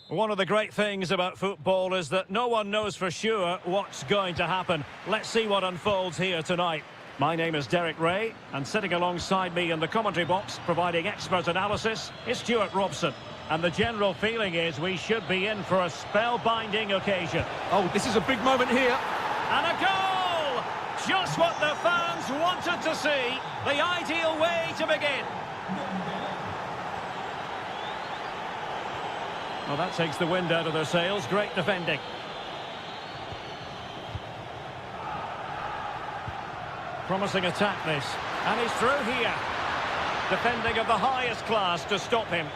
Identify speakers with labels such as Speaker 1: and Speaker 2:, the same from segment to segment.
Speaker 1: One of the great things about football is that no one knows for sure what's going to happen. Let's see what unfolds here tonight. My name is Derek Ray, and sitting alongside me in the commentary box, providing expert analysis, is Stuart Robson. And the general feeling is we should be in for a spellbinding occasion.
Speaker 2: Oh, this is a big moment here.
Speaker 1: And a goal! Just what the fans wanted to see. The ideal way to begin. Well, that takes the wind out of their sails. Great defending. Promising attack this. And he's through here. Defending of the highest class to stop him.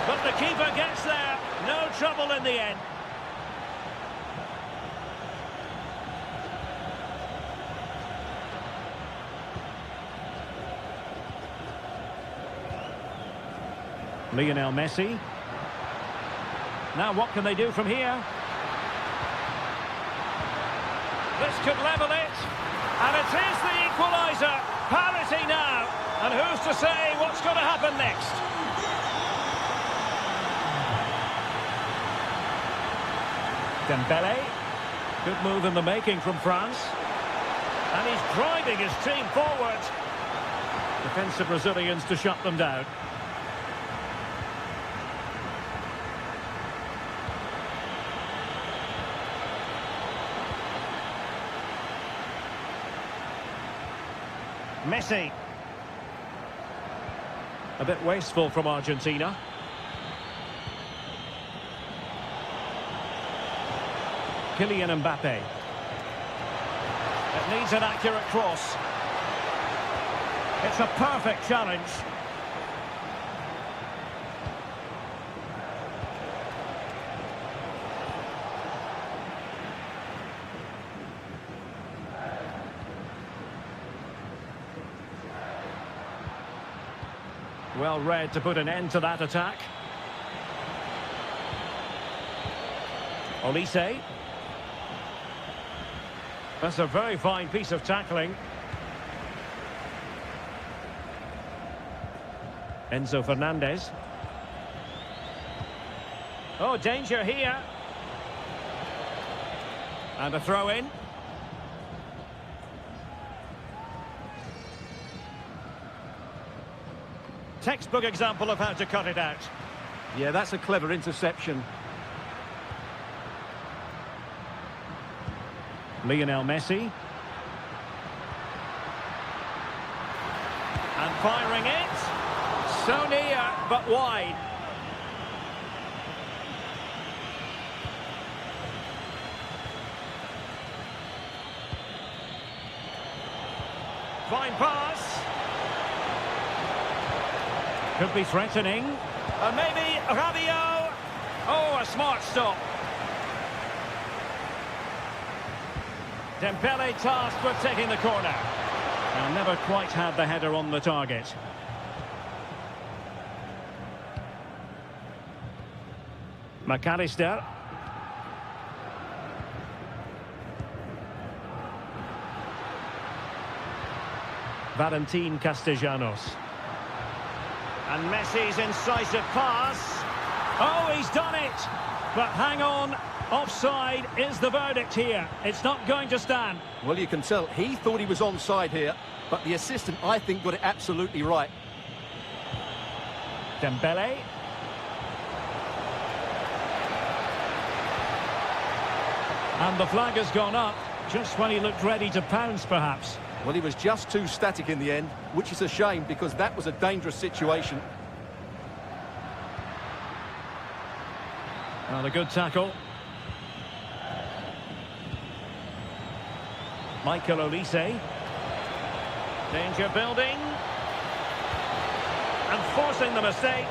Speaker 1: But the keeper gets there. No trouble in the end. Lionel Messi. Now what can they do from here? This could level it. And it is the equaliser. Parity now. And who's to say what's going to happen next? Dembele. Good move in the making from France. And he's driving his team forward. Defensive Brazilians to shut them down. Messi. A bit wasteful from Argentina. Kylian Mbappe. It needs an accurate cross. It's a perfect challenge. Well read to put an end to that attack. Olise. That's a very fine piece of tackling. Enzo Fernandez. Oh, danger here. And a throw in. Textbook example of how to cut it out.
Speaker 2: Yeah, that's a clever interception.
Speaker 1: Lionel Messi. And firing it. So near, but wide. Fine pass. Could be threatening. And maybe Rabiot. Oh, a smart stop. Dembele tasked with taking the corner. And never quite had the header on the target. McAllister. Valentin Castellanos. And Messi's incisive pass. Oh, he's done it! But hang on, offside is the verdict here. It's not going to stand.
Speaker 2: Well, you can tell he thought he was onside here, but the assistant, I think, got it absolutely right.
Speaker 1: Dembele. And the flag has gone up, just when he looked ready to pounce, perhaps.
Speaker 2: Well, he was just too static in the end, which is a shame because that was a dangerous situation.
Speaker 1: Well, a good tackle. Michael Olise. Danger building. And forcing the mistake.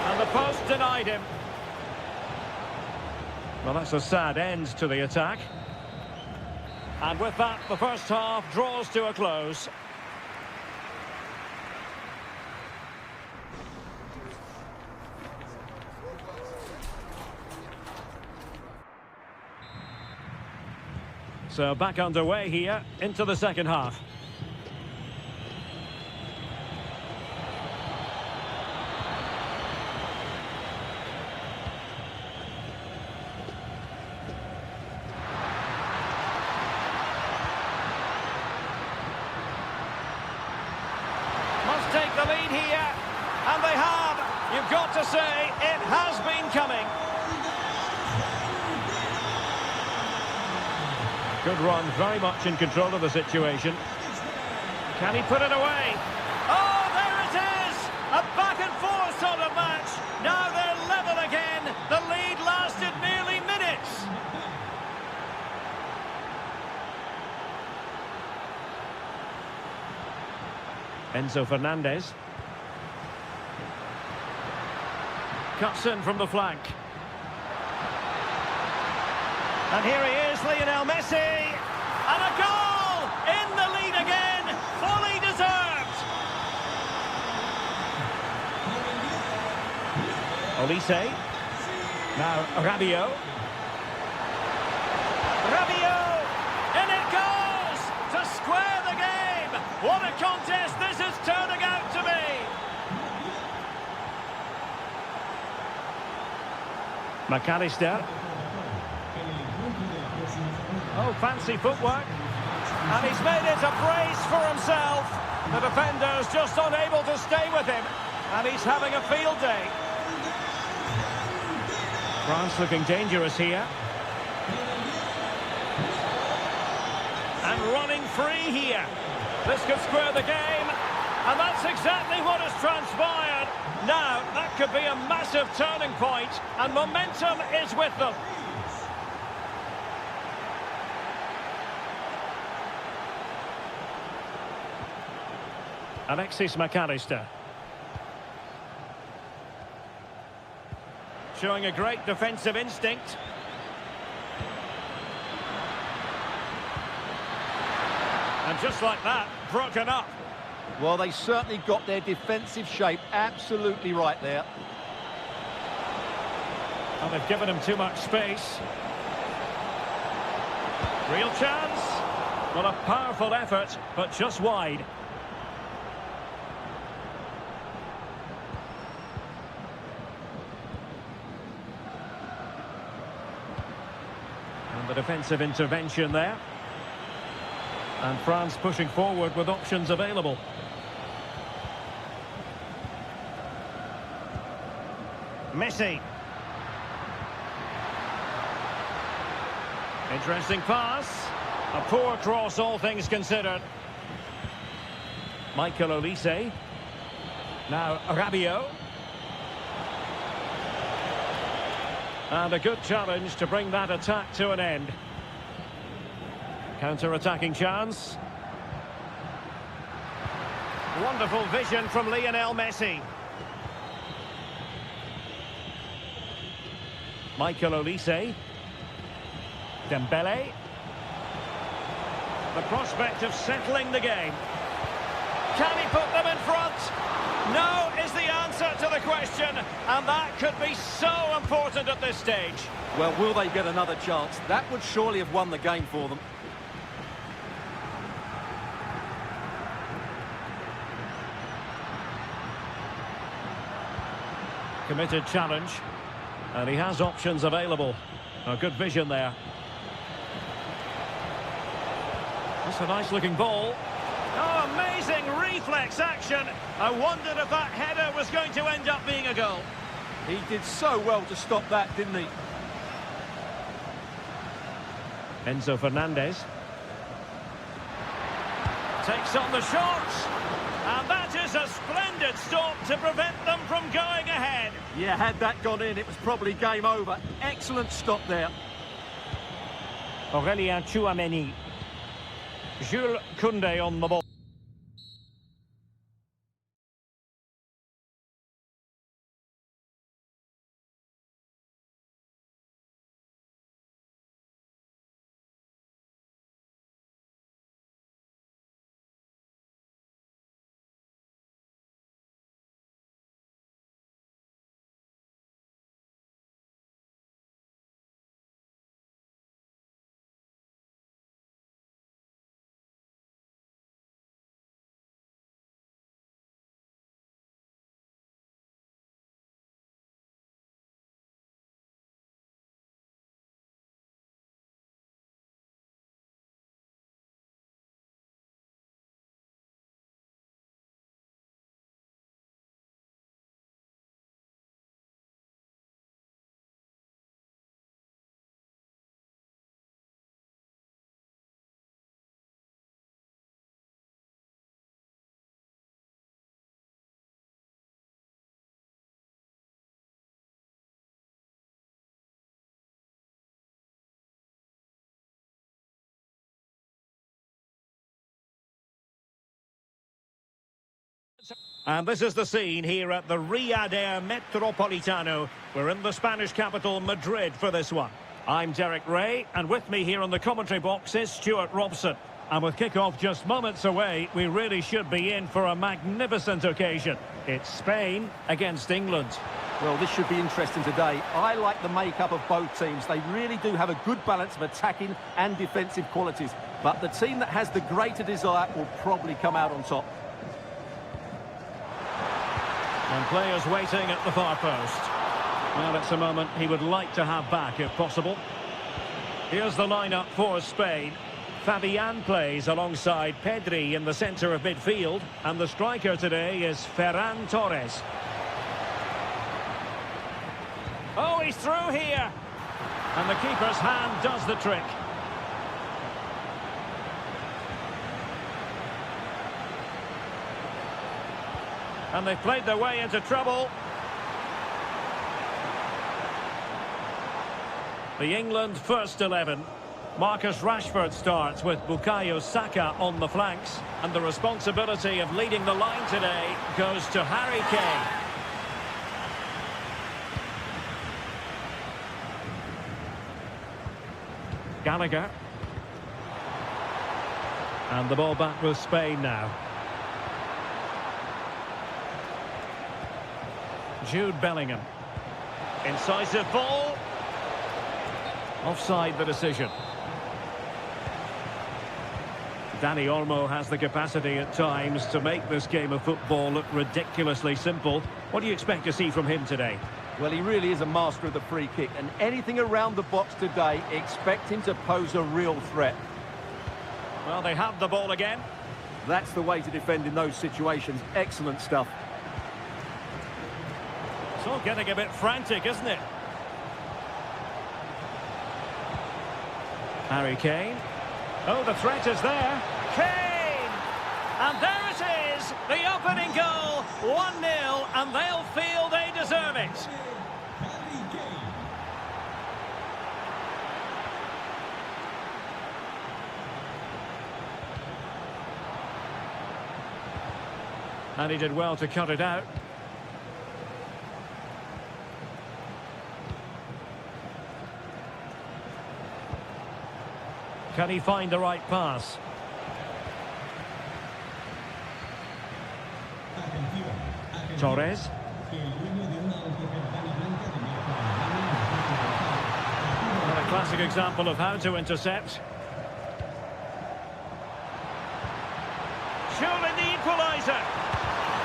Speaker 1: And the post denied him. Well, that's a sad end to the attack. And with that, the first half draws to a close. So back underway here into the second half. Must take the lead here, and they have. You've got to say, it has been coming. Good run, very much in control of the situation. Can he put it away? Oh, there it is! A back-and-forth sort of match. Now they're level again. The lead lasted nearly minutes. Enzo Fernandez. Cuts in from the flank. And here he is, Lionel Messi. And a goal! In the lead again. Fully deserved. Olise. Now Rabiot. Rabiot! In it goes! To square the game! What a contest this is turning out to be! McAllister. Oh, fancy footwork. And he's made it a brace for himself. The defender's just unable to stay with him. And he's having a field day. France looking dangerous here. And running free here. This could square the game. And that's exactly what has transpired. Now, that could be a massive turning point. And momentum is with them. Alexis McAllister. Showing a great defensive instinct. And just like that, broken up.
Speaker 2: Well, they certainly got their defensive shape absolutely right there.
Speaker 1: And they've given him too much space. Real chance. Well, a powerful effort, but just wide. And the defensive intervention there. And France pushing forward with options available. Messi. Interesting pass. A poor cross, all things considered. Michael Olise. Now Rabiot. And a good challenge to bring that attack to an end. Counter-attacking chance. Wonderful vision from Lionel Messi. Michael Olise. Dembele. The prospect of settling the game. Can he put them in front? No is the answer to the question, and that could be so important at this stage.
Speaker 2: Well, will they get another chance? That would surely have won the game for them.
Speaker 1: Committed challenge, and he has options available. A good vision there. That's a nice looking ball. Oh, amazing reflex action. I wondered if that header was going to end up being a goal.
Speaker 2: He did so well to stop that, didn't he?
Speaker 1: Enzo Fernandez. Takes on the shot. And that is a splendid stop to prevent them from going ahead.
Speaker 2: Yeah, had that gone in, it was probably game over. Excellent stop there.
Speaker 1: Aurélien Tchouameni. Jules Koundé on the ball. And this is the scene here at the Riyadh Air Metropolitano. We're in the Spanish capital, Madrid, for this one. I'm Derek Ray, and with me here on the commentary box is Stuart Robson. And with kick-off just moments away, we really should be in for a magnificent occasion. It's Spain against England.
Speaker 2: Well, this should be interesting today. I like the makeup of both teams. They really do have a good balance of attacking and defensive qualities. But the team that has the greater desire will probably come out on top.
Speaker 1: And players waiting at the far post. Well, it's a moment he would like to have back if possible. Here's the lineup for Spain. Fabian plays alongside Pedri in the centre of midfield. And the striker today is Ferran Torres. Oh, he's through here. And the keeper's hand does the trick. And they've played their way into trouble. The England first 11. Marcus Rashford starts with Bukayo Saka on the flanks. And the responsibility of leading the line today goes to Harry Kane. Gallagher. And the ball back with Spain now. Jude Bellingham. Incisive ball. Offside the decision. Dani Olmo has the capacity at times to make this game of football look ridiculously simple. What do you expect to see from him today?
Speaker 2: Well, he really is a master of the free kick, and anything around the box today, expect him to pose a real threat.
Speaker 1: Well, they have the ball again.
Speaker 2: That's the way to defend in those situations. Excellent stuff.
Speaker 1: It's all getting a bit frantic, isn't it? Harry Kane. Oh, the threat is there. Kane! And there it is, the opening goal, 1-0, and they'll feel they deserve it. And he did well to cut it out. Can he find the right pass? Torres. And a classic example of how to intercept. Surely the equaliser.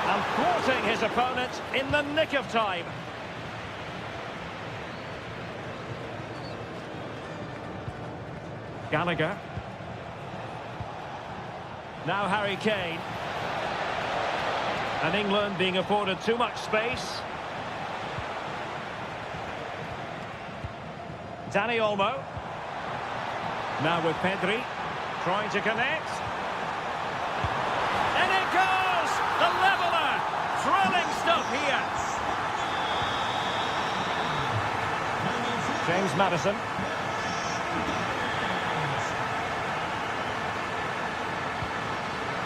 Speaker 1: And thwarting his opponent in the nick of time. Gallagher. Now Harry Kane. And England being afforded too much space. Dani Olmo. Now with Pedri. Trying to connect. And it goes! The leveller! Thrilling stuff here. James Maddison.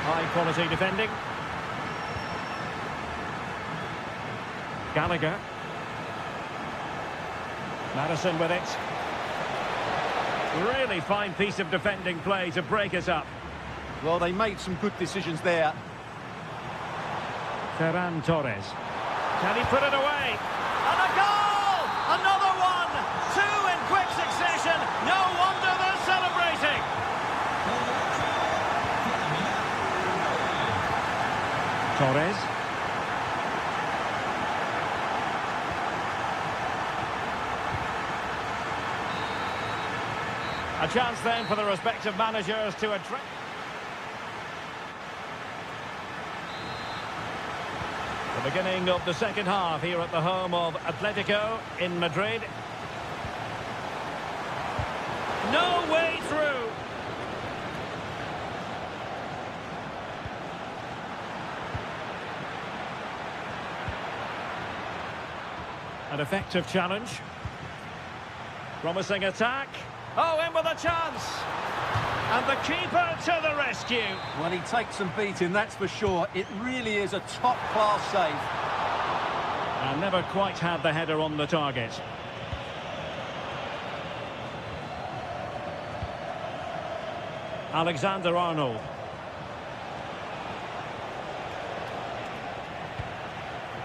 Speaker 1: High quality defending. Gallagher. Maddison with it. Really fine piece of defending play to break us up.
Speaker 2: Well, they made some good decisions there.
Speaker 1: Ferran Torres. Can he put it away? And a goal! Another one! Two in quick succession. No wonder they're celebrating. Torres. A chance then for the respective managers to address. The beginning of the second half here at the home of Atletico in Madrid. No way through. An effective challenge. Promising attack. Oh, in with a chance. And the keeper to the rescue.
Speaker 2: Well, he takes some beating, that's for sure. It really is a top-class save.
Speaker 1: And never quite had the header on the target. Alexander-Arnold.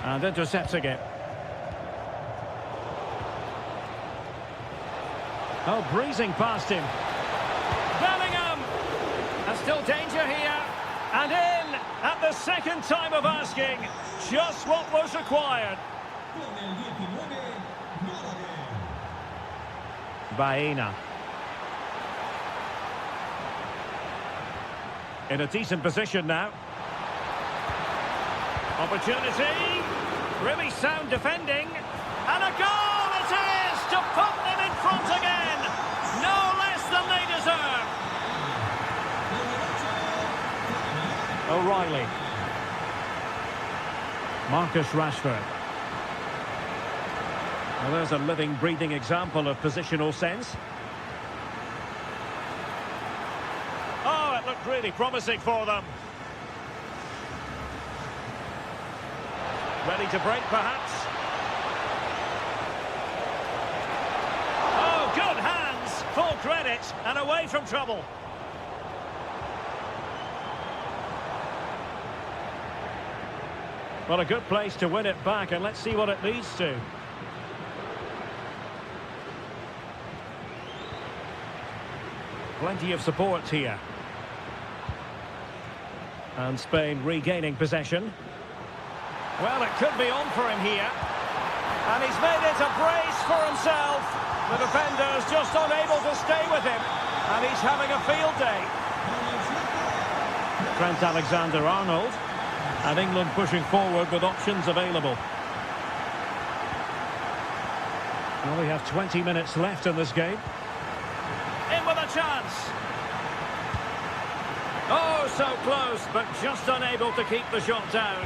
Speaker 1: And intercepting it. Oh, breezing past him. Bellingham! And still danger here. And in at the second time of asking. Just what was required. Baena. In a decent position now. Opportunity. Really sound defending. And a goal it is to put them in front again. No less than they deserve. O'Reilly. Marcus Rashford. Well, there's a living, breathing example of positional sense. Oh, it looked really promising for them. Ready to break, perhaps. Oh, good hands. Full credit and away from trouble. Well, a good place to win it back, and let's see what it leads to. Plenty of support here. And Spain regaining possession. Well, it could be on for him here. And he's made it a brace for himself. The defender's just unable to stay with him. And he's having a field day. Trent Alexander-Arnold. And England pushing forward with options available. Well, we have 20 minutes left in this game. In with a chance. Oh, so close, but just unable to keep the shot down.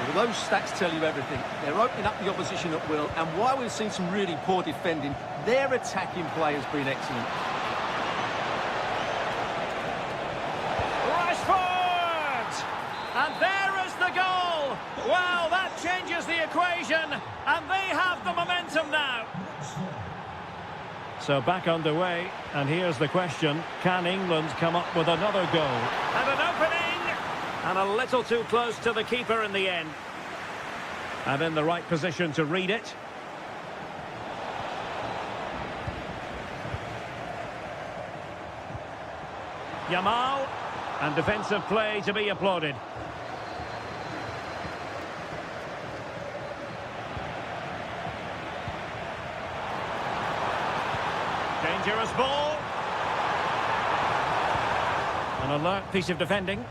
Speaker 2: Well, those stats tell you everything. They're opening up the opposition at will, and while we've seen some really poor defending, their attacking play has been excellent.
Speaker 1: Rashford! And there is the goal! Well, that changes the equation, and they have the momentum now. So back underway, and here's the question. Can England come up with another goal? And an opening! And a little too close to the keeper in the end. And in the right position to read it. Yamal. And defensive play to be applauded. Dangerous ball. An alert piece of defending.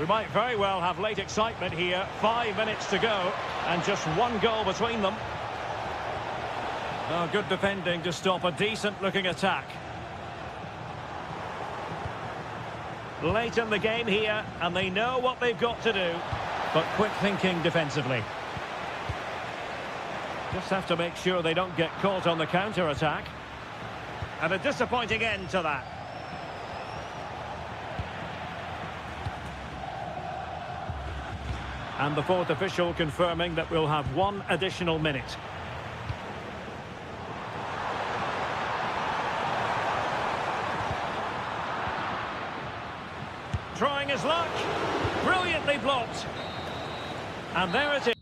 Speaker 1: We might very well have late excitement here. 5 minutes to go, and just one goal between them. Oh, good defending to stop a decent-looking attack. Late in the game here, and they know what they've got to do. But quick thinking defensively. Just have to make sure they don't get caught on the counter-attack. And a disappointing end to that. And the fourth official confirming that we'll have one additional minute. Trying his luck. Brilliantly blocked. And there it is.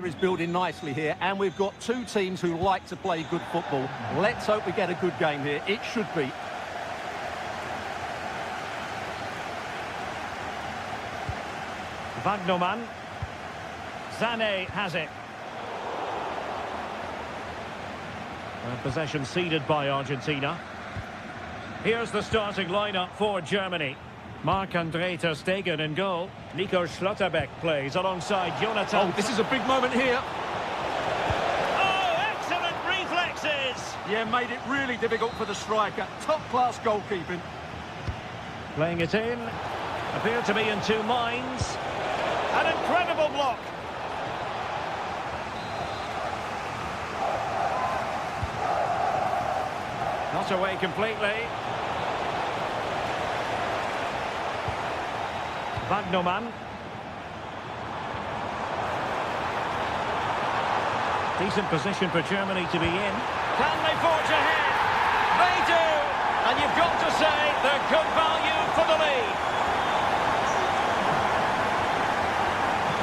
Speaker 2: atmosphere is building nicely here, and we've got two teams who like to play good football. Let's hope we get a good game here. It should be.
Speaker 1: Wagnerman. Sané has it. Possession ceded by Argentina. Here's the starting lineup for Germany. Marc-André ter Stegen in goal. Nico Schlotterbeck plays alongside Jonathan.
Speaker 2: Oh, this is a big moment here.
Speaker 1: Oh, excellent reflexes!
Speaker 2: Yeah, made it really difficult for the striker. Top-class goalkeeping.
Speaker 1: Playing it in. Appeared to be in two minds. An incredible block. Not away completely. Wagnerman. Decent position for Germany to be in. Can they forge ahead? They do! And you've got to say they're good value for the lead.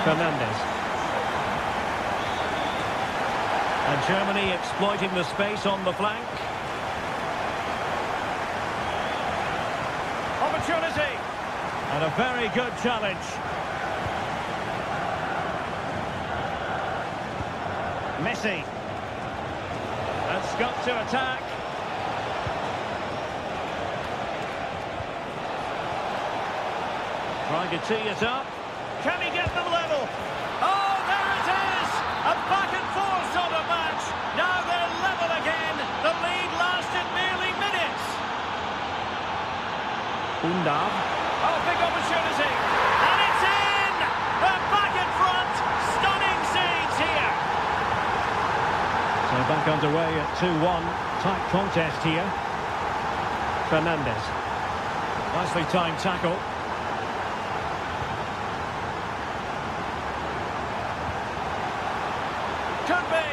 Speaker 1: Fernandes. And Germany exploiting the space on the flank. Opportunity. And a very good challenge. Messi. And Scott to attack. Trying to tee it up. Can he get them level? Oh, there it is! A back and forth sort of match. Now they're level again. The lead lasted merely minutes. Undav. Oh, big opportunity. And it's in! They're back in front. Stunning scenes here. So back underway at 2-1. Tight contest here. Fernandes. Nicely timed tackle. Could be.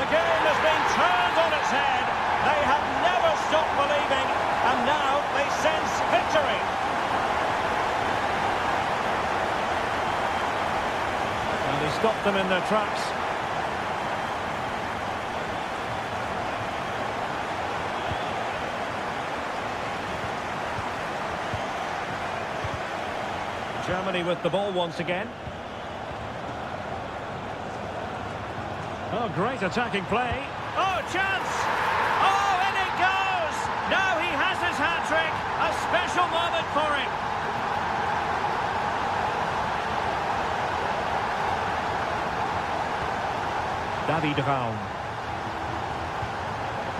Speaker 1: The game has been turned on its head. They have never stopped believing, and now they sense victory. And he stopped them in their tracks. Germany with the ball once again. Oh, great attacking play. Oh, chance! Oh, and it goes! Now he has his hat-trick. A special moment for him. David Raum.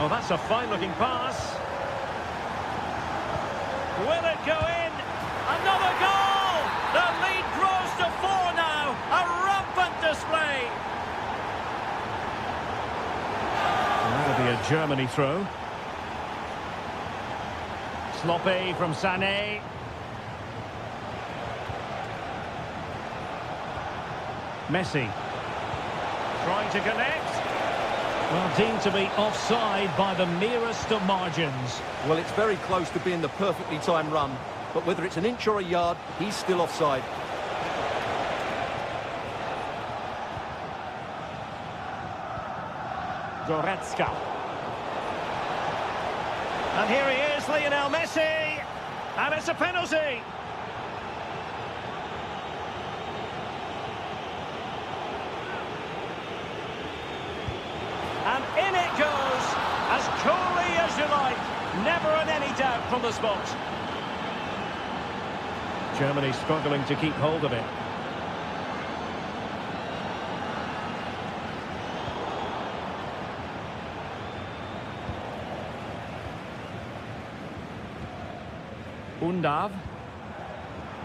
Speaker 1: Oh, that's a fine-looking pass. Will it go in? Another goal! The lead grows to 4 now. A rampant display. That'll be a Germany throw. Sloppy from Sané. Messi. Trying to connect. Well, deemed to be offside by the merest of margins.
Speaker 2: Well, it's very close to being the perfectly timed run, but whether it's an inch or a yard, he's still offside.
Speaker 1: Goretzka. And here he is, Lionel Messi. And it's a penalty. And in it goes, as coolly as you like. Never in any doubt from the spot. Germany struggling to keep hold of it. Undav.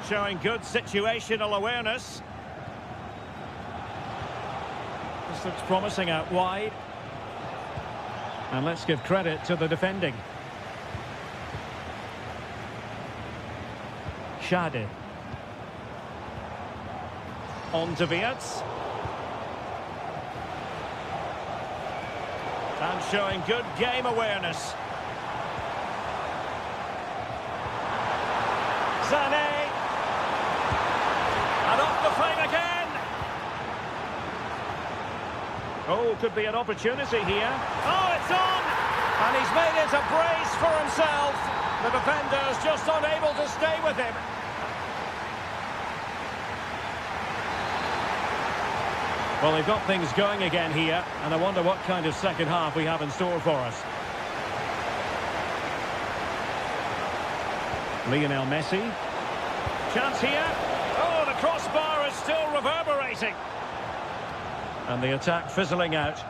Speaker 1: Showing good situational awareness. This looks promising out wide. And let's give credit to the defending. Schade. On to Wirtz. And showing good game awareness. Sané. And off the frame again. Oh, could be an opportunity here. Oh, it's on! And he's made it a brace for himself. The defender's just unable to stay with him. Well, they've got things going again here, and I wonder what kind of second half we have in store for us. Lionel Messi. Chance here. Oh, the crossbar is still reverberating. And the attack fizzling out.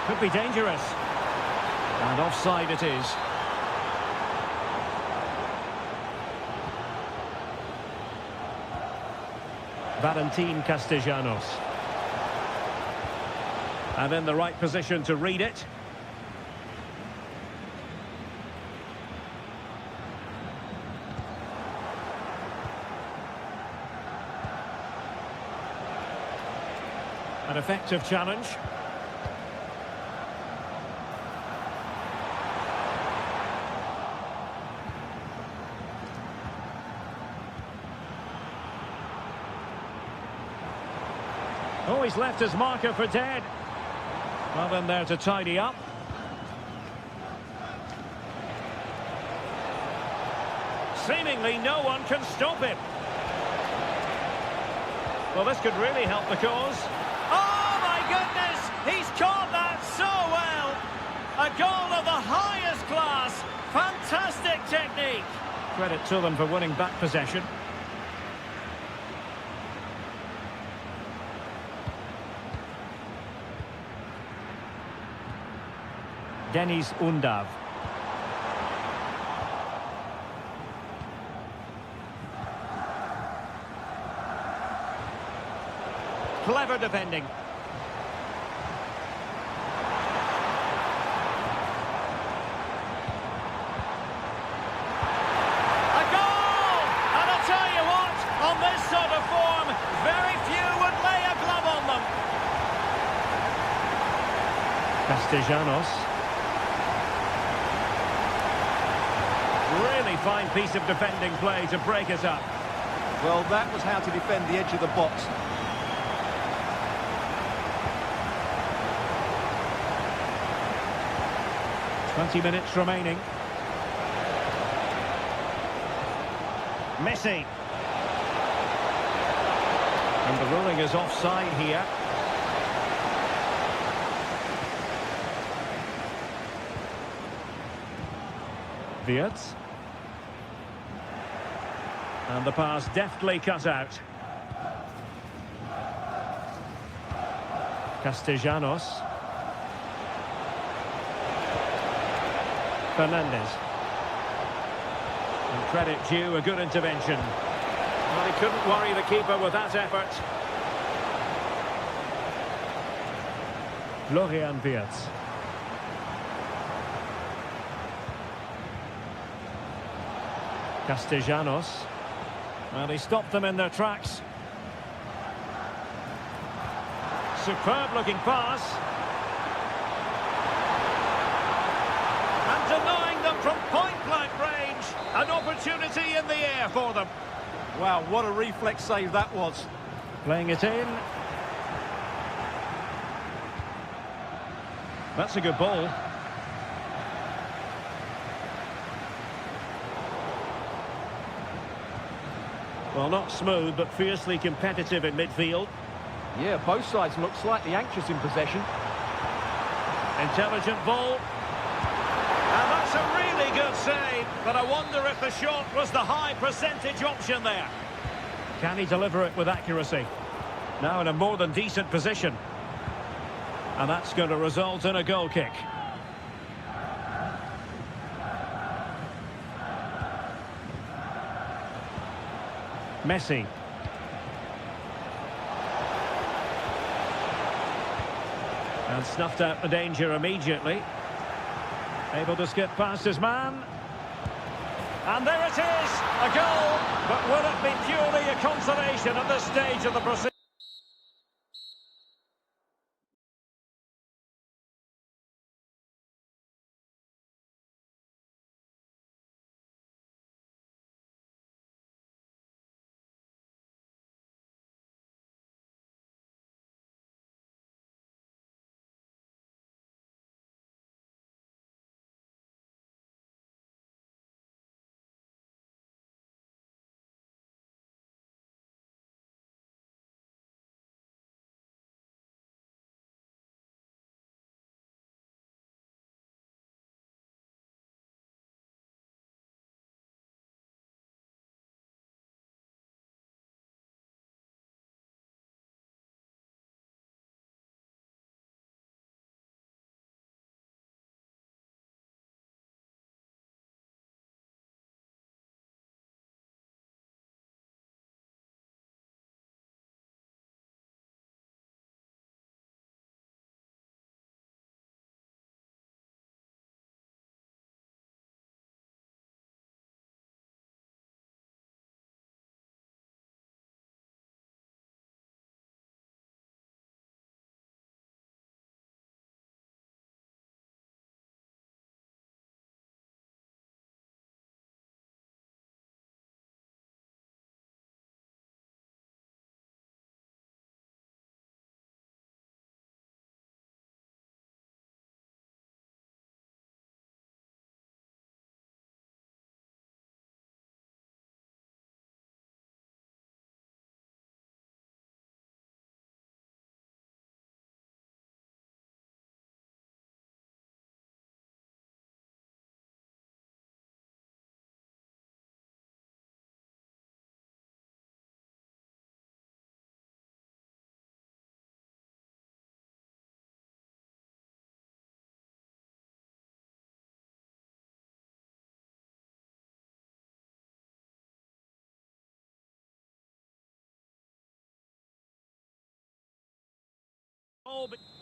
Speaker 1: Could be dangerous. And offside it is. Valentin Castellanos. And in the right position to read it. An effective challenge. Oh, he's left his marker for dead. Well, in there to tidy up. Seemingly no one can stop him. Well, this could really help the cause. Oh, my goodness! He's caught that so well! A goal of the highest class. Fantastic technique. Credit to them for winning back possession. Denis Undav. Clever defending. A goal! And I'll tell you what, on this sort of form, very few would lay a glove on them. Castellanos. Really fine piece of defending play to break us up.
Speaker 2: Well, that was how to defend the edge of the box.
Speaker 1: "20 minutes remaining. Messi. And the ruling is offside here. Wirtz. And the pass deftly cut out. Castellanos. Fernandez. And credit due, a good intervention. Well, he couldn't worry the keeper with that effort. Florian Wirtz. Castellanos. Well, he stopped them in their tracks. Superb looking pass. And denying them from point-blank range. An opportunity in the air for them.
Speaker 2: Wow, what a reflex save that was.
Speaker 1: Playing it in. That's a good ball. Well, not smooth, but fiercely competitive in midfield.
Speaker 2: Yeah, both sides look slightly anxious in possession.
Speaker 1: Intelligent ball. And that's a really good save, but I wonder if the shot was the high percentage option there. Can he deliver it with accuracy? Now in a more than decent position. And that's going to result in a goal kick. Messi. And snuffed out the danger immediately. Able to skip past his man. And there it is, a goal. But will it be purely a consolation at this stage of the proceedings?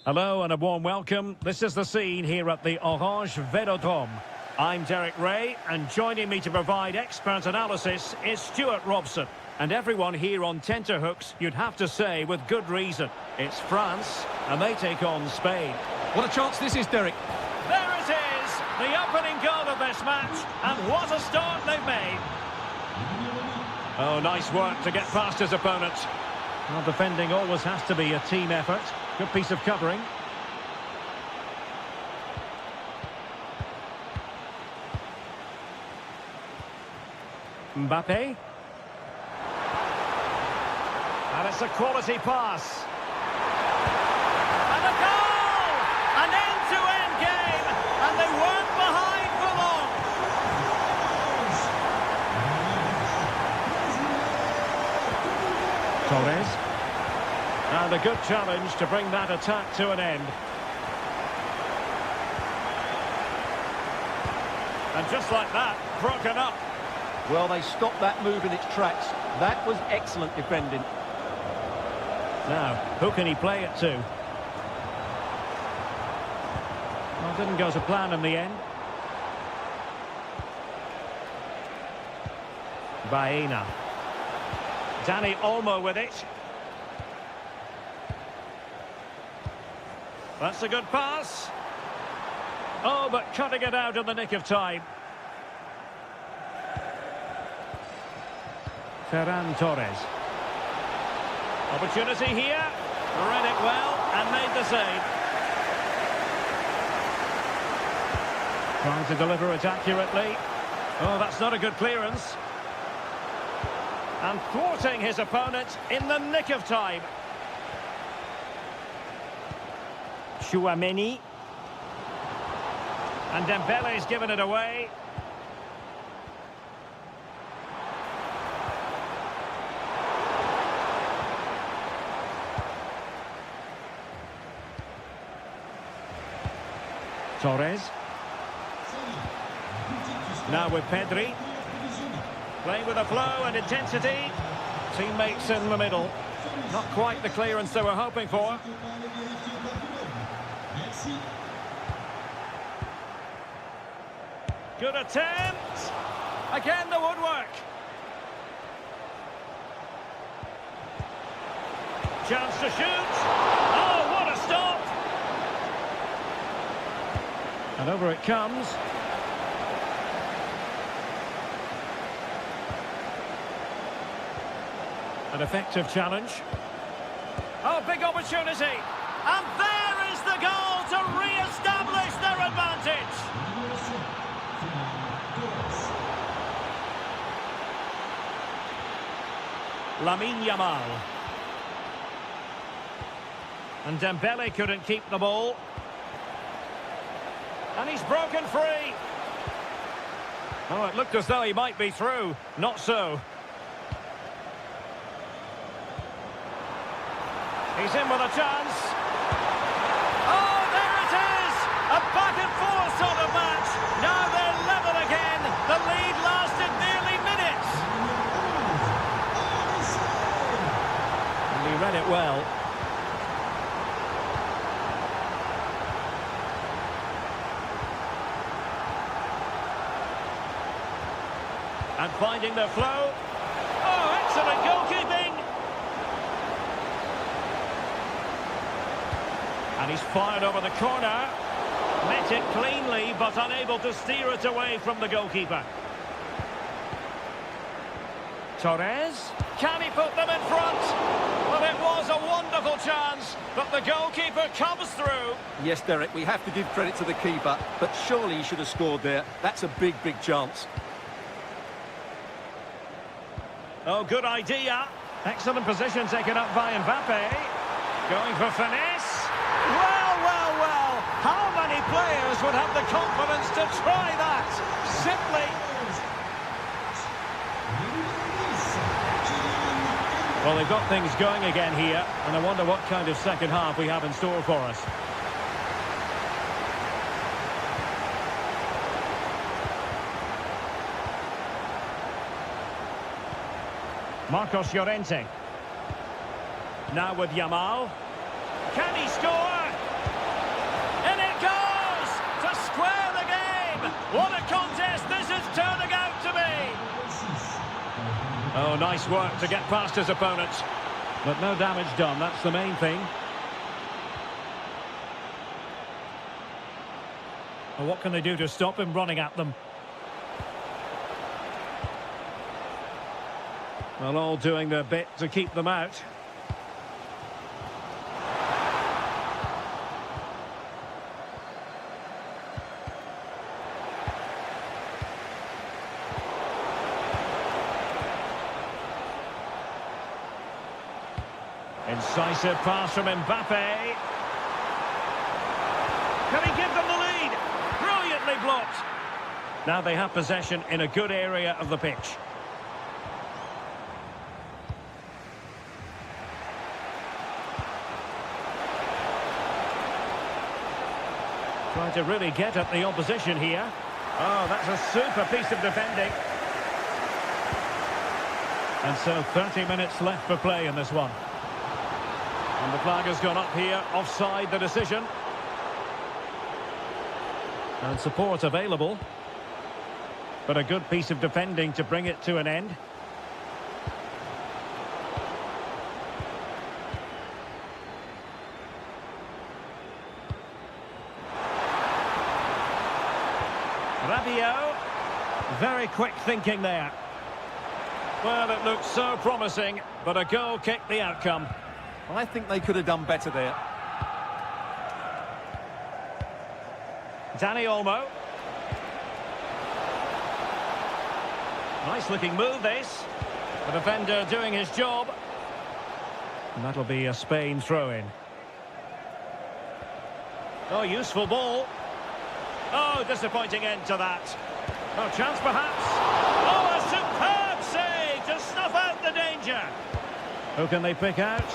Speaker 1: Hello and a warm welcome. This is the scene here at the Orange Velodrome. I'm Derek Ray, and joining me to provide expert analysis is Stuart Robson. And everyone here on tenterhooks, you'd have to say with good reason. It's France, and they take on Spain.
Speaker 2: What a chance this is, Derek.
Speaker 1: There it is, the opening goal of this match, and what a start they've made. Oh, nice work to get past his opponent. Well, defending always has to be a team effort. Good piece of covering. Mbappe. And it's a quality pass. And a goal! An end-to-end game, and they weren't behind for long. Torres. And a good challenge to bring that attack to an end. And just like that, broken up.
Speaker 2: Well, they stopped that move in its tracks. That was excellent defending.
Speaker 1: Now, who can he play it to? Well, didn't go to plan in the end. Baena. Dani Olmo with it. That's a good pass. Oh, but cutting it out in the nick of time. Ferran Torres. Opportunity here. Read it well and made the save. Trying to deliver it accurately. Oh, that's not a good clearance. And thwarting his opponent in the nick of time. Chouameni. And Dembele's given it away. Torres. Now with Pedri. Playing with a flow and intensity. Teammates in the middle. Not quite the clearance they were hoping for. Good attempt. Again the woodwork. Chance to shoot. Oh, what a stop. And over it comes. An effective challenge. Oh, big opportunity. And there is the goal to re-establish their advantage. Lamine Yamal. And Dembele couldn't keep the ball. And he's broken free. Oh, it looked as though he might be through. Not so. He's in with a chance. Oh, there it is! A back-and-forth sort of match. Now they're level again. The lead lasted nearly minutes. And he read it well. And finding their flow. Oh, excellent goalkeeping. And he's fired over the corner. Met it cleanly, but unable to steer it away from the goalkeeper. Torres. Can he put them in front? Well, it was a wonderful chance, but the goalkeeper comes through.
Speaker 2: Yes, Derek, we have to give credit to the keeper, but surely he should have scored there. That's a big, big chance.
Speaker 1: Oh, good idea. Excellent position taken up by Mbappe. Going for finesse. Well, well, well. How many players would have the confidence to try that? Simply. Well, they've got things going again here, and I wonder what kind of second half we have in store for us. Marcos Llorente. Now with Yamal. Can he score? In it goes! To square the game! What a contest this is turning out to be! Oh, nice work to get past his opponents. But no damage done, that's the main thing. Well, what can they do to stop him running at them? Well, all doing their bit to keep them out. Incisive pass from Mbappe. Can he give them the lead? Brilliantly blocked. Now they have possession in a good area of the pitch. Trying to really get at the opposition here. Oh, that's a super piece of defending. And so 30 minutes left for play in this one. And the flag has gone up here, offside the decision. And support available. But a good piece of defending to bring it to an end. Rabiot. Very quick thinking there. Well, it looked so promising, but a goal kicked the outcome.
Speaker 2: I think they could have done better there.
Speaker 1: Danny Olmo. Nice looking move this. The defender doing his job. And that'll be a Spain throw-in. Oh, useful ball. Oh, disappointing end to that. Oh, chance perhaps. Oh, a superb save to snuff out the danger. Who can they pick out?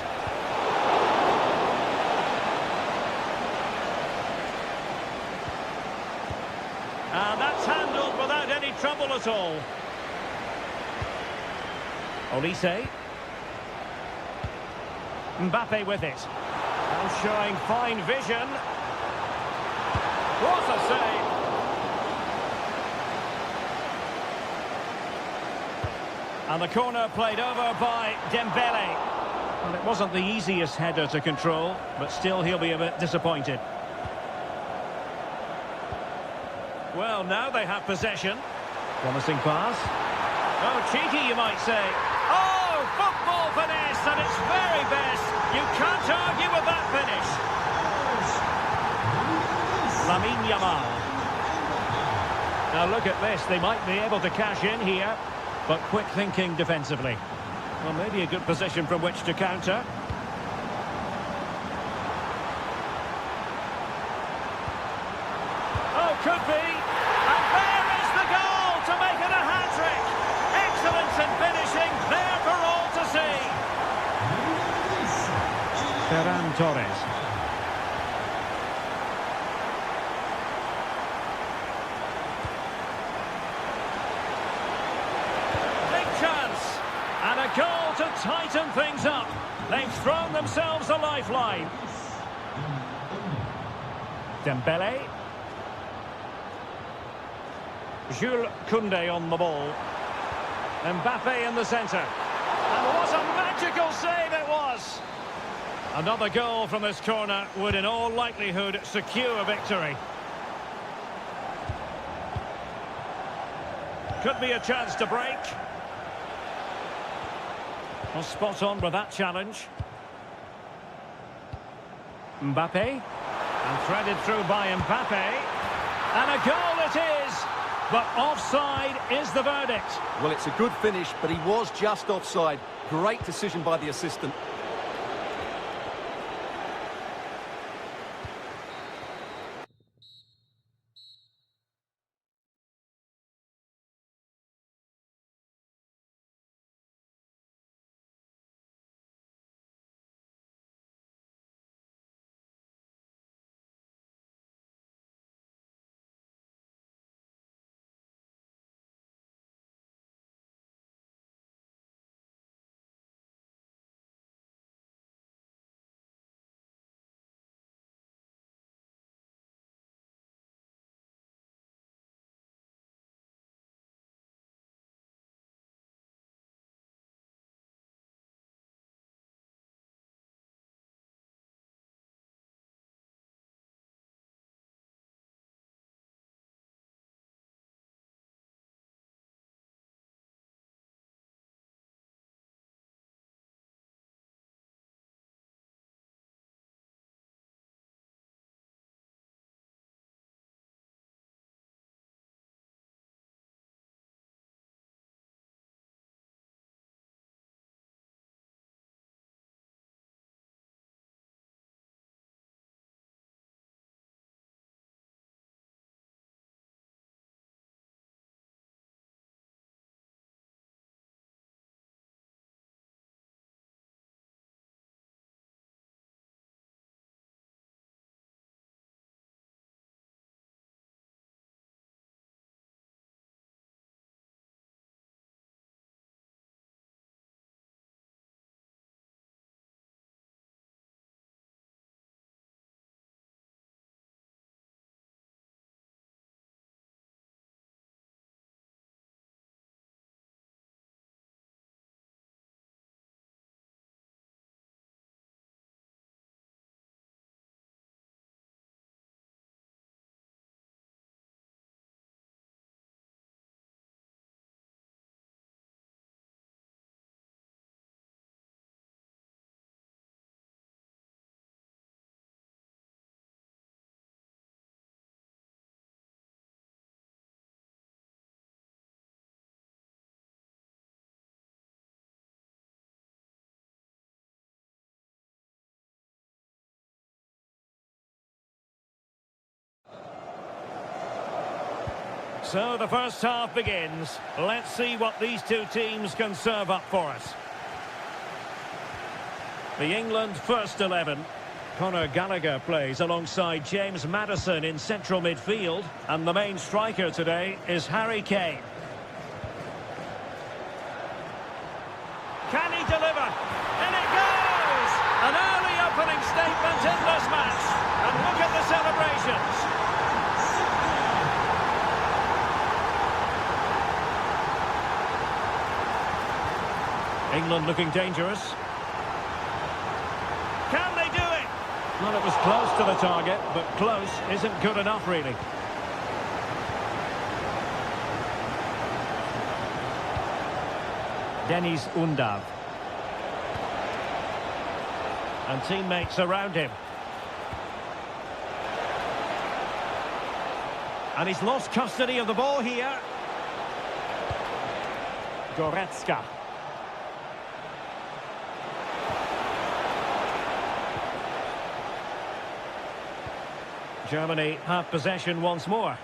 Speaker 1: And that's handled without any trouble at all. Olise. Mbappe with it. Now showing fine vision. What a save! And the corner played over by Dembele. Well, it wasn't the easiest header to control, but still he'll be a bit disappointed. Well, now they have possession. Promising pass. Oh, cheeky, you might say. Oh, football finesse at its very best. You can't argue with that finish. Lamine Yamal. Now look at this. They might be able to cash in here, but quick thinking defensively. Well, maybe a good position from which to counter. Oh, could be. And there is the goal to make it a hat-trick. Excellence in finishing, there for all to see. Ferran Torres. Big chance. And a goal to tighten things up. They've thrown themselves a lifeline. Dembele. Jules Koundé on the ball. Mbappe in the centre. And what a magical save it was! Another goal from this corner would in all likelihood secure victory. Could be a chance to break. Well, spot on with that challenge. Mbappe. And threaded through by Mbappe. And a goal it is! But offside is the verdict.
Speaker 2: Well, it's a good finish, but he was just offside. Great decision by the assistant.
Speaker 1: So the first half begins. Let's see what these two teams can serve up for us. The England first 11. Conor Gallagher plays alongside James Maddison in central midfield. And the main striker today is Harry Kane. Can he deliver? In it goes! An early opening statement in this match. And look at the celebrations. England looking dangerous. Can they do it? Well, it was close to the target, but close isn't good enough, really. Deniz Undav. And teammates around him. And he's lost custody of the ball here. Goretzka. Germany have possession once more.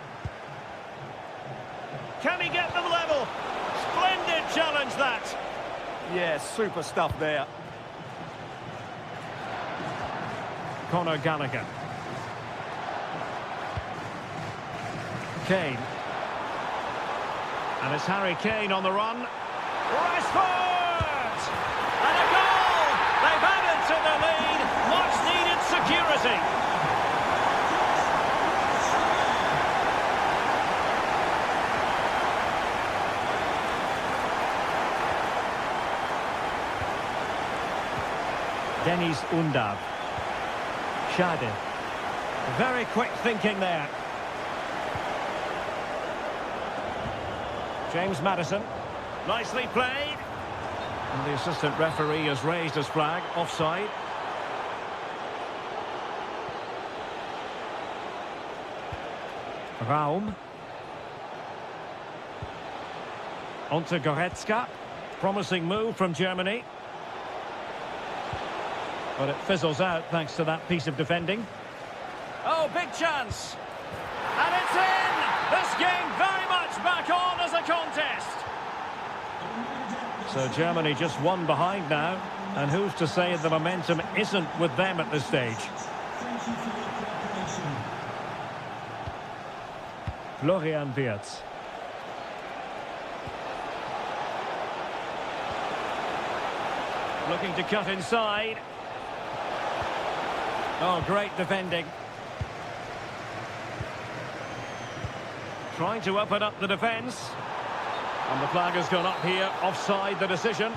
Speaker 1: Can he get them level? Splendid challenge, that.
Speaker 2: Yeah, super stuff there.
Speaker 1: Conor Gallagher. Kane. And it's Harry Kane on the run. Rashford! And a goal! They've added to the lead. Much needed security. Deniz Undav. Shade. Very quick thinking there. James Maddison. Nicely played. And the assistant referee has raised his flag. Offside. Raum. Onto Goretzka. Promising move from Germany. But it fizzles out thanks to that piece of defending. Oh, big chance. And it's in! This game very much back on as a contest. So Germany just one behind now. And who's to say the momentum isn't with them at this stage? Florian Wirtz. Looking to cut inside. Oh, great defending. Trying to open up the defence. And the flag has gone up here. Offside the decision.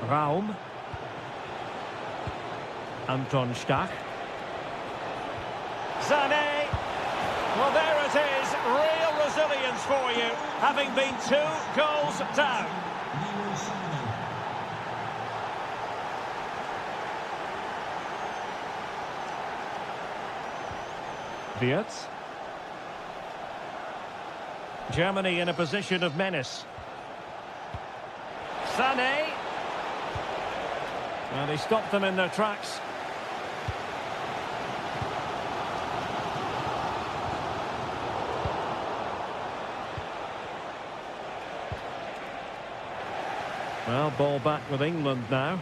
Speaker 1: Raum. Anton Stach. Sané. Well, there it is. Real resilience for you, having been 2 goals down. Wirtz. Germany in a position of menace. Sané. And he stopped them in their tracks. Well, ball back with England now.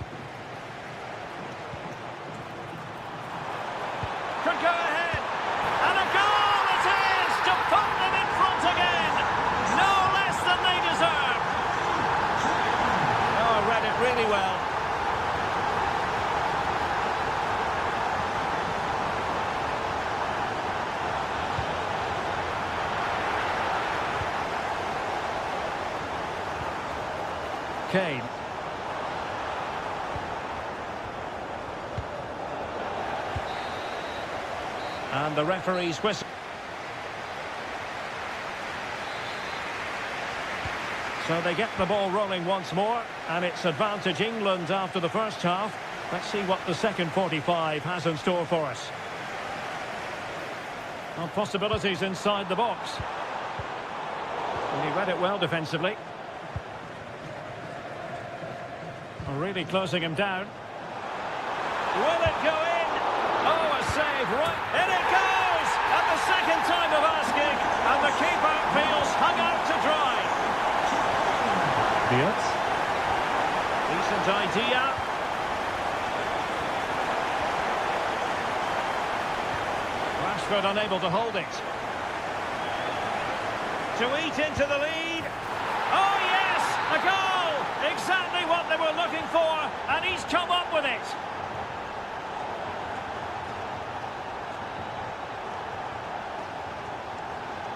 Speaker 1: Could go ahead. And a goal it is to put them in front again. No less than they deserve. Oh, read it really well. Kane. And the referee's whistle. So they get the ball rolling once more, and it's advantage England after the first half. Let's see what the second 45 has in store for us. Well, possibilities inside the box. And he read it well defensively. Really closing him down. Will it go in? Oh, a save, right. In it goes! Wirtz. Decent idea. Rashford unable to hold it. To eat into the lead. Oh yes, a goal! Exactly what they were looking for, and he's come up with it.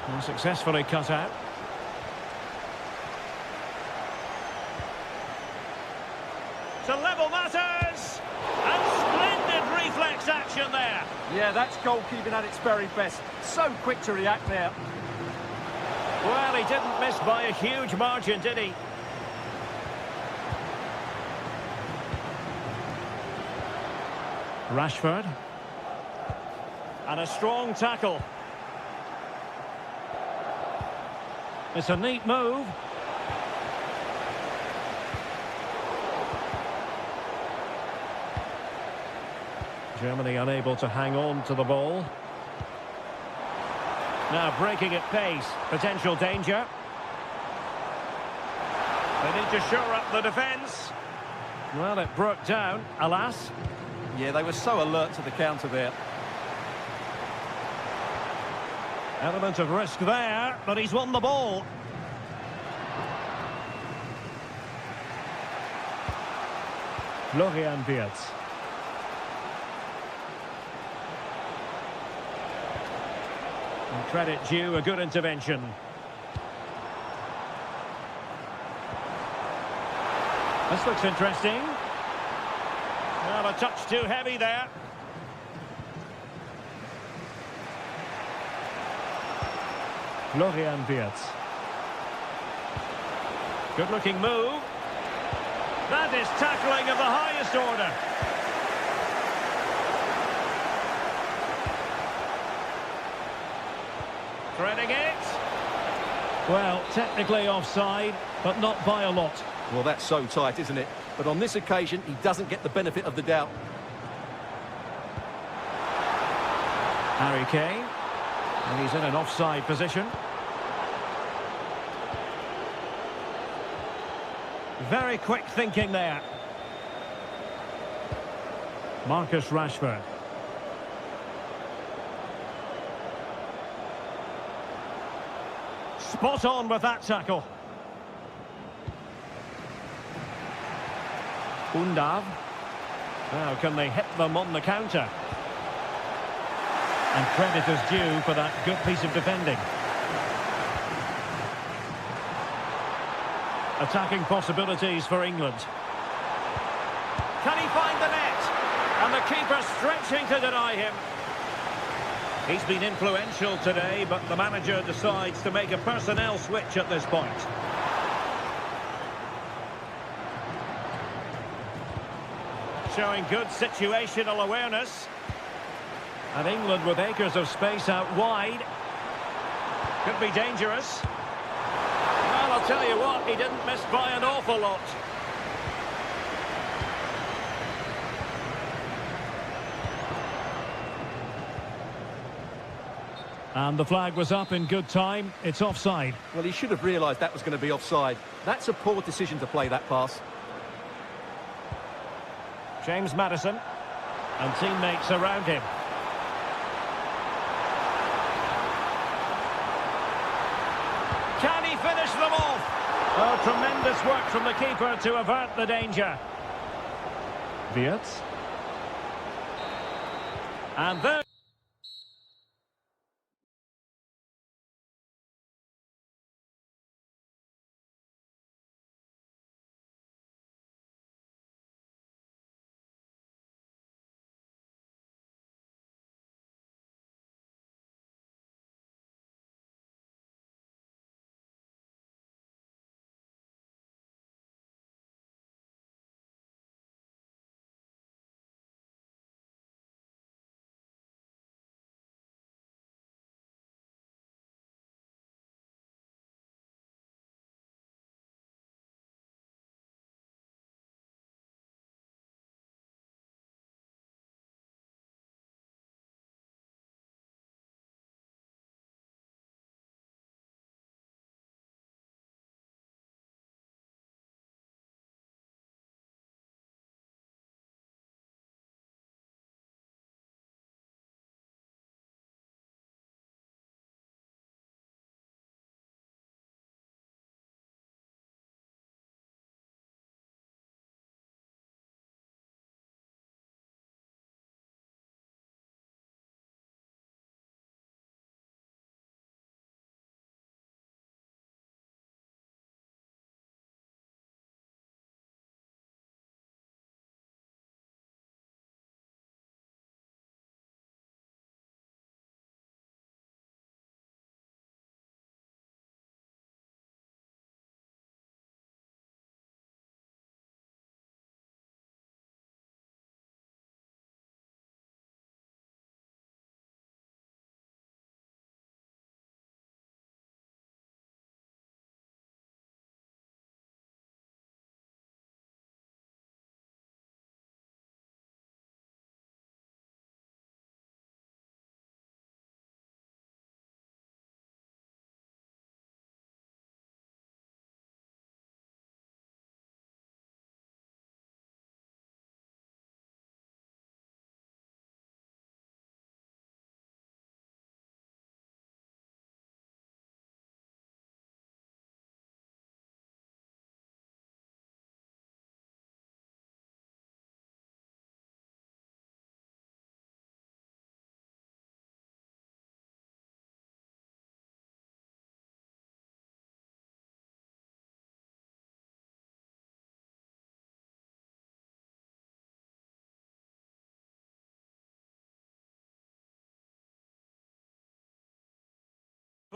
Speaker 1: And successfully cut out. To level matters, and splendid reflex action there.
Speaker 2: Yeah, that's goalkeeping at its very best. So quick to react there.
Speaker 1: Well, he didn't miss by a huge margin, did he? Rashford. And a strong tackle. It's a neat move. Germany unable to hang on to the ball. Now breaking at pace. Potential danger. They need to shore up the defence. Well, it broke down, alas.
Speaker 2: Yeah, they were so alert to the counter there.
Speaker 1: Element of risk there, but he's won the ball. Florian Wirtz. And credit due, a good intervention. This looks interesting. Well, a touch too heavy there. Florian Wirtz. Good-looking move. That is tackling of the highest order. Threading it. Well, technically offside, but not by a lot.
Speaker 2: Well, that's so tight, isn't it? But on this occasion, he doesn't get the benefit of the doubt.
Speaker 1: Harry Kane. And he's in an offside position. Very quick thinking there. Marcus Rashford. Spot on with that tackle. Undav. Now can they hit them on the counter? And credit is due for that good piece of defending. Attacking possibilities for England. Can he find the net? And the keeper stretching to deny him. He's been influential today, but the manager decides to make a personnel switch at this point. Showing good situational awareness. And England with acres of space out wide. Could be dangerous. Well, I'll tell you what, he didn't miss by an awful lot. And the flag was up in good time. It's offside.
Speaker 2: Well, he should have realised that was going to be offside. That's a poor decision to play that pass.
Speaker 1: James Maddison. And teammates around him. Can he finish them off? Oh, tremendous work from the keeper to avert the danger. Wirtz. And there...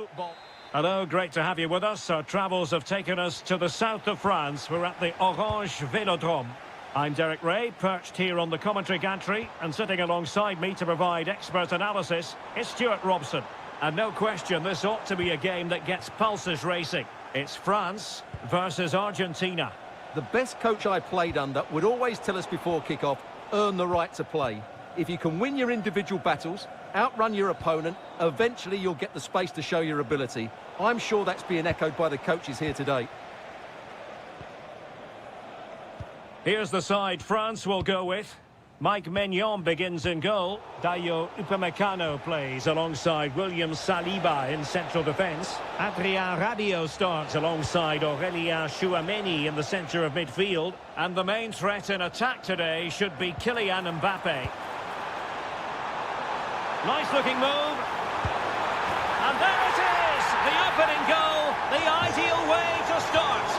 Speaker 1: Football. Hello, great to have you with us. Our travels have taken us to the south of France. We're at the Orange Vélodrome. I'm Derek Ray, perched here on the commentary gantry, and sitting alongside me to provide expert analysis is Stuart Robson. And no question, this ought to be a game that gets pulses racing. It's France versus Argentina.
Speaker 2: The best coach I played under would always tell us before kick-off, earn the right to play. If you can win your individual battles, outrun your opponent, eventually you'll get the space to show your ability. I'm sure that's being echoed by the coaches here today.
Speaker 1: Here's the side France will go with. Mike Maignan begins in goal. Dayo Upamecano plays alongside William Saliba in central defence. Adrien Rabiot starts alongside Aurélien Tchouameni in the centre of midfield. And the main threat in attack today should be Kylian Mbappe. Nice looking move. And there it is! The opening goal, the ideal way to start.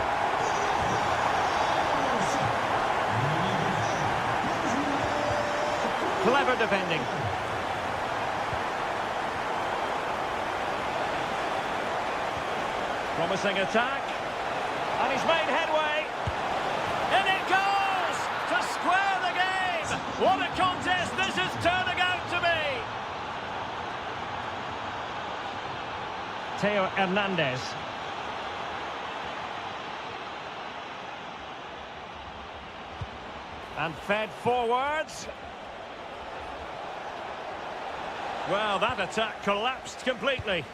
Speaker 1: Clever defending. Promising attack. And he's made headway. In it goes! To square the game! What a contest this is turning out to be! Theo Hernandez. And fed forwards. Well, that attack collapsed completely.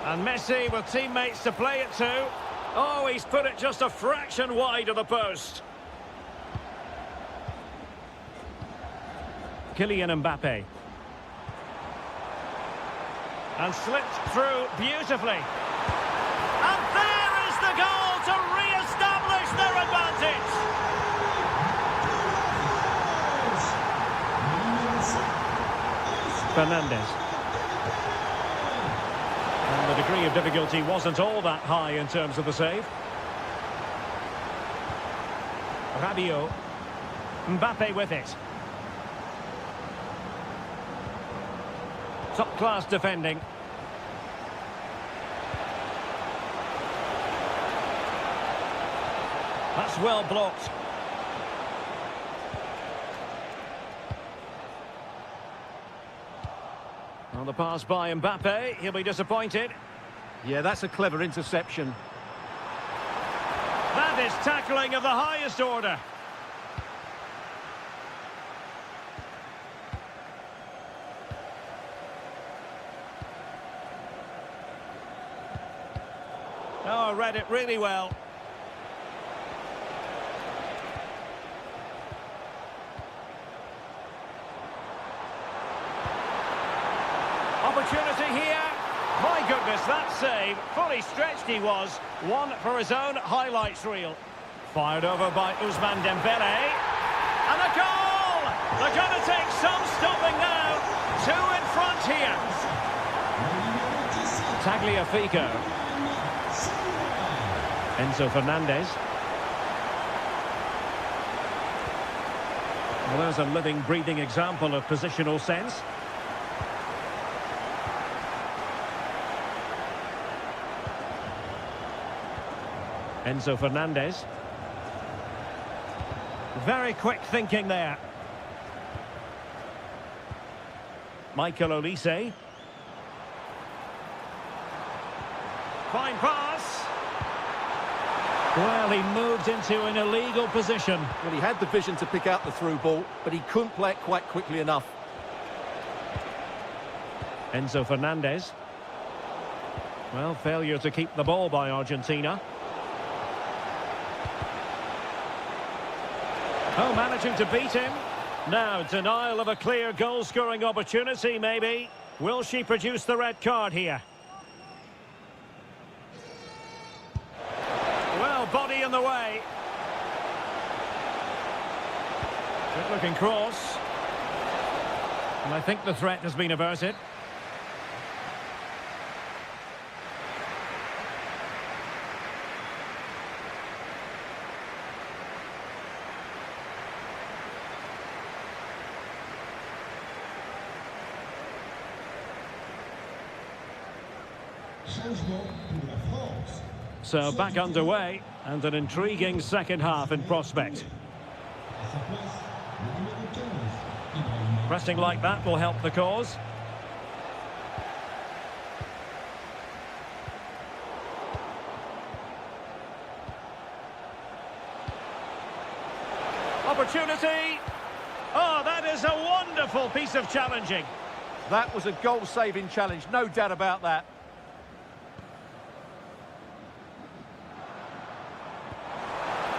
Speaker 1: And Messi with teammates to play it to. Oh, he's put it just a fraction wide of the post. Kylian Mbappe. And slipped through beautifully. And there is the goal to re-establish their advantage. Fernandez. And the degree of difficulty wasn't all that high in terms of the save. Rabiot. Mbappe with it. Top-class defending. That's well blocked. On the pass by Mbappe, he'll be disappointed.
Speaker 2: Yeah, that's a clever interception.
Speaker 1: That is tackling of the highest order. Oh, read it really well. Opportunity here. My goodness, that save. Fully stretched he was. One for his own highlights reel. Fired over by Ousmane Dembele. And a goal! They're going to take some stopping now. Two in front here. Tagliafico. Enzo Fernandez. Well, there's a living, breathing example of positional sense. Enzo Fernandez. Very quick thinking there. Michael Olise. Fine pass. Well, he moved into an illegal position.
Speaker 2: Well, he had the vision to pick out the through ball, but he couldn't play it quite quickly enough.
Speaker 1: Enzo Fernandez. Well, failure to keep the ball by Argentina. Oh, managing to beat him. Now, denial of a clear goal-scoring opportunity, maybe. Will she produce the red card here? Well, body in the way. Good-looking cross. And I think the threat has been averted. So back underway, and an intriguing second half in prospect. Pressing like that will help the cause. Opportunity. Oh, that is a wonderful piece of challenging.
Speaker 2: That was a goal-saving challenge, no doubt about that.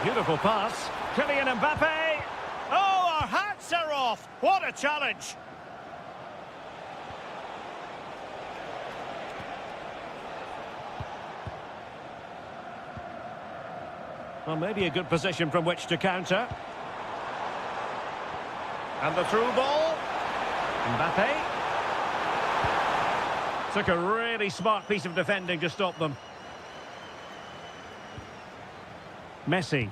Speaker 1: Beautiful pass. Kylian Mbappe. Oh, our hats are off. What a challenge. Well, maybe a good position from which to counter. And the through ball. Mbappe. Took a really smart piece of defending to stop them. Messi.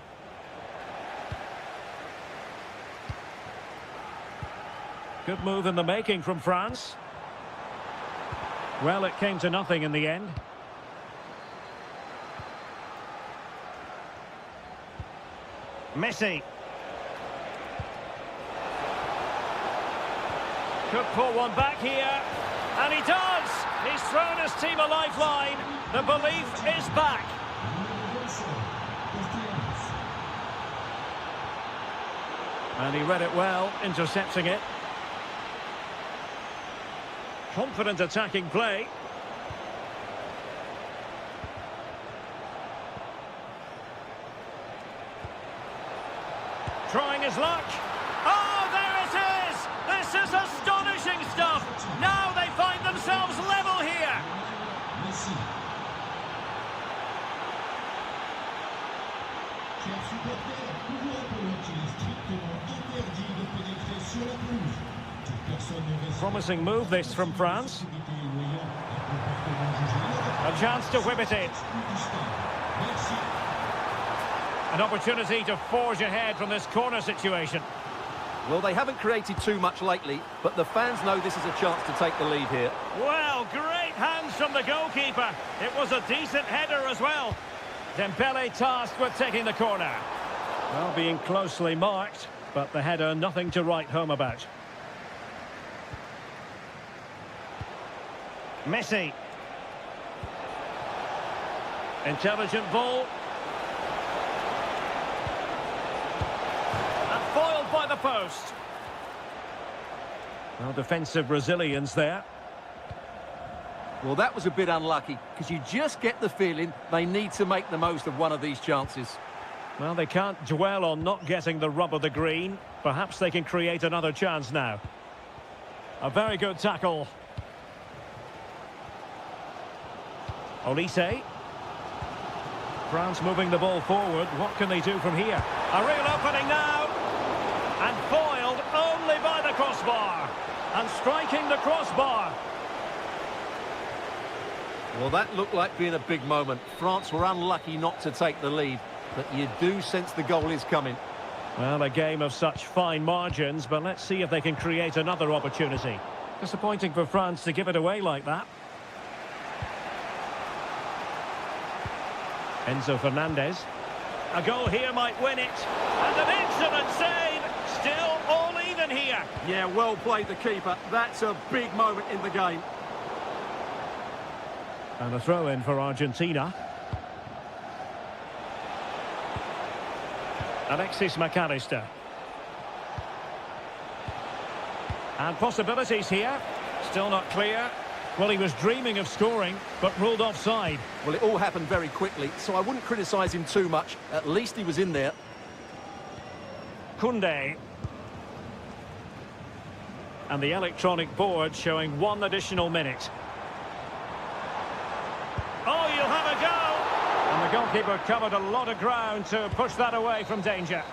Speaker 1: Good move in the making from France. Well, it came to nothing in the end. Messi. Could pull one back here. And he does! He's thrown his team a lifeline. The belief is back. And he read it well, intercepting it. Confident attacking play. Trying his luck. Oh, there it is! This is astonishing stuff! Now they find themselves level here! Promising move this from France. A chance to whip it in. An opportunity to forge ahead from this corner situation.
Speaker 2: Well, they haven't created too much lately, but the fans know this is a chance to take the lead here.
Speaker 1: Well, great hands from the goalkeeper. It was a decent header as well. Dembele tasked with taking the corner. Well, being closely marked, but the header nothing to write home about. Messi. Intelligent ball. And foiled by the post. Well, defensive resilience there.
Speaker 2: Well, that was a bit unlucky, because you just get the feeling they need to make the most of one of these chances.
Speaker 1: Well, they can't dwell on not getting the rub of the green. Perhaps they can create another chance now. A very good tackle. Olise. France moving the ball forward. What can they do from here? A real opening now. And foiled only by the crossbar. And striking the crossbar.
Speaker 2: Well, that looked like being a big moment. France were unlucky not to take the lead, but you do sense the goal is coming.
Speaker 1: Well, a game of such fine margins, but let's see if they can create another opportunity. Disappointing for France to give it away like that. Enzo Fernandez. A goal here might win it. And an excellent save. Still all even here.
Speaker 2: Yeah, well played, the keeper. That's a big moment in the game.
Speaker 1: And a throw-in for Argentina. Alexis McAllister. And possibilities here. Still not clear. Well, he was dreaming of scoring, but ruled offside.
Speaker 2: Well, it all happened very quickly, so I wouldn't criticise him too much. At least he was in there.
Speaker 1: Koundé. And the electronic board showing 1 additional minute. Oh, you'll have a go! And the goalkeeper covered a lot of ground to push that away from danger.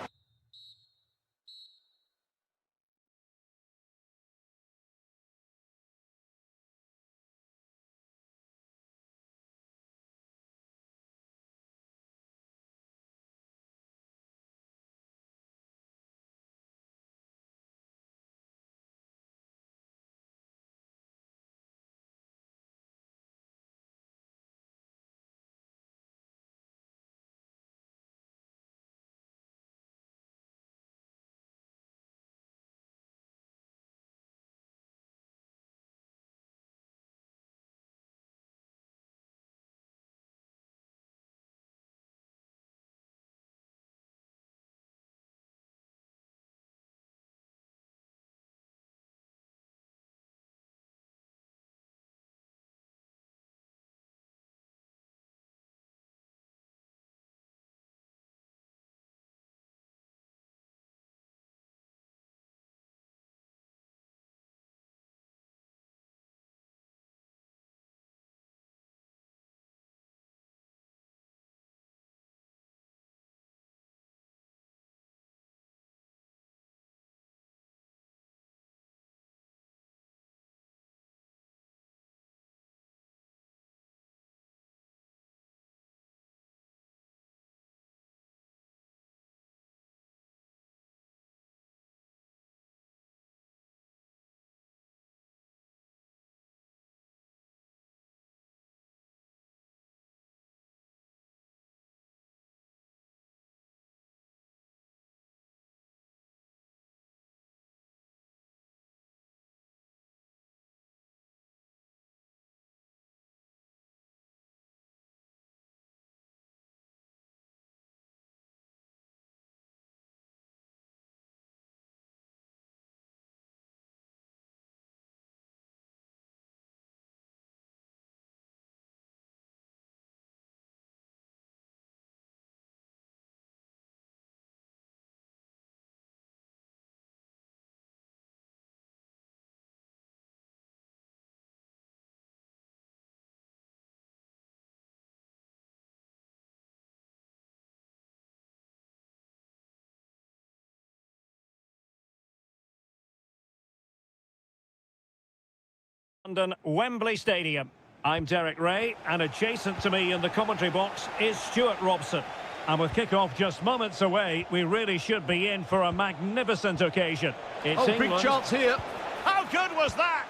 Speaker 1: London, Wembley Stadium. I'm Derek Ray, and adjacent to me in the commentary box is Stuart Robson. And with kick-off just moments away, we really should be in for a magnificent occasion. It's England.
Speaker 2: Big chance here.
Speaker 1: How good was that?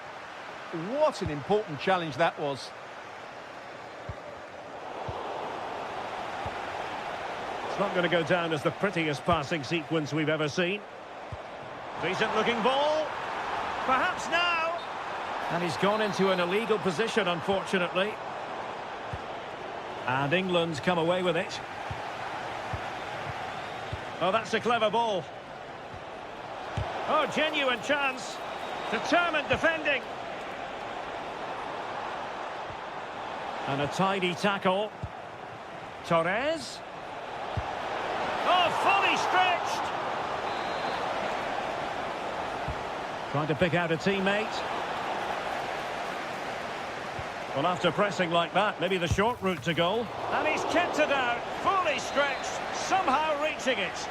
Speaker 2: What an important challenge that was.
Speaker 1: It's not going to go down as the prettiest passing sequence we've ever seen. Decent-looking ball. Perhaps now. And he's gone into an illegal position, unfortunately. And England's come away with it. Oh, that's a clever ball. Oh, genuine chance. Determined defending. And a tidy tackle. Torres. Oh, fully stretched. Trying to pick out a teammate. Well, after pressing like that, maybe the short route to goal. And he's kept it out, fully stretched, somehow reaching it.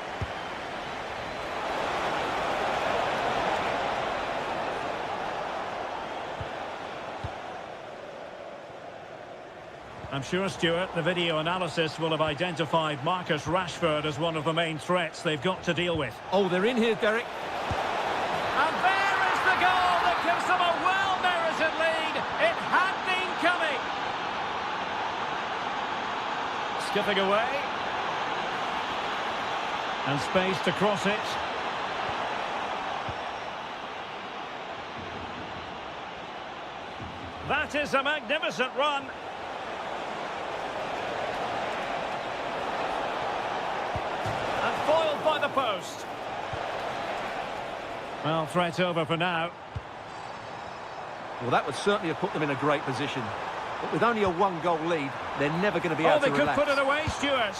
Speaker 1: I'm sure, Stuart, the video analysis will have identified Marcus Rashford as one of the main threats they've got to deal with.
Speaker 2: Oh, they're in here, Derek.
Speaker 1: And there is the goal that gives them a well-merited lead. It had been coming. Skipping away. And space to cross it. That is a magnificent run. And foiled by the post. Well, threat over for now.
Speaker 2: Well, that would certainly have put them in a great position. But with only a one-goal lead, they're never going to be able to relax.
Speaker 1: Oh, they could put it away, Stuart.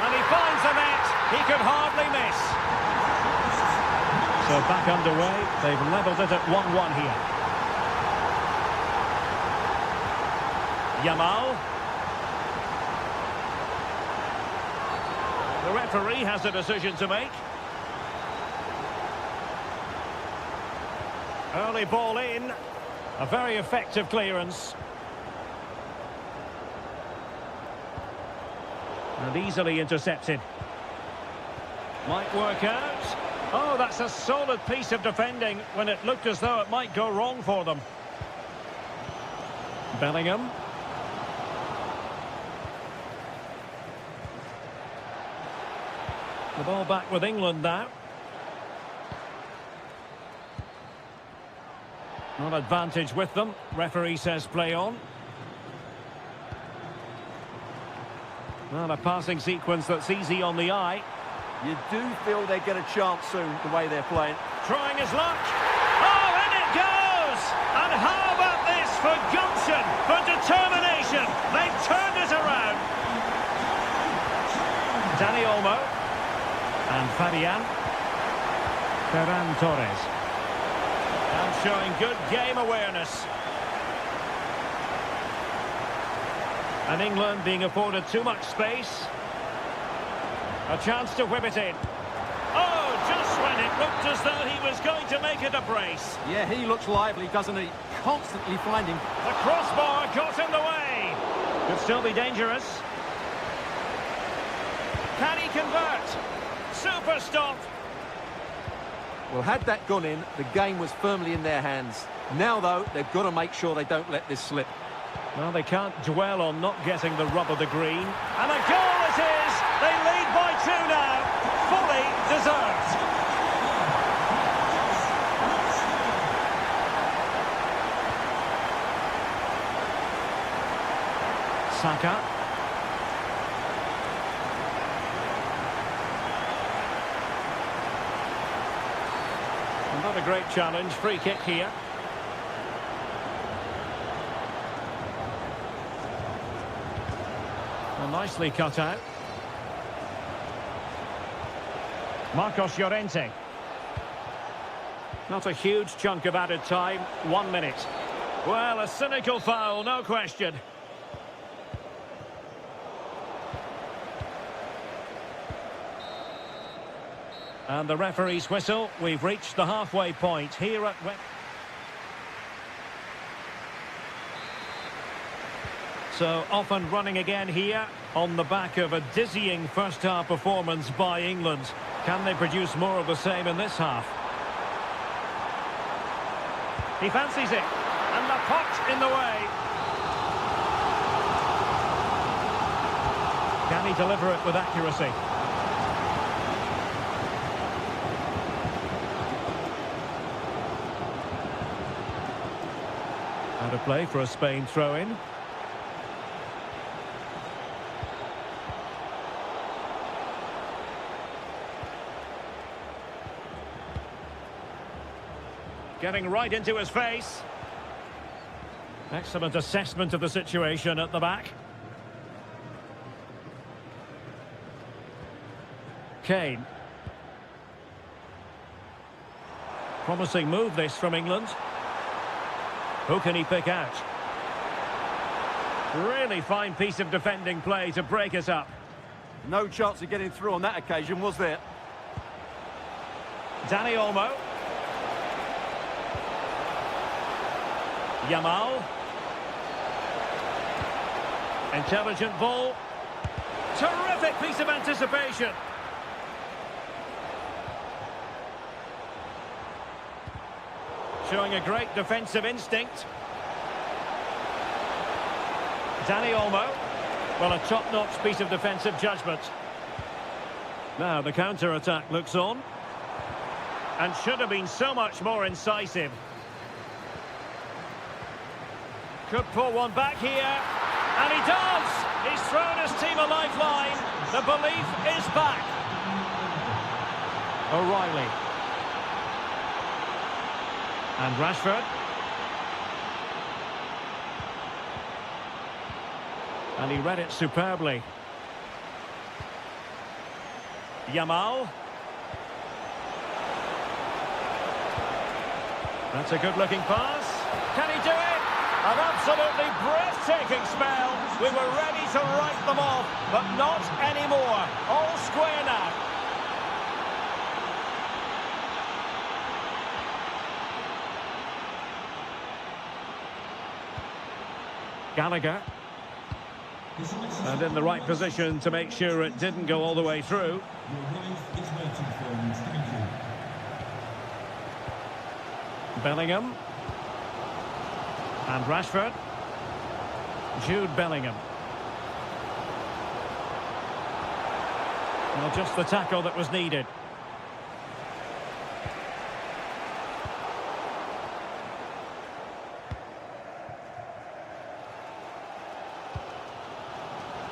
Speaker 1: And he finds the net. He could hardly miss. So back underway. They've levelled it at 1-1 here. Yamal. The referee has a decision to make. Early ball in. A very effective clearance. And easily intercepted. Might work out. Oh, that's a solid piece of defending when it looked as though it might go wrong for them. Bellingham. The ball back with England now. Not advantage with them. Referee says play on. Well, a passing sequence that's easy on the eye.
Speaker 2: You do feel they get a chance soon, the way they're playing.
Speaker 1: Trying his luck. Oh, and it goes! And how about this for gumption, for determination? They've turned it around. Dani Olmo. And Fabian. Ferran Torres. And showing good game awareness. And England being afforded too much space. A chance to whip it in. Oh, just when it looked as though he was going to make it a brace.
Speaker 2: Yeah, he looks lively, doesn't he? Constantly finding.
Speaker 1: The crossbar got in the way. Could still be dangerous. Can he convert? Super stop.
Speaker 2: Well, had that gone in, the game was firmly in their hands. Now, though, they've got to make sure they don't let this slip.
Speaker 1: Well, they can't dwell on not getting the rub of the green. And a goal it is! They lead by 2 now. Fully deserved. Saka. Not a great challenge. Free kick here. Well, nicely cut out. Marcos Llorente. Not a huge chunk of added time. 1 minute. Well, a cynical foul, no question. And the referee's whistle. We've reached the halfway point here at So off and running again here on the back of a dizzying first-half performance by England. Can they produce more of the same in this half? He fancies it, and the puck in the way. Can he deliver it with accuracy? Out of play for a Spain throw-in. Getting right into his face. Excellent assessment of the situation at the back. Kane. Promising move this from England. Who can he pick out? Really fine piece of defending play to break us up.
Speaker 3: No chance of getting through on that occasion, was there?
Speaker 1: Dani Olmo. Yamal. Intelligent ball. Terrific piece of anticipation. Showing a great defensive instinct. Dani Olmo. Well, a top-notch piece of defensive judgment. Now the counter-attack looks on. And should have been so much more incisive. Could pull one back here. And he does! He's thrown his team a lifeline. The belief is back. O'Reilly. And Rashford. And he read it superbly. Yamal. That's a good-looking pass. Can he do it? An absolutely breathtaking spell. We were ready to write them off, but not anymore. All square now. Gallagher. And in the right position to make sure it didn't go all the way through. Bellingham. And Rashford. Jude Bellingham. Well, just the tackle that was needed.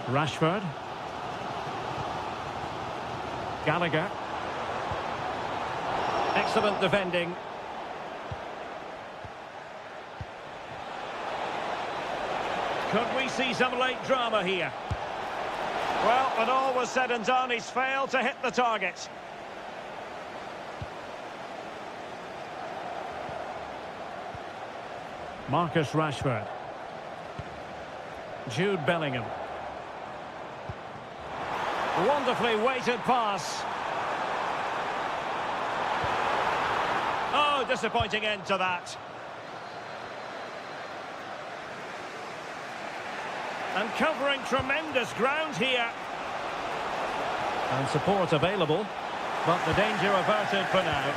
Speaker 1: Rashford. Gallagher. Excellent defending. Could we see some late drama here? Well, when all was said and done, he's failed to hit the target. Marcus Rashford. Jude Bellingham. Wonderfully weighted pass. Oh, disappointing end to that. And covering tremendous ground here. And support available, but the danger averted for now.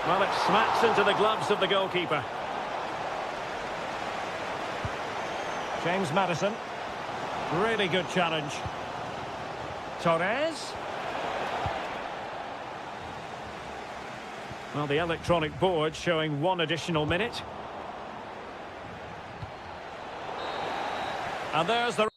Speaker 1: Well, it smacks into the gloves of the goalkeeper. James Maddison. Really good challenge. Torres. Well, the electronic board showing one additional minute. And there's the...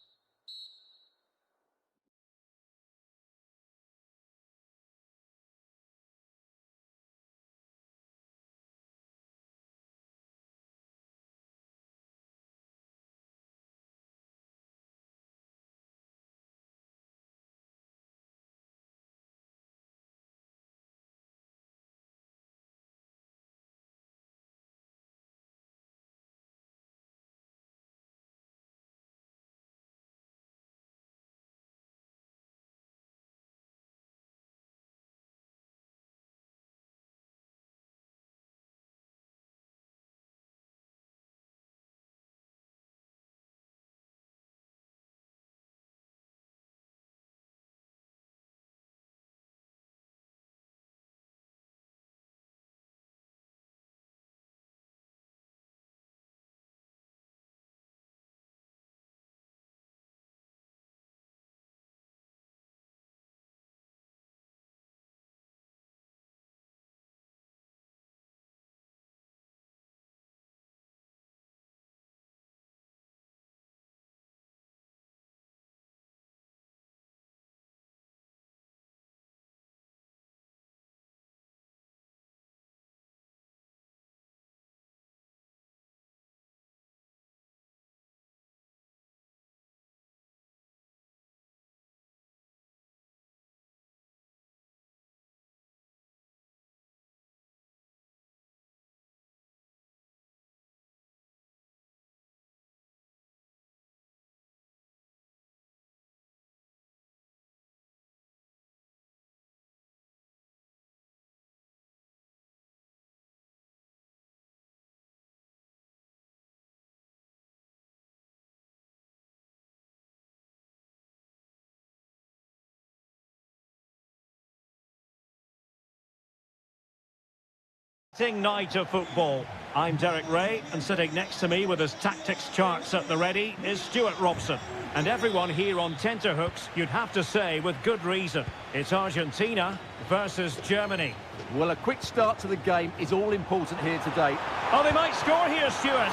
Speaker 1: Night of football. I'm Derek Ray, and sitting next to me with his tactics charts at the ready is Stuart Robson. And everyone here on tenterhooks, you'd have to say with good reason. It's Argentina versus Germany.
Speaker 2: Well, a quick start to the game is all important here today.
Speaker 1: Oh, they might score here, Stuart.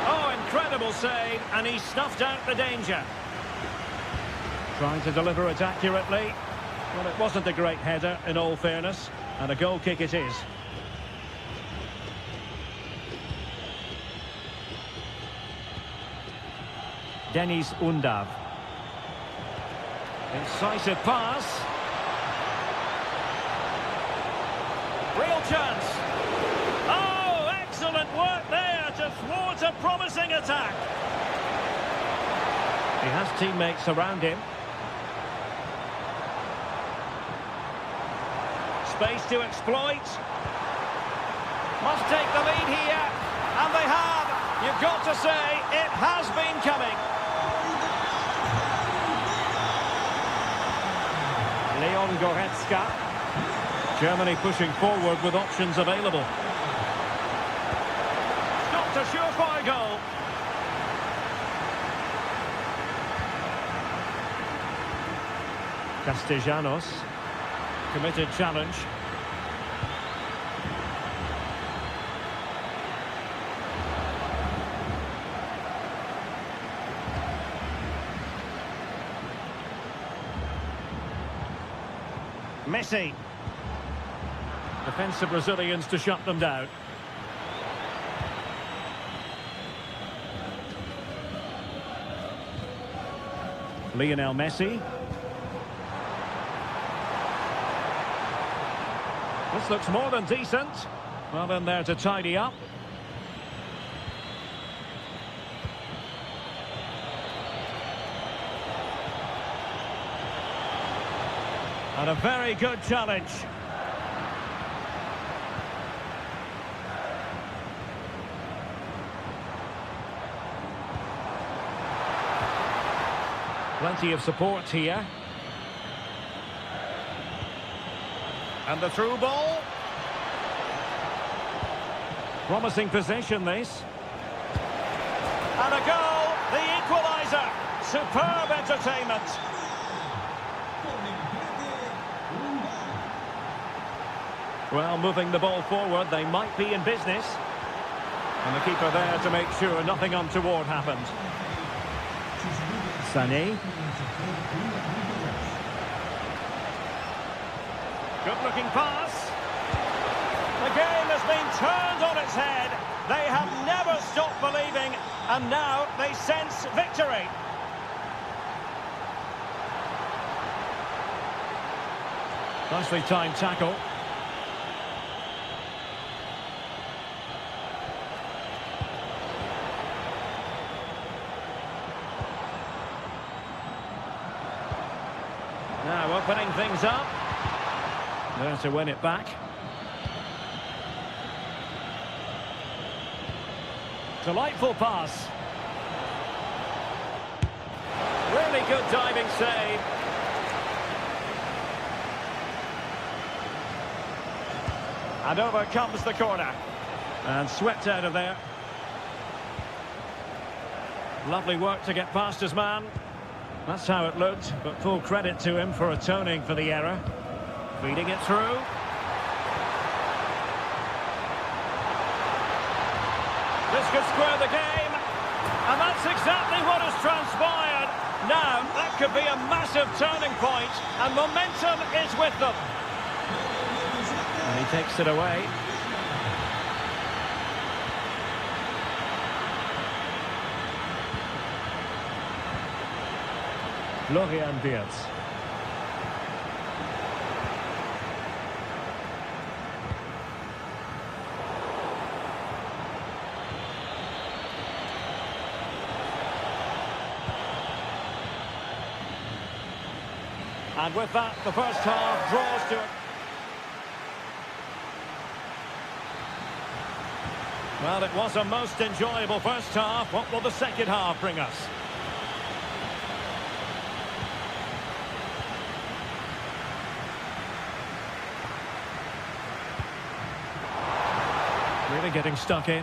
Speaker 1: Oh, incredible save, and he snuffed out the danger. Trying to deliver it accurately. Well, it wasn't a great header, in all fairness, and a goal kick it is. Denis Undav. Incisive pass. Real chance. Oh, excellent work there to thwart a promising attack. He has teammates around him. Space to exploit. Must take the lead here. And they have. You've got to say, it has been coming. Leon Goretzka. Germany pushing forward with options available. Stopped a surefire goal. Castellanos. Committed challenge. Messi. Defensive Brazilians to shut them down. Lionel Messi. This looks more than decent. Well in there to tidy up. And a very good challenge. Plenty of support here. And the through ball. Promising possession, this. And a goal, the equaliser. Superb entertainment. Well, moving the ball forward, they might be in business. And the keeper there to make sure nothing untoward happened. Sané. Good-looking pass. The game has been turned on its head. They have never stopped believing, and now they sense victory. Nicely timed tackle. Now opening things up. There to win it back. Delightful pass. Really good diving save. And over comes the corner. And swept out of there. Lovely work to get past his man. That's how it looked, but full credit to him for atoning for the error. Feeding it through. This could square the game. And that's exactly what has transpired. Now, that could be a massive turning point, and momentum is with them. And he takes it away. Florian Wirtz. And with that, the first half draws to it. Well, it was a most enjoyable first half. What will the second half bring us? Really getting stuck in.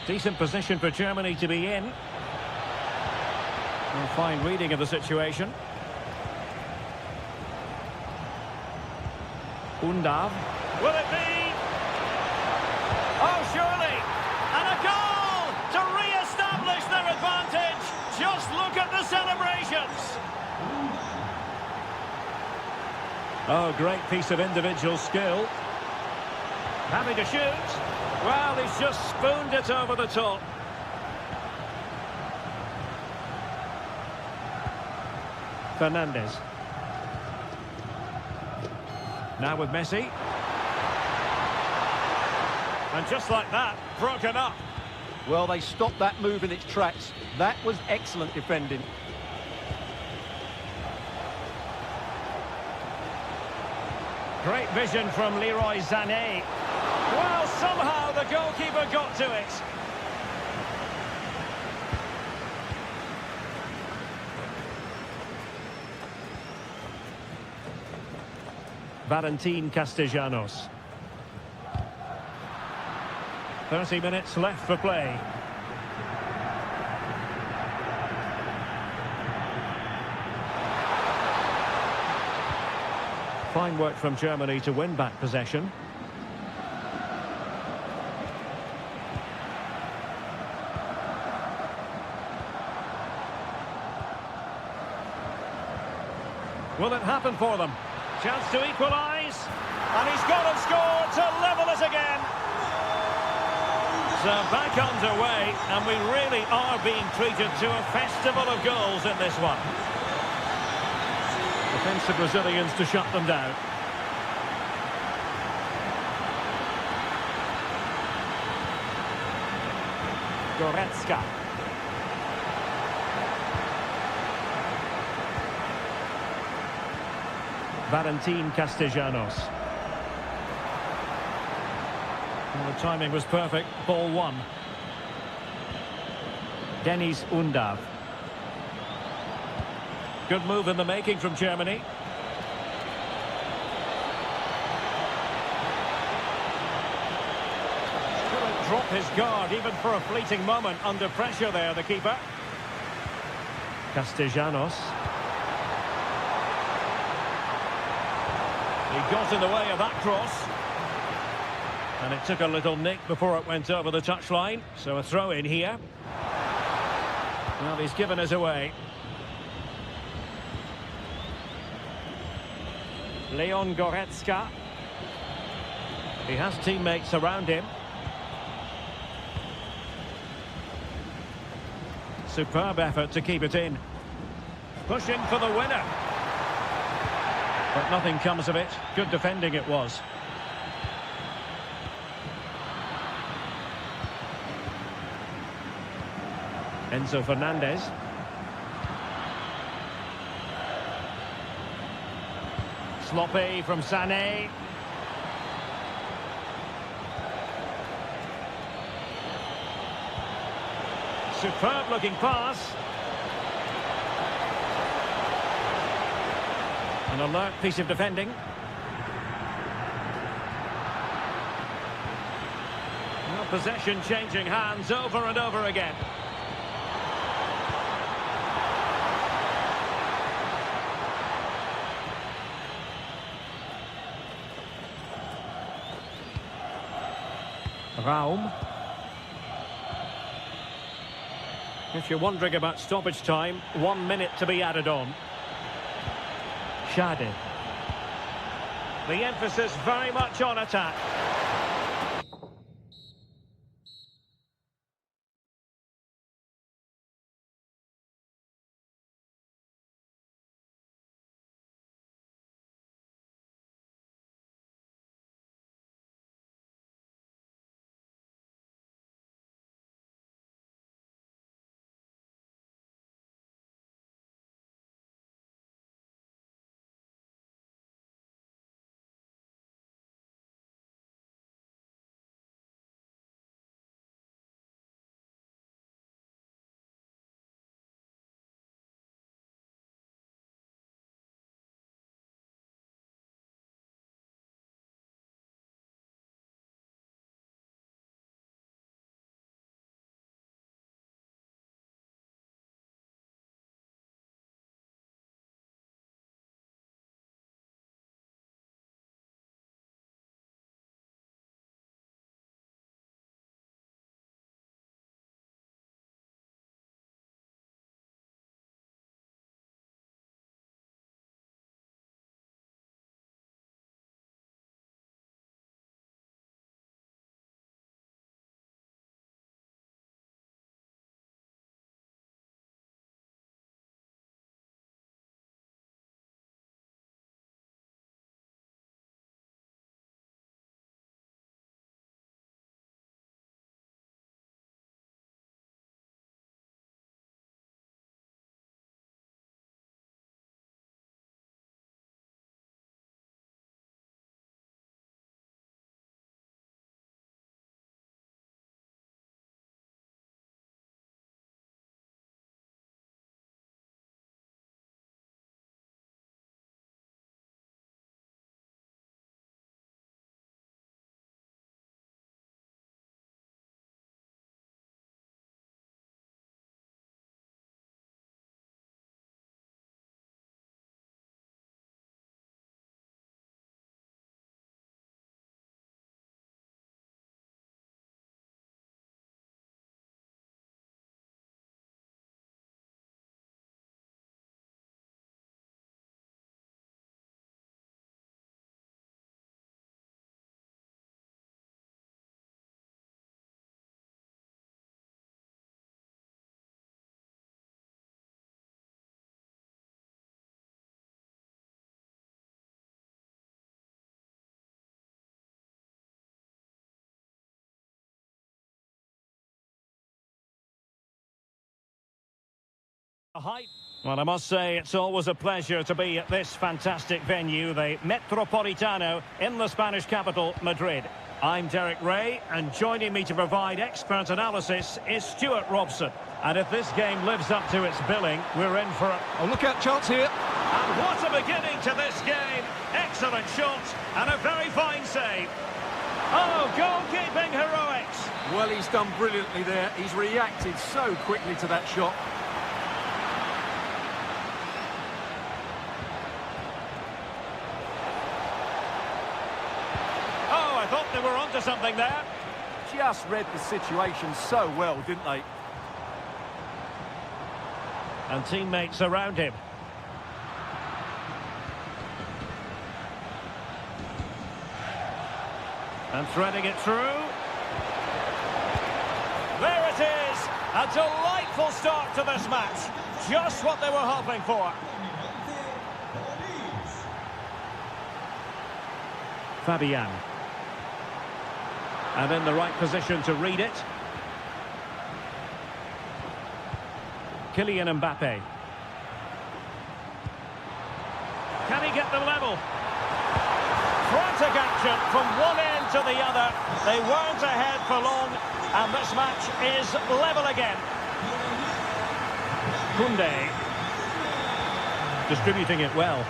Speaker 1: Decent position for Germany to be in. A fine reading of the situation. Undav. Will it be? Oh, surely! And a goal to re-establish their advantage. Just look at the celebrations. Oh, great piece of individual skill. Having to shoot. Well, he's just spooned it over the top. Fernandez. Now with Messi. And just like that, broken up.
Speaker 2: Well, they stopped that move in its tracks. That was excellent defending.
Speaker 1: Great vision from Leroy Sané. Well, somehow the goalkeeper got to it. Valentin Castellanos. 30 minutes left for play. Fine work from Germany to win back possession. Will it happen for them? Chance to equalise. And he's got and scored to level it again. So back underway, and we really are being treated to a festival of goals in this one. Defensive Brazilians to shut them down. Goretzka. Valentin Castellanos. Well, the timing was perfect. Ball one. Dennis Undav. Good move in the making from Germany. Couldn't drop his guard even for a fleeting moment under pressure there, the keeper. Castellanos. He got in the way of that cross. And it took a little nick before it went over the touchline. So a throw in here. Well, he's given us away. Leon Goretzka. He has teammates around him. Superb effort to keep it in. Pushing for the winner. But nothing comes of it. Good defending it was. Enzo Fernandez. Sloppy from Sané. Superb looking pass. An alert piece of defending. Well, possession changing hands over and over again. Raum. If you're wondering about stoppage time, 1 minute to be added on. Shadin. The emphasis very much on attack. Height. Well, I must say it's always a pleasure to be at this fantastic venue, the Metropolitano, in the Spanish capital, Madrid. I'm Derek Ray, and joining me to provide expert analysis is Stuart Robson. And if this game lives up to its billing, we're in for a...
Speaker 2: Oh, look out, chance here.
Speaker 1: And what a beginning to this game. Excellent shot and a very fine save. Oh, goalkeeping heroics.
Speaker 3: Well, he's done brilliantly there. He's reacted so quickly to that shot.
Speaker 1: Oh, I thought they were onto something there.
Speaker 3: Just read the situation so well, didn't they?
Speaker 1: And teammates around him. And threading it through. There it is! A delightful start to this match. Just what they were hoping for. Fabian. And in the right position to read it. Kylian Mbappe. Can he get them level? Frantic action from one end to the other. They weren't ahead for long, and this match is level again. Koundé. Distributing it well.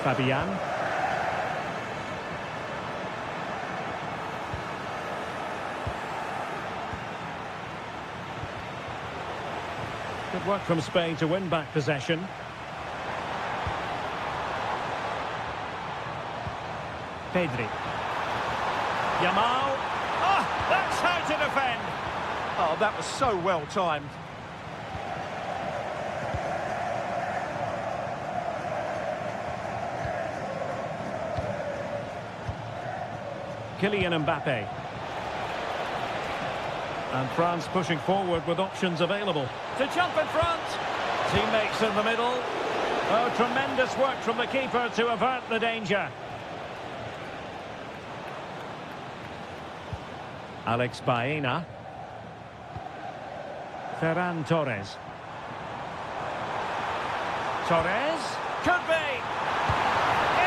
Speaker 1: Fabian. Good work from Spain to win back possession. Pedri. Yamal. Oh, that's how to defend.
Speaker 3: Oh, that was so well timed.
Speaker 1: Kylian Mbappe. And France pushing forward with options available. To jump in front. Teammates in the middle. Oh, tremendous work from the keeper to avert the danger. Alex Baena. Ferran Torres. Torres. Could be.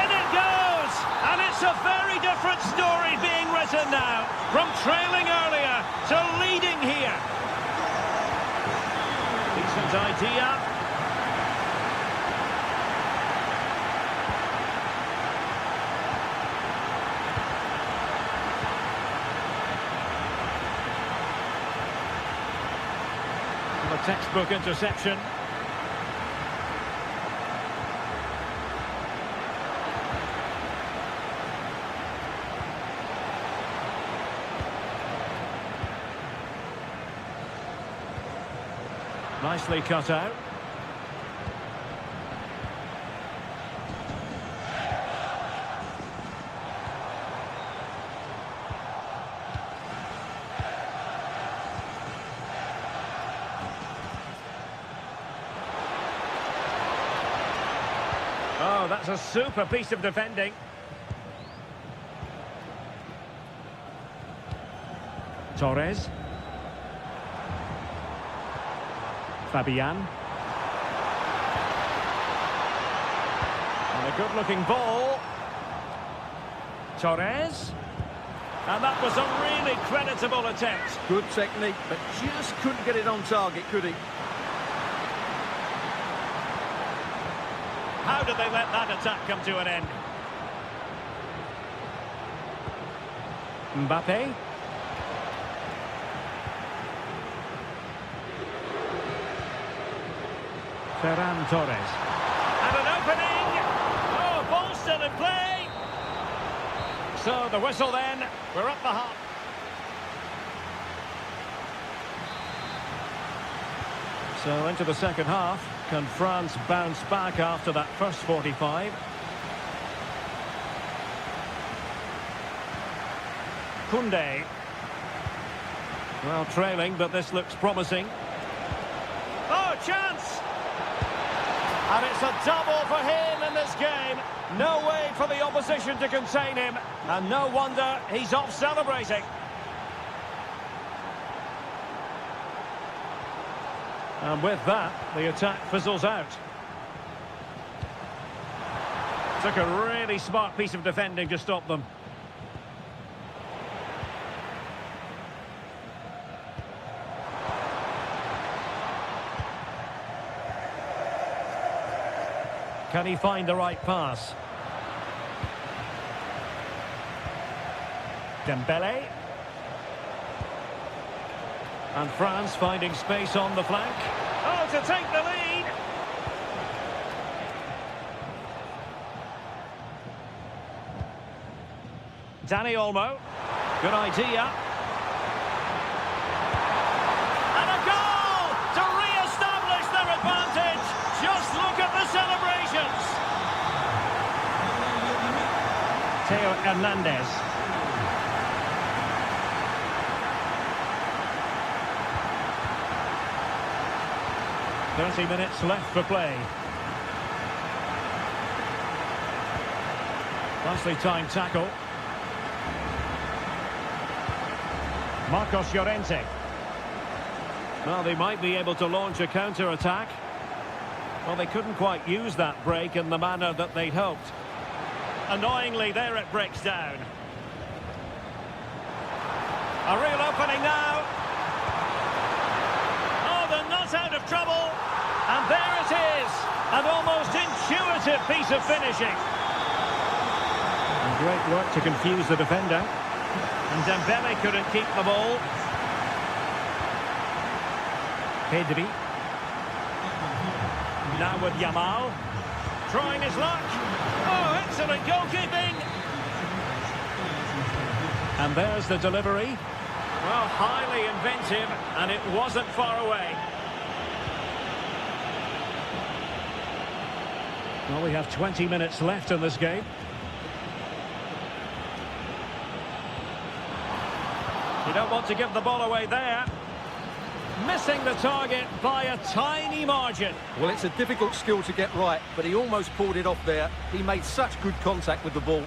Speaker 1: In it goes! And it's a very different story being written now. From trailing earlier to leading here. Decent idea. A textbook interception. Nicely cut out. Oh, that's a super piece of defending. Torres. Fabian. And a good-looking ball. Torres. And that was a really creditable attempt.
Speaker 2: Good technique, but just couldn't get it on target, could he?
Speaker 1: How did they let that attack come to an end? Mbappe. Ferran Torres. And an opening! Oh, ball still in play! So the whistle then, we're at the half. So into the second half, can France bounce back after that first 45? Koundé. Well, trailing, but this looks promising. Oh, chance! And it's a double for him in this game. No way for the opposition to contain him. And no wonder he's off celebrating. And with that, the attack fizzles out. Took a really smart piece of defending to stop them. Can he find the right pass? Dembele. And France finding space on the flank. Oh, to take the lead! Dani Olmo. Good idea. And a goal to re-establish their advantage. Just look at the celebrations. Theo Hernandez. Minutes left for play. Nicely timed tackle. Marcos Llorente. Well, they might be able to launch a counter-attack. Well, they couldn't quite use that break in the manner that they'd hoped. Annoyingly, there it breaks down. A real opening now. Oh, they're not out of trouble. And there it is. An almost intuitive piece of finishing. And great work to confuse the defender. And Dembele couldn't keep the ball. Pedri. Now with Yamal. Trying his luck. Oh, excellent goalkeeping. And there's the delivery. Well, highly inventive, and it wasn't far away. Well, we have 20 minutes left in this game. You don't want to give the ball away there. Missing the target by a tiny margin.
Speaker 2: Well, it's a difficult skill to get right, but he almost pulled it off there. He made such good contact with the ball.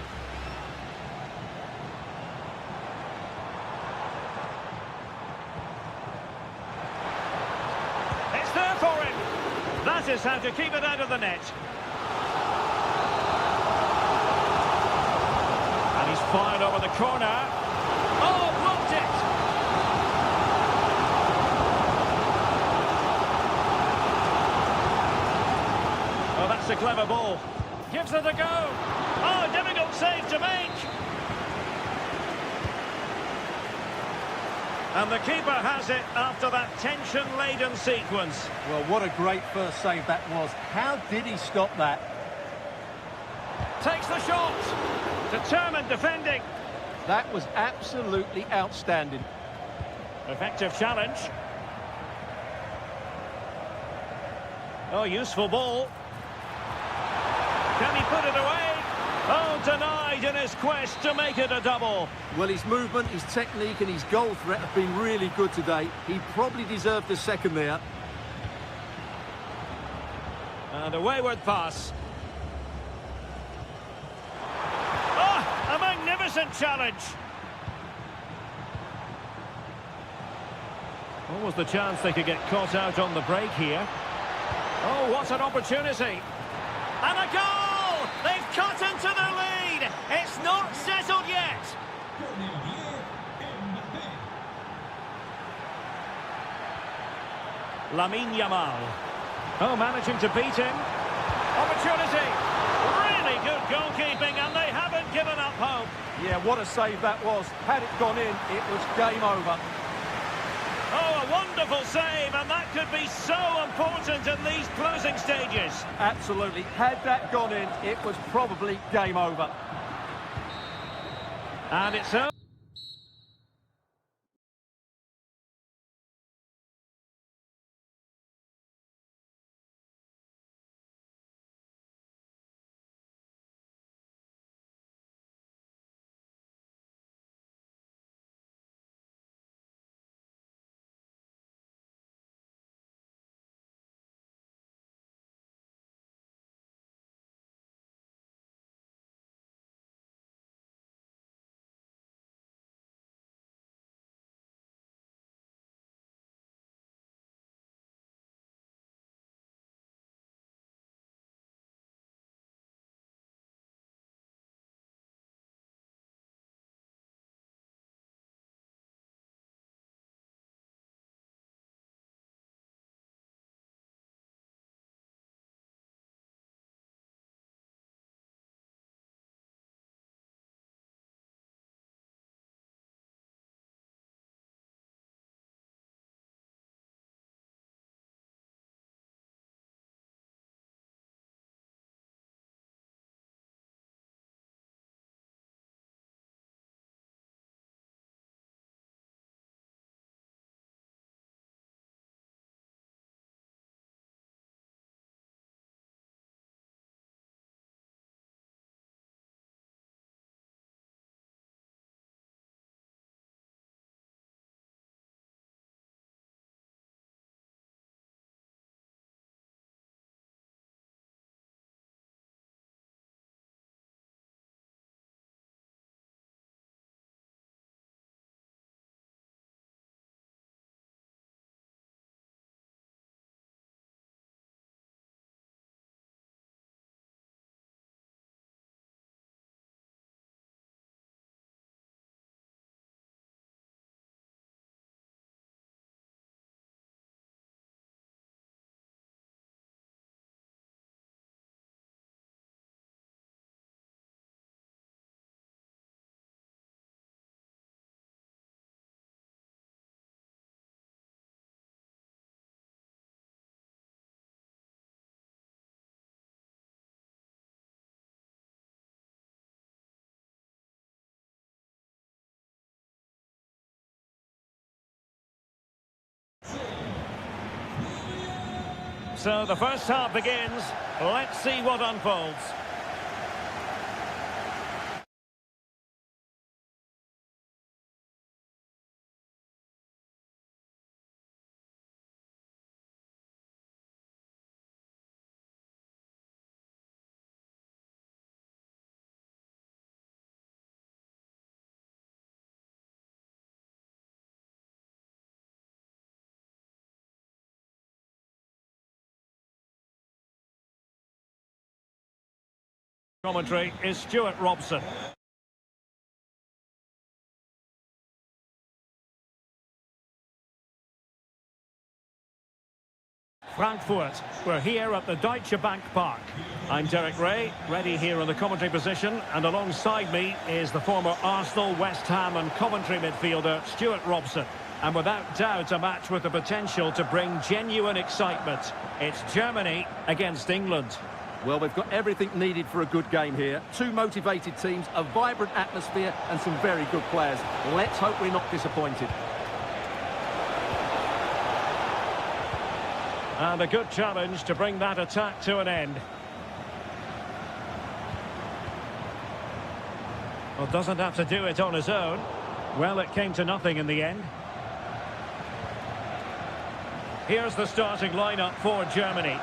Speaker 1: It's there for him. That is how to keep it out of the net. And he's fired over the corner. Oh, blocked it. Oh, that's a clever ball. Gives it a go. Oh, difficult save to make. And the keeper has it after that tension-laden sequence.
Speaker 2: Well, what a great first save that was. How did he stop that?
Speaker 1: Takes the shot. Determined defending.
Speaker 2: That was absolutely outstanding.
Speaker 1: Effective challenge. Oh, useful ball. Can he put it away? Oh, denied in his quest to make it a double.
Speaker 2: Well, his movement, his technique and his goal threat have been really good today. He probably deserved a second there.
Speaker 1: And a wayward pass. Oh, a magnificent challenge. What was the chance they could get caught out on the break here? Oh, what an opportunity. And a goal! They've cut into their lead. It's not settled yet. Lamine Yamal. Oh, managing to beat him. Opportunity. Really good goalkeeping, and they haven't given up hope.
Speaker 2: Yeah, what a save that was. Had it gone in, it was game over.
Speaker 1: Oh, a wonderful save, and that could be so important in these closing stages.
Speaker 2: Absolutely. Had that gone in, it was probably game over.
Speaker 1: And it's over. So the first half begins. Let's see what unfolds. Commentary is Stuart Robson. Frankfurt, we're here at the Deutsche Bank Park. I'm Derek Ray, ready here in the commentary position, and alongside me is the former Arsenal, West Ham and Coventry midfielder Stuart Robson. And without doubt a match with the potential to bring genuine excitement. It's Germany against England.
Speaker 2: Well, we've got everything needed for a good game here. Two motivated teams, a vibrant atmosphere and some very good players. Let's hope we're not disappointed.
Speaker 1: And a good challenge to bring that attack to an end. Well, doesn't have to do it on his own. Well, it came to nothing in the end. Here's the starting lineup for Germany.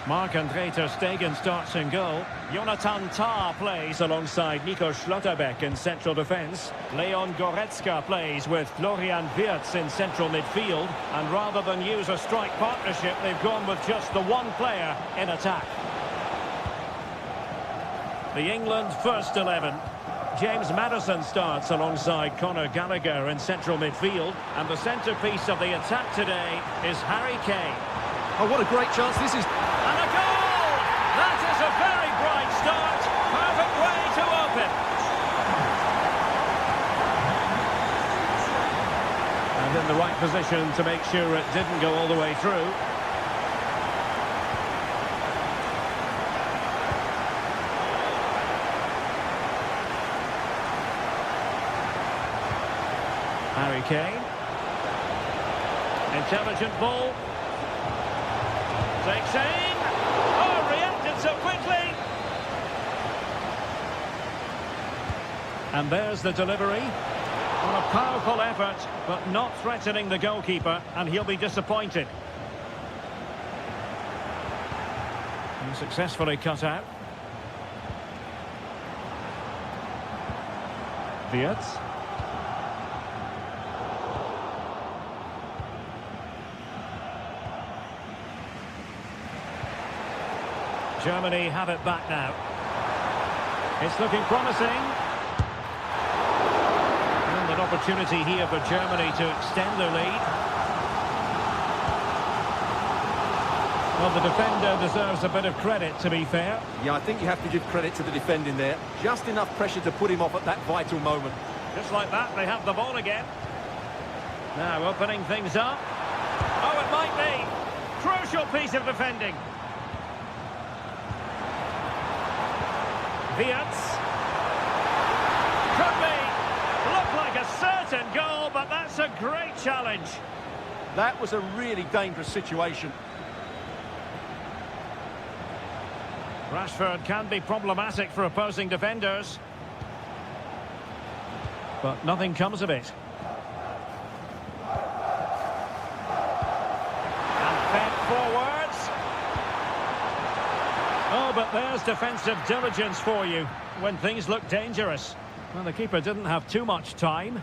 Speaker 1: Marc-André ter Stegen starts in goal. Jonathan Tah plays alongside Nico Schlotterbeck in central defence. Leon Goretzka plays with Florian Wirtz in central midfield. And rather than use a strike partnership, they've gone with just the one player in attack. The England first 11. James Maddison starts alongside Conor Gallagher in central midfield. And the centrepiece of the attack today is Harry Kane.
Speaker 2: Oh, what a great chance this is.
Speaker 1: And a goal! That is a very bright start. Perfect way to open. And in the right position to make sure it didn't go all the way through. Harry Kane. Intelligent ball. Takes aim. Oh, reacted so quickly. And there's the delivery. On a powerful effort, but not threatening the goalkeeper, and he'll be disappointed. And successfully cut out. Wirtz. Germany have it back now. It's looking promising. And an opportunity here for Germany to extend their lead. Well, the defender deserves a bit of credit, to be fair.
Speaker 2: Yeah, I think you have to give credit to the defending there. Just enough pressure to put him off at that vital moment.
Speaker 1: Just like that, they have the ball again. Now opening things up. Oh, it might be. Crucial piece of defending. Wirtz. Could be. Looked like a certain goal, but that's a great challenge.
Speaker 2: That was a really dangerous situation.
Speaker 1: Rashford can be problematic for opposing defenders. But nothing comes of it. And fed forwards. Oh, but there's defensive diligence for you when things look dangerous. Well, the keeper didn't have too much time.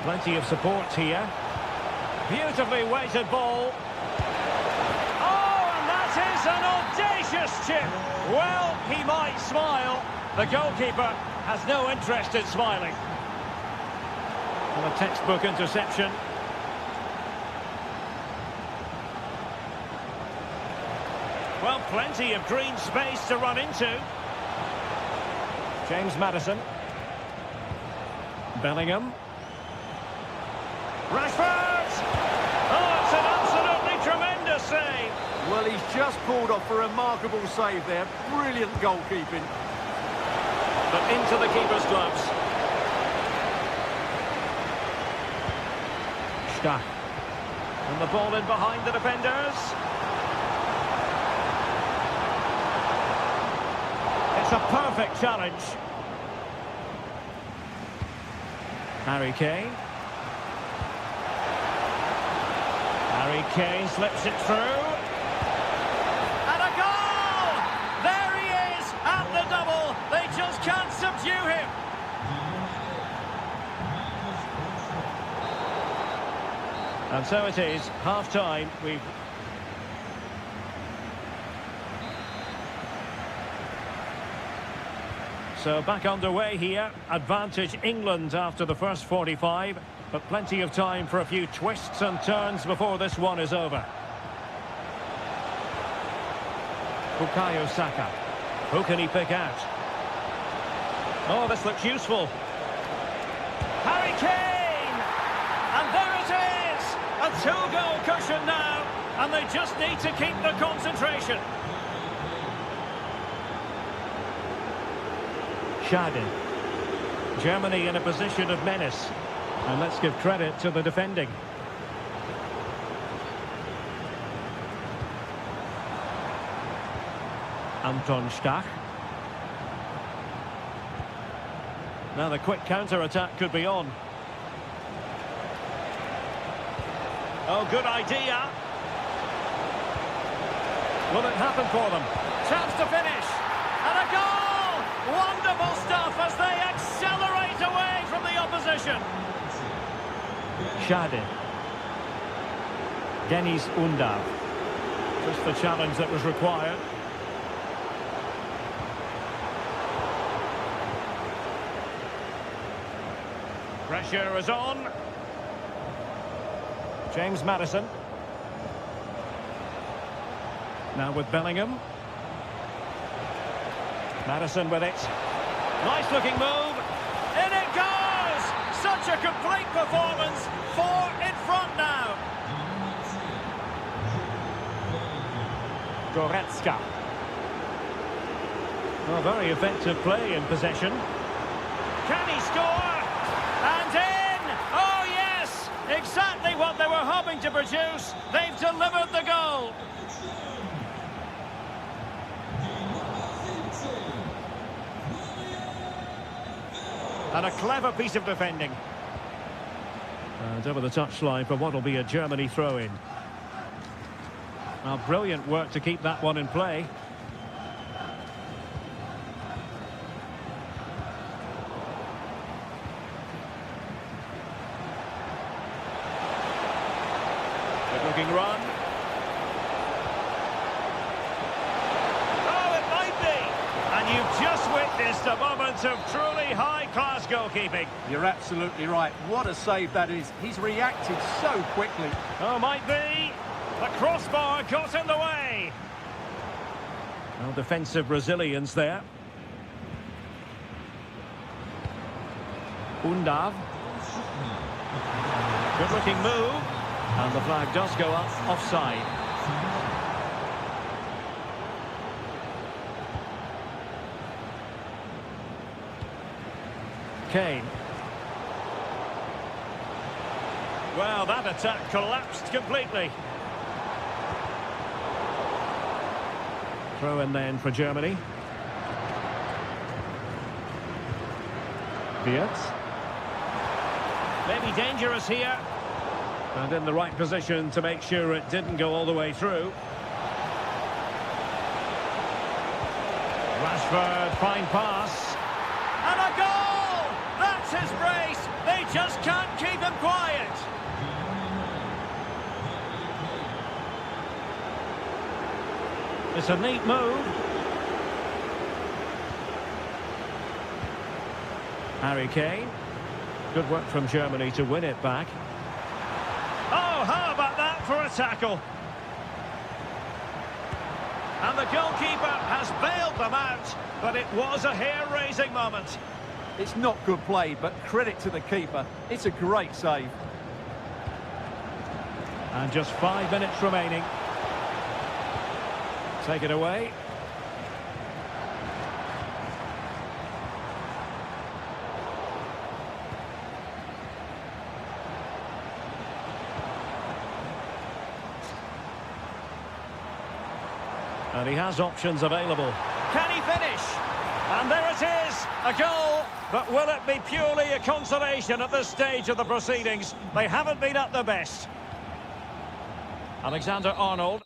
Speaker 1: Plenty of support here. Beautifully weighted ball. Oh, and that is an audacious chip. Well, he might smile. The goalkeeper has no interest in smiling. And a textbook interception. Well, plenty of green space to run into. James Maddison. Bellingham. Rashford! Oh, it's an absolutely tremendous save.
Speaker 2: Well, he's just pulled off a remarkable save there. Brilliant goalkeeping.
Speaker 1: But into the keeper's gloves. Stach. And the ball in behind the defenders. It's a perfect challenge. Harry Kane. Harry Kane slips it through. And a goal! There he is at the double. They just can't subdue him. And so it is, half-time. So back underway here. Advantage England after the first 45. But plenty of time for a few twists and turns before this one is over. Bukayo Saka. Who can he pick out? Oh, this looks useful. Harry Kane! And there it is! A two-goal cushion now. And they just need to keep the concentration. Schade. Germany in a position of menace. And let's give credit to the defending. Anton Stach. Now the quick counter-attack could be on. Oh, good idea. Will it happen for them? Chance to finish. And a goal! Wonderful stuff as they accelerate away from the opposition. Schade. Denis Undav. Just the challenge that was required. Pressure is on. James Maddison. Now with Bellingham. Maddison with it. Nice looking move. In it goes! Such a complete performance. 4 in front now. Goretzka. Oh, very effective play in possession. Can he score? And in! Oh yes! Exactly what they were hoping to produce. They've delivered the goal. And a clever piece of defending. And over the touchline for what will be a Germany throw-in. Now, brilliant work to keep that one in play. Good-looking run. Oh, it might be! And you've just witnessed a moment of truly high-class goalkeeping.
Speaker 2: You're absolutely right. What a save that is. He's reacted so quickly.
Speaker 1: Oh, might be. The crossbar got in the way. Well, defensive resilience there. Undav. Good-looking move. And the flag does go up offside. Kane. Well, that attack collapsed completely. Throw in then for Germany. Wirtz. Maybe dangerous here. And in the right position to make sure it didn't go all the way through. Rashford, fine pass. And a goal! That's his brace. They just can't keep him quiet. It's a neat move. Harry Kane. Good work from Germany to win it back. Oh, how about that for a tackle? And the goalkeeper has bailed them out, but it was a hair-raising moment.
Speaker 2: It's not good play, but credit to the keeper. It's a great save.
Speaker 1: And just 5 minutes remaining. Take it away. And he has options available. Can he finish? And there it is, a goal. But will it be purely a consolation at this stage of the proceedings? They haven't been at their best. Alexander-Arnold.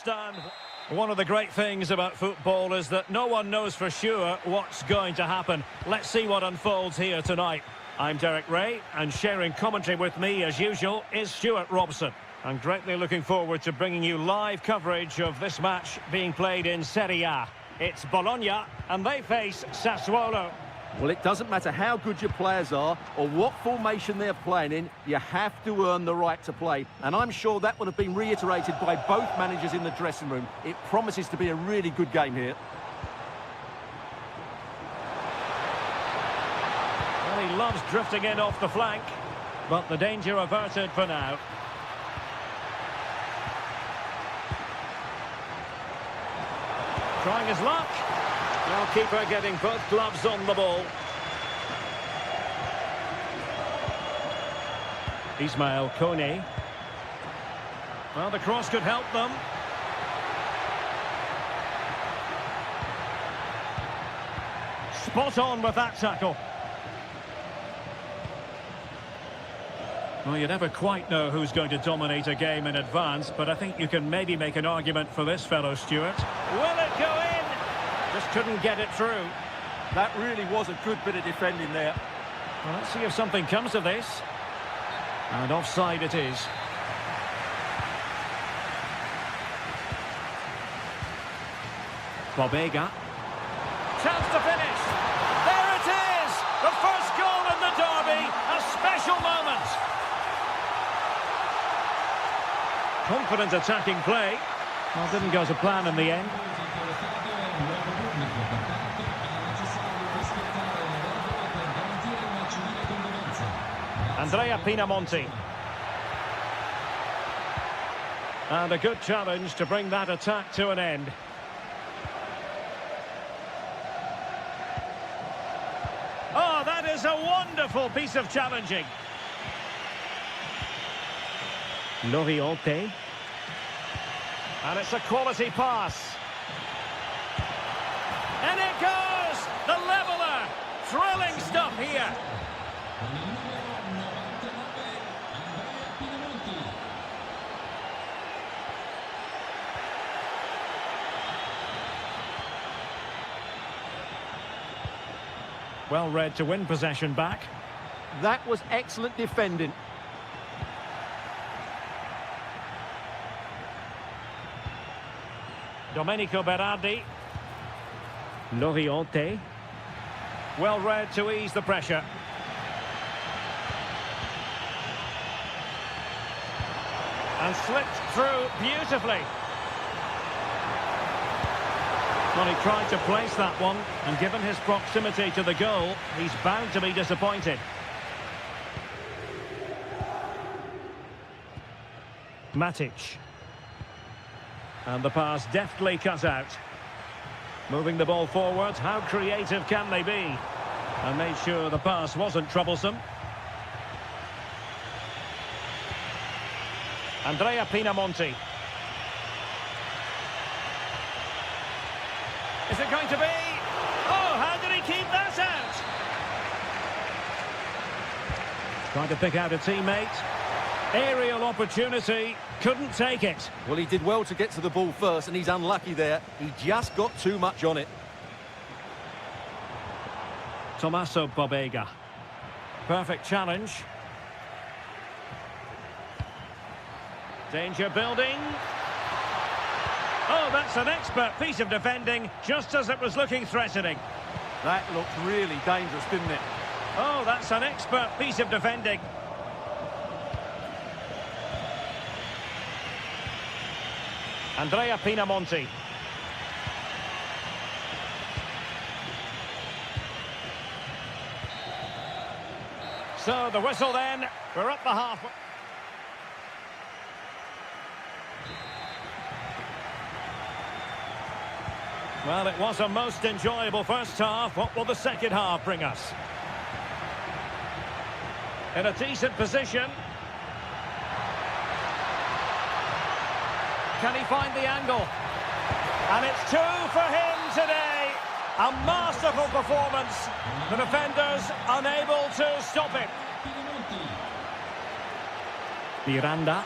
Speaker 1: Stand. One of the great things about football is that no one knows for sure what's going to happen. Let's see what unfolds here tonight. I'm Derek Ray, and sharing commentary with me, as usual, is Stuart Robson. I'm greatly looking forward to bringing you live coverage of this match being played in Serie A. It's Bologna, and they face Sassuolo.
Speaker 2: Well, it doesn't matter how good your players are or what formation they're playing in, you have to earn the right to play. And I'm sure that would have been reiterated by both managers in the dressing room. It promises to be a really good game here.
Speaker 1: Well, he loves drifting in off the flank, but the danger averted for now. Trying his luck. Goalkeeper getting both gloves on the ball. Ismail Kone. Well, the cross could help them. Spot on with that tackle. Well, you never quite know who's going to dominate a game in advance, but I think you can maybe make an argument for this fellow, Stuart. Will it go in? Just couldn't get it through.
Speaker 3: That really was a good bit of defending there.
Speaker 1: Well, let's see if something comes of this. And offside it is. Bobega. Chance to finish. There it is! The first goal in the derby. A special moment. Confident attacking play. Well, didn't go to plan in the end. Andrea Pinamonti. And a good challenge to bring that attack to an end. Oh, that is a wonderful piece of challenging. Loriote. And it's a quality pass. And it goes! The leveller! Thrilling stuff here. Well read to win possession back.
Speaker 2: That was excellent defending.
Speaker 1: Domenico Berardi. Loriote. Well read to ease the pressure. And slipped through beautifully. Well, he tried to place that one, and given his proximity to the goal, he's bound to be disappointed. Matic. And the pass deftly cut out. Moving the ball forward, how creative can they be? And made sure the pass wasn't troublesome. Andrea Pinamonti. Is it going to be? Oh, how did he keep that out? Trying to pick out a teammate. Aerial opportunity, couldn't take it.
Speaker 2: Well, he did well to get to the ball first, and he's unlucky there. He just got too much on it.
Speaker 1: Tommaso Bobega. Perfect challenge. Danger building. Oh, that's an expert piece of defending, just as it was looking threatening.
Speaker 3: That looked really dangerous, didn't it?
Speaker 1: Oh, that's an expert piece of defending. Andrea Pinamonti. So the whistle then. We're up the half. Well, it was a most enjoyable first half. What will the second half bring us? In a decent position. Can he find the angle? And it's two for him today. A masterful performance. The defenders unable to stop it. Miranda.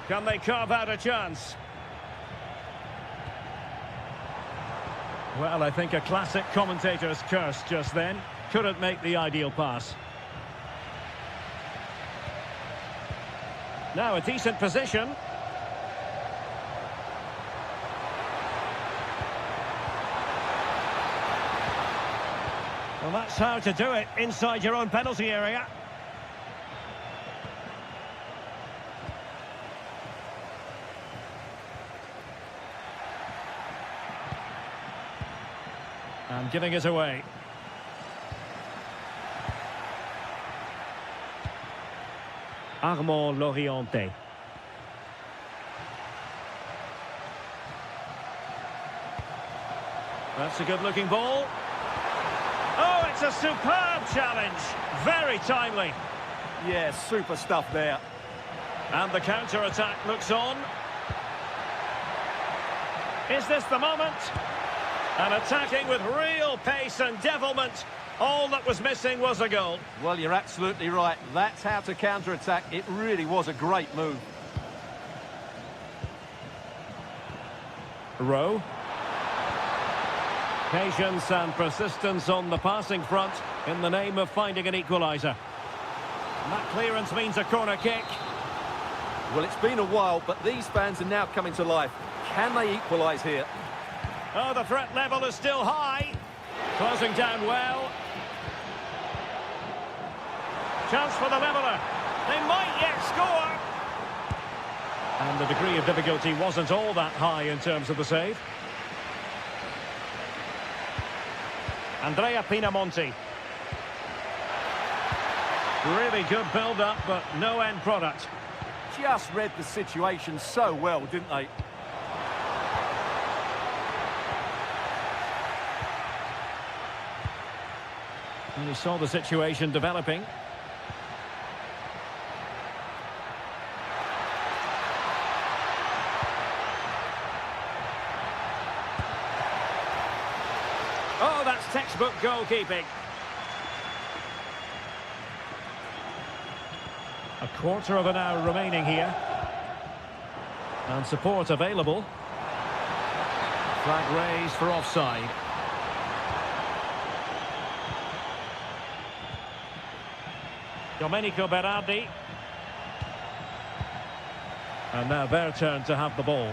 Speaker 1: Can they carve out a chance? Well, I think a classic commentator's curse just then. Couldn't make the ideal pass. Now a decent position. Well, that's how to do it inside your own penalty area. And giving it away. Armand Loriente. That's a good-looking ball. Oh, it's a superb challenge. Very timely.
Speaker 3: Yeah, super stuff there.
Speaker 1: And the counter-attack looks on. Is this the moment? And attacking with real pace and devilment. All that was missing was a goal.
Speaker 2: Well, you're absolutely right. That's how to counter-attack. It really was a great move.
Speaker 1: Rowe. Patience and persistence on the passing front in the name of finding an equaliser. And that clearance means a corner kick.
Speaker 2: Well, it's been a while, but these fans are now coming to life. Can they equalise here?
Speaker 1: Oh, the threat level is still high. Closing down well. Chance for the leveller. They might yet score. And the degree of difficulty wasn't all that high in terms of the save. Andrea Pinamonti. Really good build-up, but no end product.
Speaker 2: Just read the situation so well, didn't they?
Speaker 1: And he saw the situation developing. Oh, that's textbook goalkeeping. A quarter of an hour remaining here. And support available. Flag raised for offside. Domenico Berardi. And now their turn to have the ball.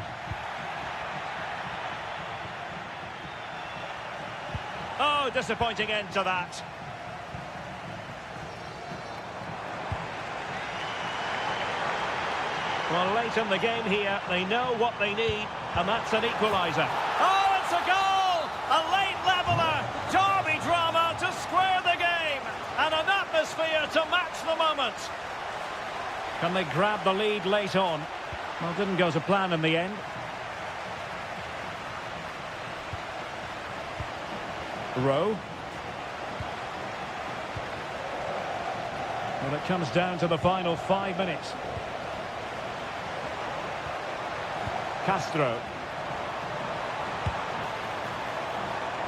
Speaker 1: Oh, disappointing end to that. Well, late in the game here, they know what they need, and that's an equaliser. Oh, it's a goal! A late leveller! Derby drama to square the game! And an atmosphere to match the moment. Can they grab the lead late on? Well, didn't go to plan in the end. Rowe. Well, it comes down to the final 5 minutes. Castro.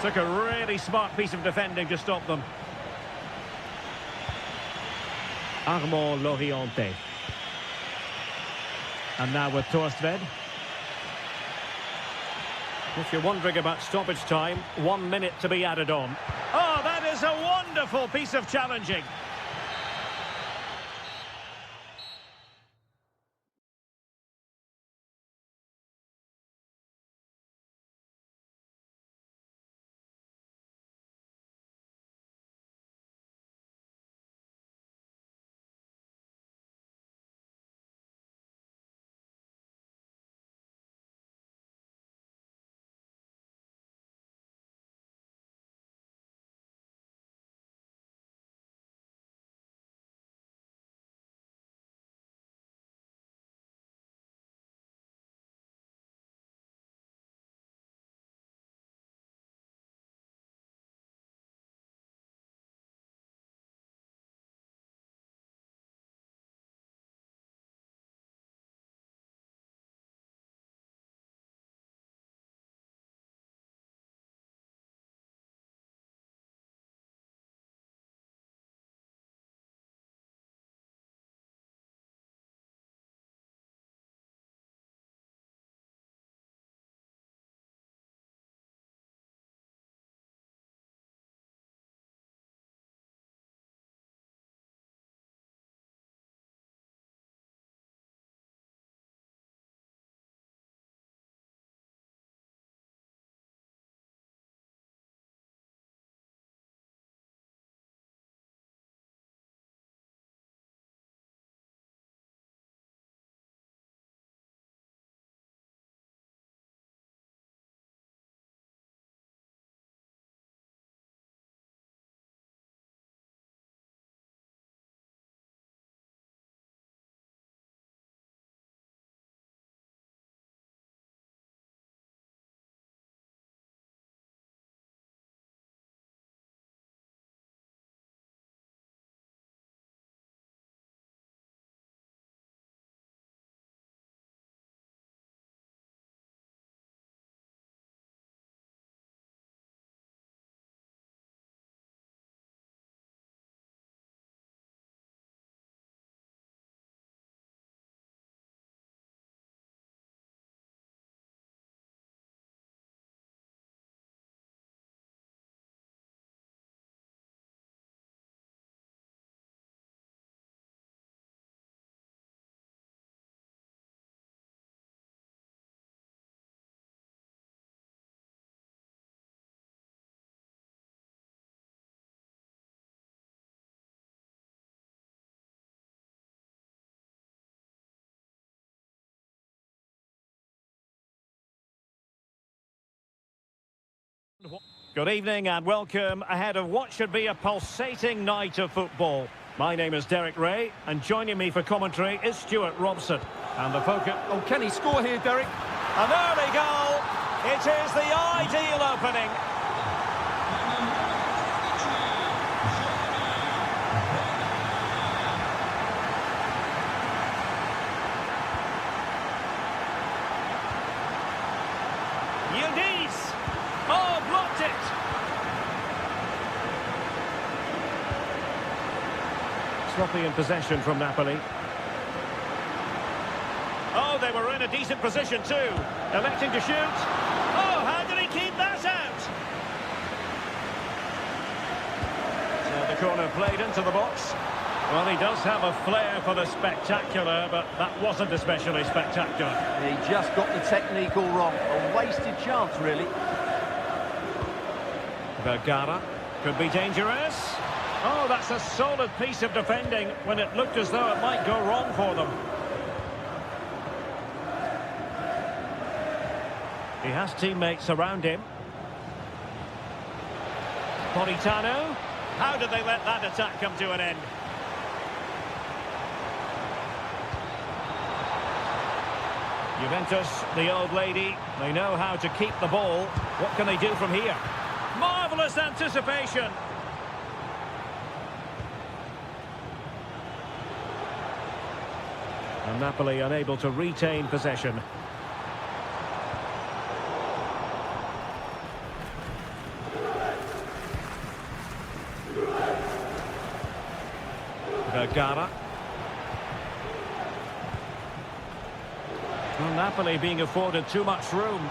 Speaker 1: Took a really smart piece of defending to stop them. Armand Loriente. And now with Torstved. If you're wondering about stoppage time, 1 minute to be added on. Oh, that is a wonderful piece of challenging. Good evening and welcome ahead of what should be a pulsating night of football. My name is Derek Ray, and joining me for commentary is Stuart Robson. And the focus...
Speaker 2: Oh, can he score here, Derek?
Speaker 1: An early goal! It is the ideal opening. Oh, blocked it! Sloppy in possession from Napoli. Oh, they were in a decent position too. Electing to shoot. Oh, how did he keep that out? So the corner played into the box. Well, he does have a flair for the spectacular, but that wasn't especially spectacular.
Speaker 2: He just got the technique all wrong. A wasted chance, really.
Speaker 1: Vergara could be dangerous. Oh, that's a solid piece of defending when it looked as though it might go wrong for them. He has teammates around him. Politano. How did they let that attack come to an end? Juventus, the old lady, they know how to keep the ball. What can they do from here? Marvellous anticipation. And Napoli unable to retain possession. Vergara. Well, Napoli being afforded too much room.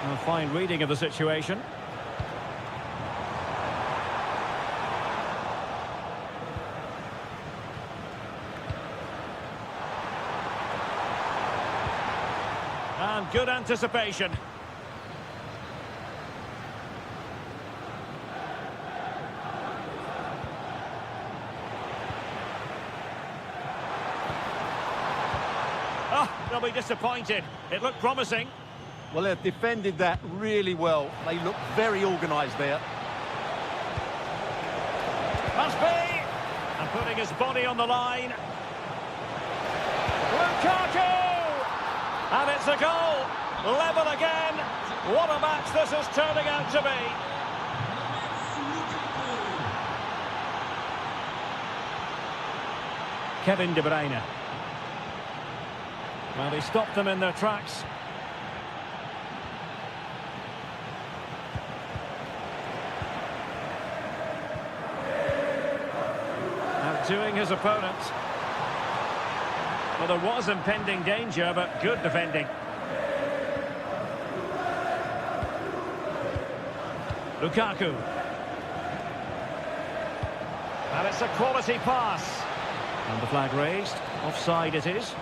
Speaker 1: A fine reading of the situation. And good anticipation. Oh, they'll be disappointed. It looked promising.
Speaker 2: Well, they've defended that really well. They look very organised there.
Speaker 1: Must be. And putting his body on the line. Lukaku! And it's a goal. Level again. What a match this is turning out to be. Kevin De Bruyne. Well, he stopped them in their tracks. Outdoing his opponent. Well, there was impending danger, but good defending. Lukaku. And it's a quality pass. And the flag raised. Offside it is.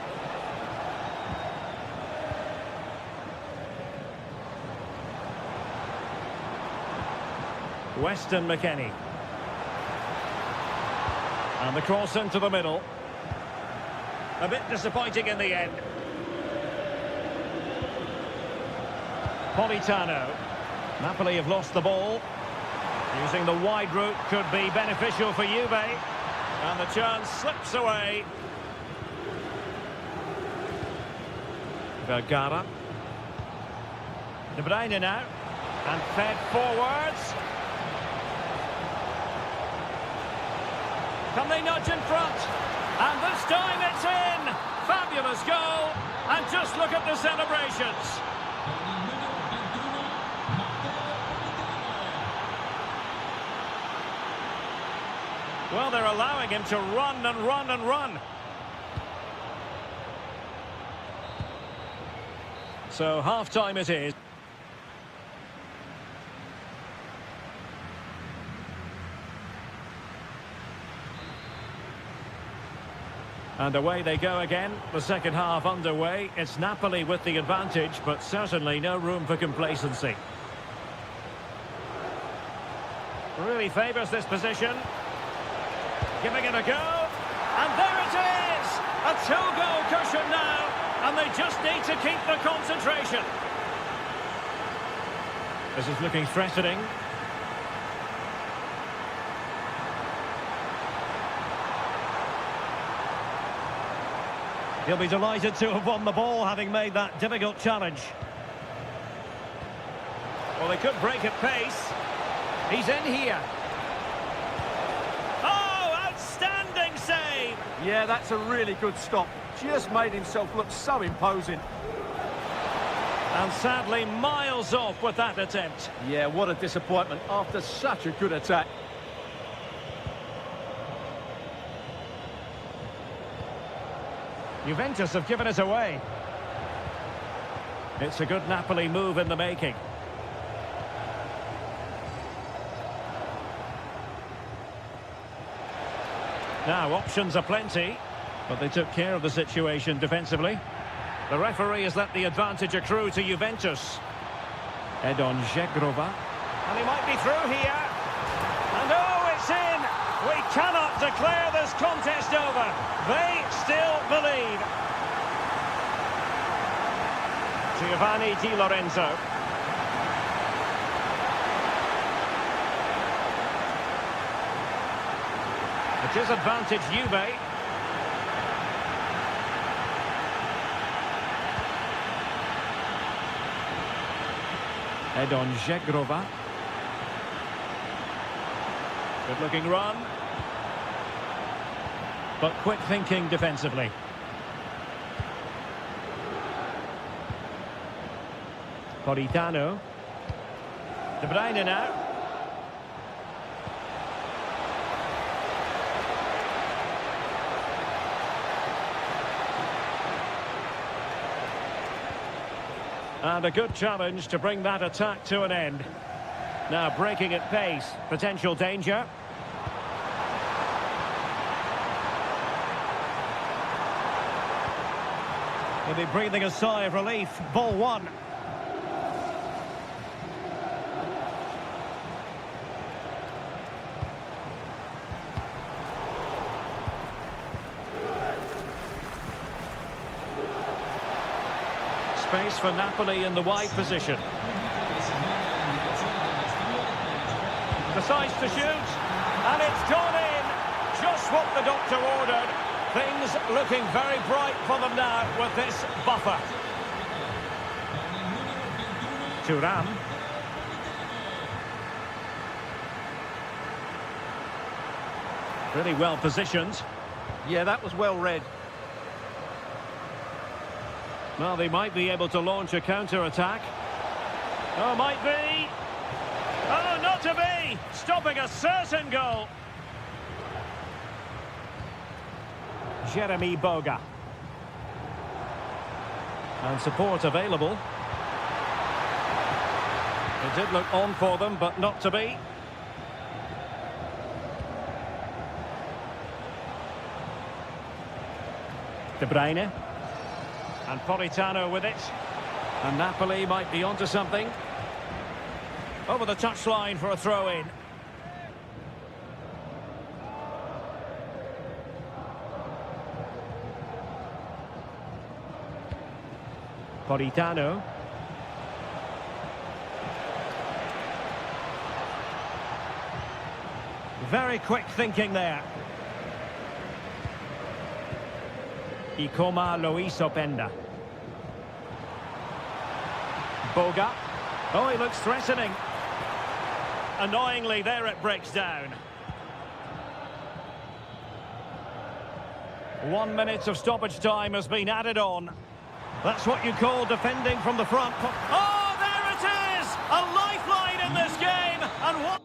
Speaker 1: Weston McKennie. And the cross into the middle. A bit disappointing in the end. Politano. Napoli have lost the ball. Using the wide route could be beneficial for Juve. And the chance slips away. Vergara. De Bruyne now. And fed forwards. Can they nudge in front? And this time it's in! Fabulous goal! And just look at the celebrations! Well, they're allowing him to run and run and run. So half-time it is. And away they go again, the second half underway. It's Napoli with the advantage, but certainly no room for complacency. Really favours this position. Giving it a go. And there it is! A two-goal cushion now, and they just need to keep the concentration. This is looking threatening. He'll be delighted to have won the ball, having made that difficult challenge. Well, they could break at pace. He's in here. Oh, outstanding save!
Speaker 3: Yeah, that's a really good stop. Just made himself look so imposing.
Speaker 1: And sadly, miles off with that attempt.
Speaker 2: Yeah, what a disappointment after such a good attack.
Speaker 1: Juventus have given it away. It's a good Napoli move in the making. Now, options are plenty, but they took care of the situation defensively. The referee has let the advantage accrue to Juventus. Edon Žegrova. And he might be through here. And oh, it's in! We cannot declare this contest over. They still believe. Giovanni Di Lorenzo. It is advantage Juve. Edon Žegrova. Good-looking run. But quick thinking defensively. Politano. De Bruyne now. And a good challenge to bring that attack to an end. Now breaking at pace, potential danger. He'll be breathing a sigh of relief. Ball one. Space for Napoli in the wide position. Decides to shoot, and it's gone in. Just what the doctor ordered. Things looking very bright for them now with this buffer. Thuram. Really well positioned.
Speaker 2: Yeah, that was well read.
Speaker 1: Well, they might be able to launch a counter-attack. Oh, might be. Oh, not to be. Stopping a certain goal. Jeremy Boga. And support available. It did look on for them, but not to be. De Bruyne. And Politano with it. And Napoli might be onto something. Over the touchline for a throw-in. Politano. Very quick thinking there. Ikoma Loisopenda. Boga. Oh, he looks threatening. Annoyingly, there it breaks down. 1 minute of stoppage time has been added on. That's what you call defending from the front. Oh, there it is! A lifeline in this game! And what...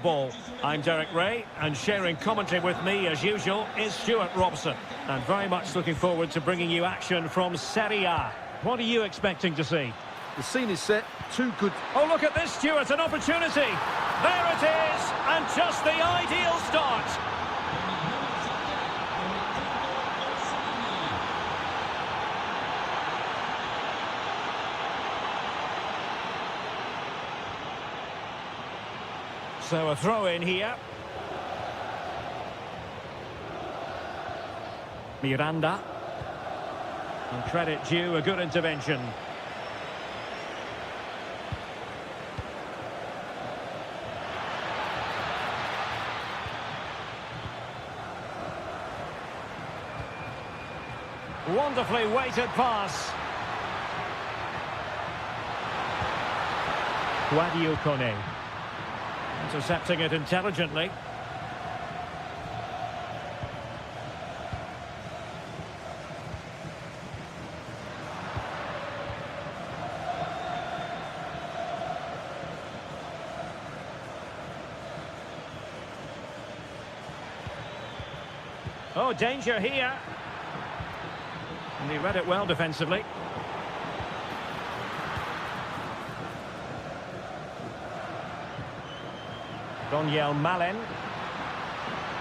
Speaker 1: football. I'm Derek Ray, and sharing commentary with me, as usual, is Stuart Robson. And very much looking forward to bringing you action from Serie A. What are you expecting to see?
Speaker 2: The scene is set, two good...
Speaker 1: Oh, look at this, Stuart, an opportunity. There it is, and just the ideal start. So a throw in here. Miranda. And credit due, a good intervention. Wonderfully weighted pass. Guadio Kone. Intercepting it intelligently. Oh, danger here. And he read it well defensively. Daniel Malen.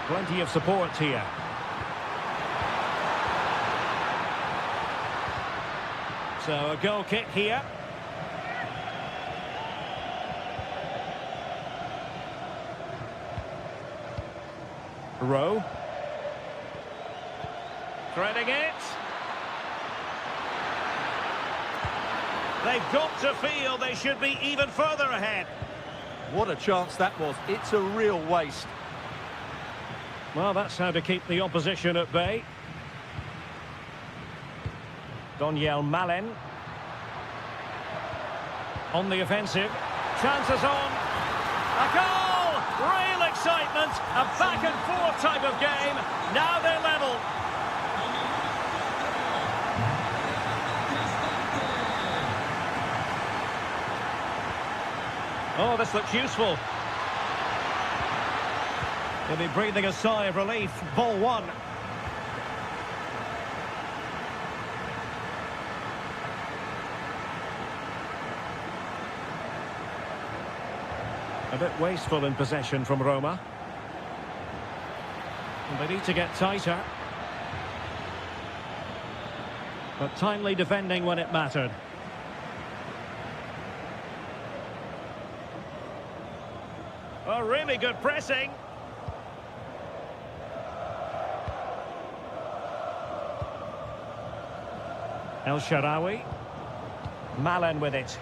Speaker 1: Plenty of support here. So a goal kick here. Rowe. Threading it. They've got to feel they should be even further ahead.
Speaker 2: What a chance that was. It's a real waste.
Speaker 1: Well, that's how to keep the opposition at bay. Daniel Malen. On the offensive. Chances on. A goal! Real excitement. A back and forth type of game. Now they're level. Oh, this looks useful. They'll be breathing a sigh of relief. Ball one. A bit wasteful in possession from Roma. And they need to get tighter. But timely defending when it mattered. Oh, really good pressing. El Shaarawy. Malen with it.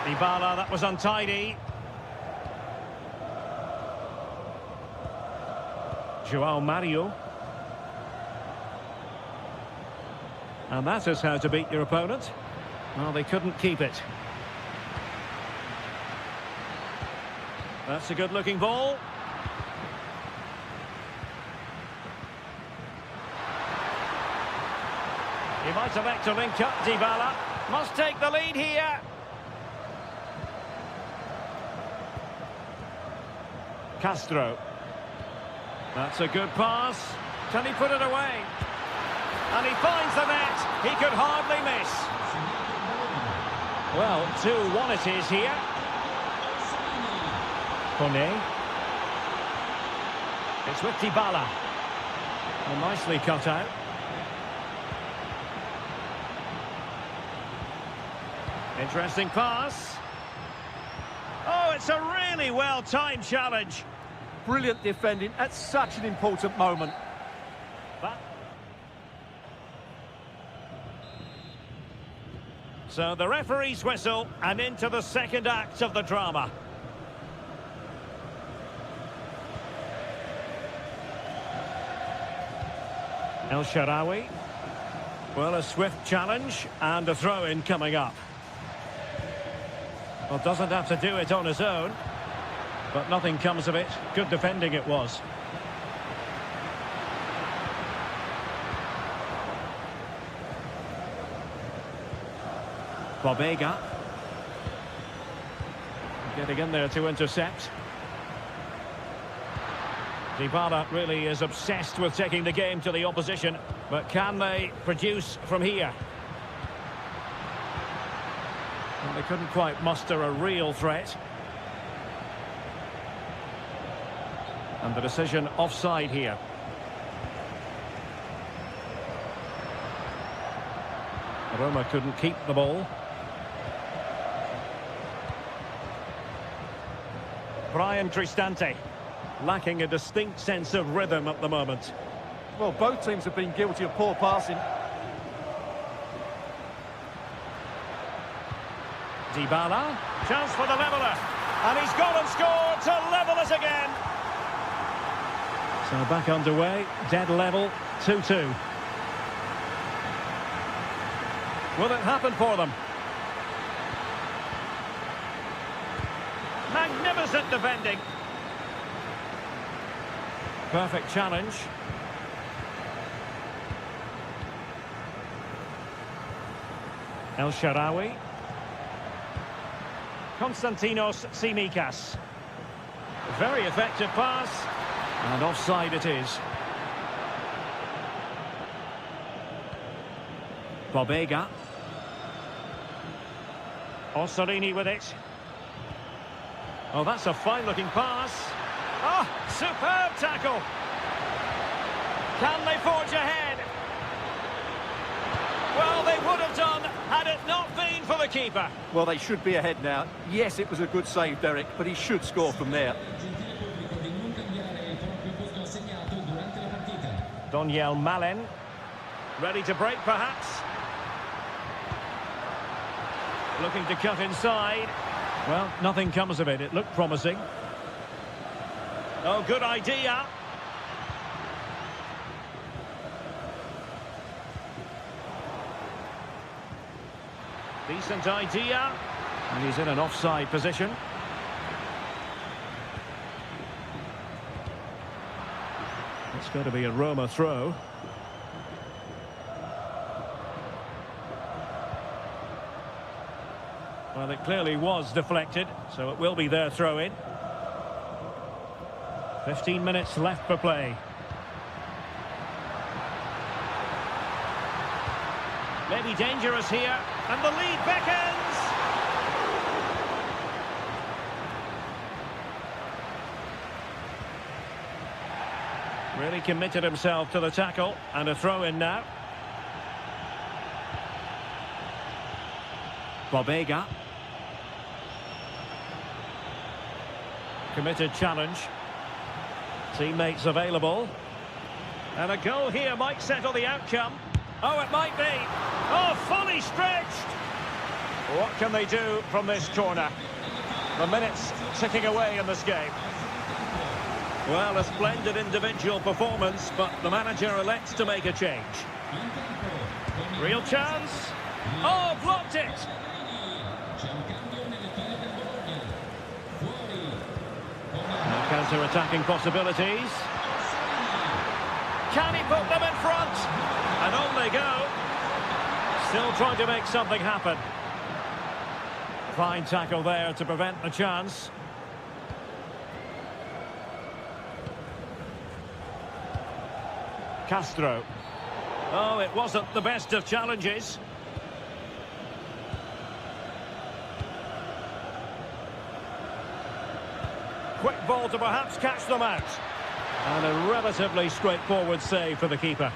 Speaker 1: Dybala, that was untidy. João Mario. And that is how to beat your opponent. Well, they couldn't keep it. That's a good-looking ball. He might elect to link up Dybala. Must take the lead here. Castro. That's a good pass. Can he put it away? And he finds the net. He could hardly miss. Well, 2-1 it is here. Kone. It's with Dybala. And nicely cut out. Interesting pass. Oh, it's a really well-timed challenge.
Speaker 2: Brilliant defending at such an important moment.
Speaker 1: So the referee's whistle, and into the second act of the drama. El Shaarawy. Well, a swift challenge and a throw-in coming up. Well, doesn't have to do it on his own, but nothing comes of it. Good defending it was. Bobega. Getting in there to intercept. Dybala really is obsessed with taking the game to the opposition, but can they produce from here? And they couldn't quite muster a real threat. And the decision offside here. Roma couldn't keep the ball. Brian Cristante, lacking a distinct sense of rhythm at the moment.
Speaker 3: Well, both teams have been guilty of poor passing.
Speaker 1: Dybala, chance for the leveller, and he's gone and scored to level it again. So back underway, dead level, 2-2. Will it happen for them? Magnificent defending. Perfect challenge. El Shaarawy. Konstantinos Tsimikas. Very effective pass. And offside it is. Bobega. Ossorini with it. Oh, that's a fine-looking pass. Oh, superb tackle. Can they forge ahead? Well, they would have done had it not been for the keeper.
Speaker 3: Well, they should be ahead now. Yes, it was a good save, Derek, but he should score from there.
Speaker 1: Daniel Malen. Ready to break, perhaps. Looking to cut inside. Well, nothing comes of it. It looked promising. Oh, good idea. Decent idea. And he's in an offside position. It's going to be a Roma throw. Well, it clearly was deflected, so it will be their throw-in. 15 minutes left for play. Maybe dangerous here, and the lead beckons! Really committed himself to the tackle, and a throw-in now. Bobega. Committed challenge. Teammates available. And a goal here might settle the outcome. Oh, it might be. Oh, fully stretched. What can they do from this corner? The minutes ticking away in this game. Well, a splendid individual performance, but the manager elects to make a change. Real chance. Oh, blocked it. Now counter-attacking possibilities. Can he put them in front? And on they go. Still trying to make something happen. Fine tackle there to prevent the chance. Castro. Oh, it wasn't the best of challenges. Quick ball to perhaps catch them out. And a relatively straightforward save for the keeper.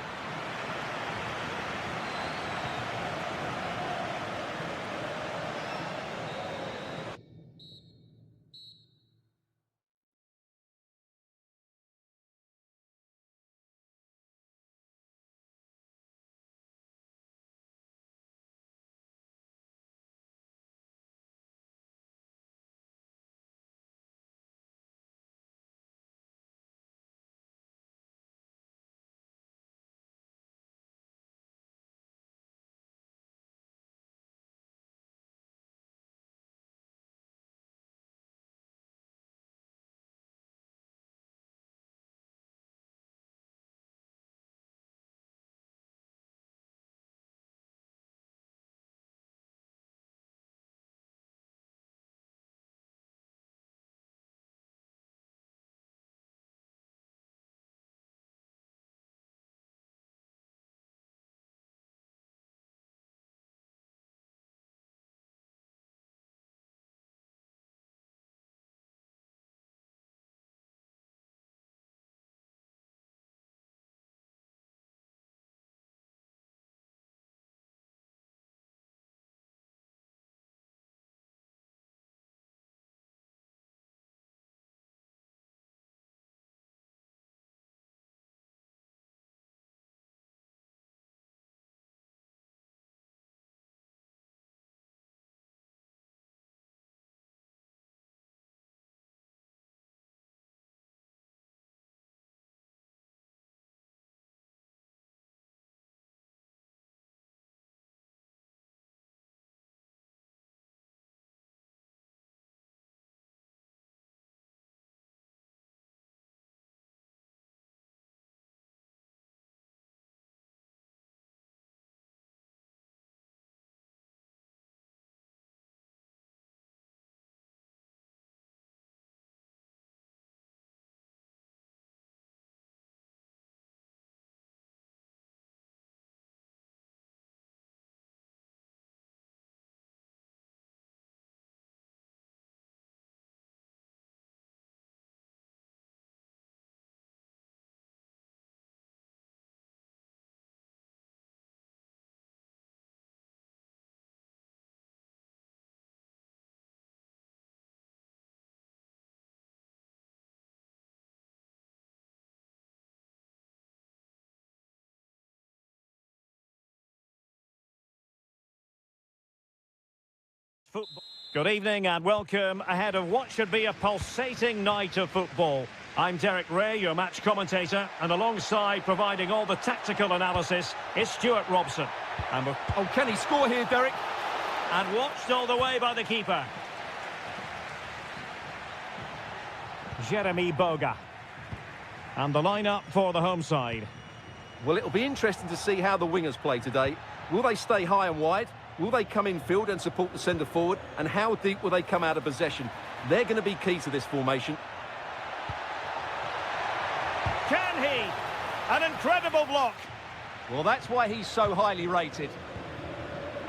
Speaker 1: Football. Good evening and welcome ahead of what should be a pulsating night of football. I'm Derek Ray, your match commentator, and alongside providing all the tactical analysis is Stuart Robson.
Speaker 2: Oh, can he score here, Derek?
Speaker 1: And watched all the way by the keeper. Jeremy Boga. And the lineup for the home side.
Speaker 2: Well, it'll be interesting to see how the wingers play today. Will they stay high and wide? Will they come in field and support the centre forward? And how deep will they come out of possession? They're going to be key to this formation.
Speaker 1: Can he? An incredible block.
Speaker 3: Well, that's why he's so highly rated.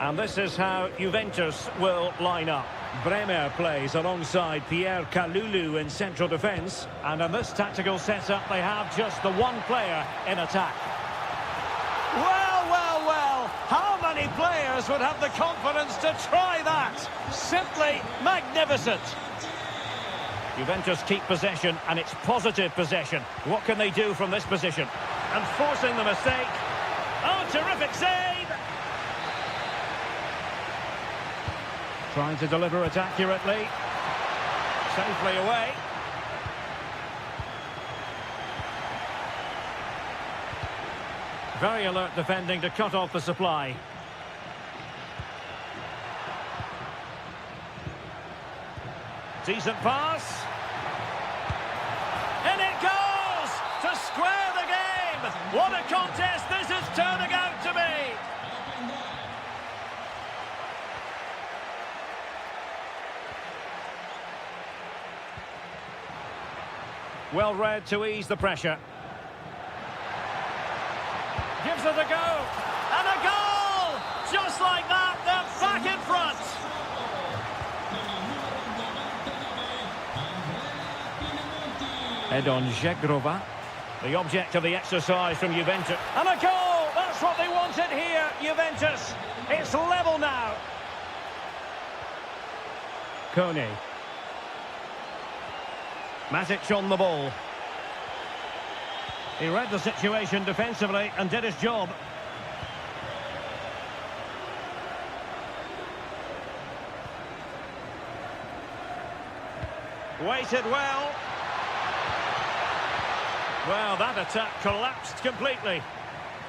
Speaker 1: And this is how Juventus will line up. Bremer plays alongside Pierre Kalulu in central defence. And in this tactical setup, they have just the one player in attack. Well, well, well. How many players would have the confidence to try that? Simply magnificent. Juventus keep possession, and it's positive possession. What can they do from this position? And forcing the mistake. Oh, terrific save! Trying to deliver it accurately. Safely away. Very alert defending to cut off the supply. Decent pass. And it goes to square the game. What a contest this is turning out to be. Well read to ease the pressure. Gives it a go. And a goal! Just like that, they're back in front. Edon Žegrova, the object of the exercise from Juventus. And a goal! That's what they wanted here, Juventus. It's level now. Kone. Matic on the ball. He read the situation defensively and did his job. Waited well. Well, that attack collapsed completely.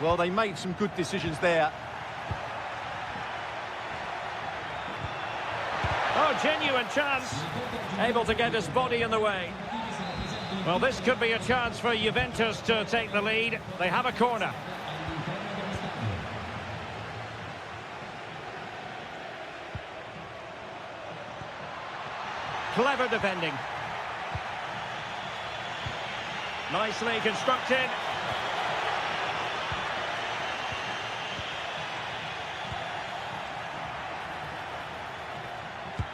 Speaker 3: Well, they made some good decisions there.
Speaker 1: Oh, genuine chance. Able to get his body in the way. Well, this could be a chance for Juventus to take the lead. They have a corner. Clever defending. Nicely constructed.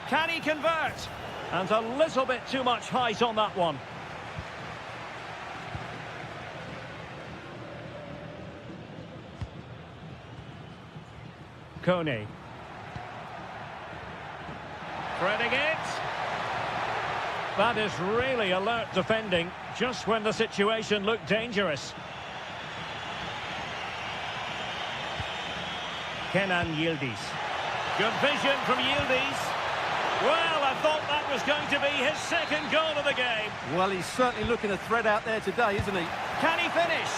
Speaker 1: Can he convert? And a little bit too much height on that one. Kone. Threading it. That is really alert defending, just when the situation looked dangerous. Kenan Yildiz. Good vision from Yildiz. Well, I thought that was going to be his second goal of the game.
Speaker 2: Well, he's certainly looking a threat out there today, isn't he?
Speaker 1: Can he finish?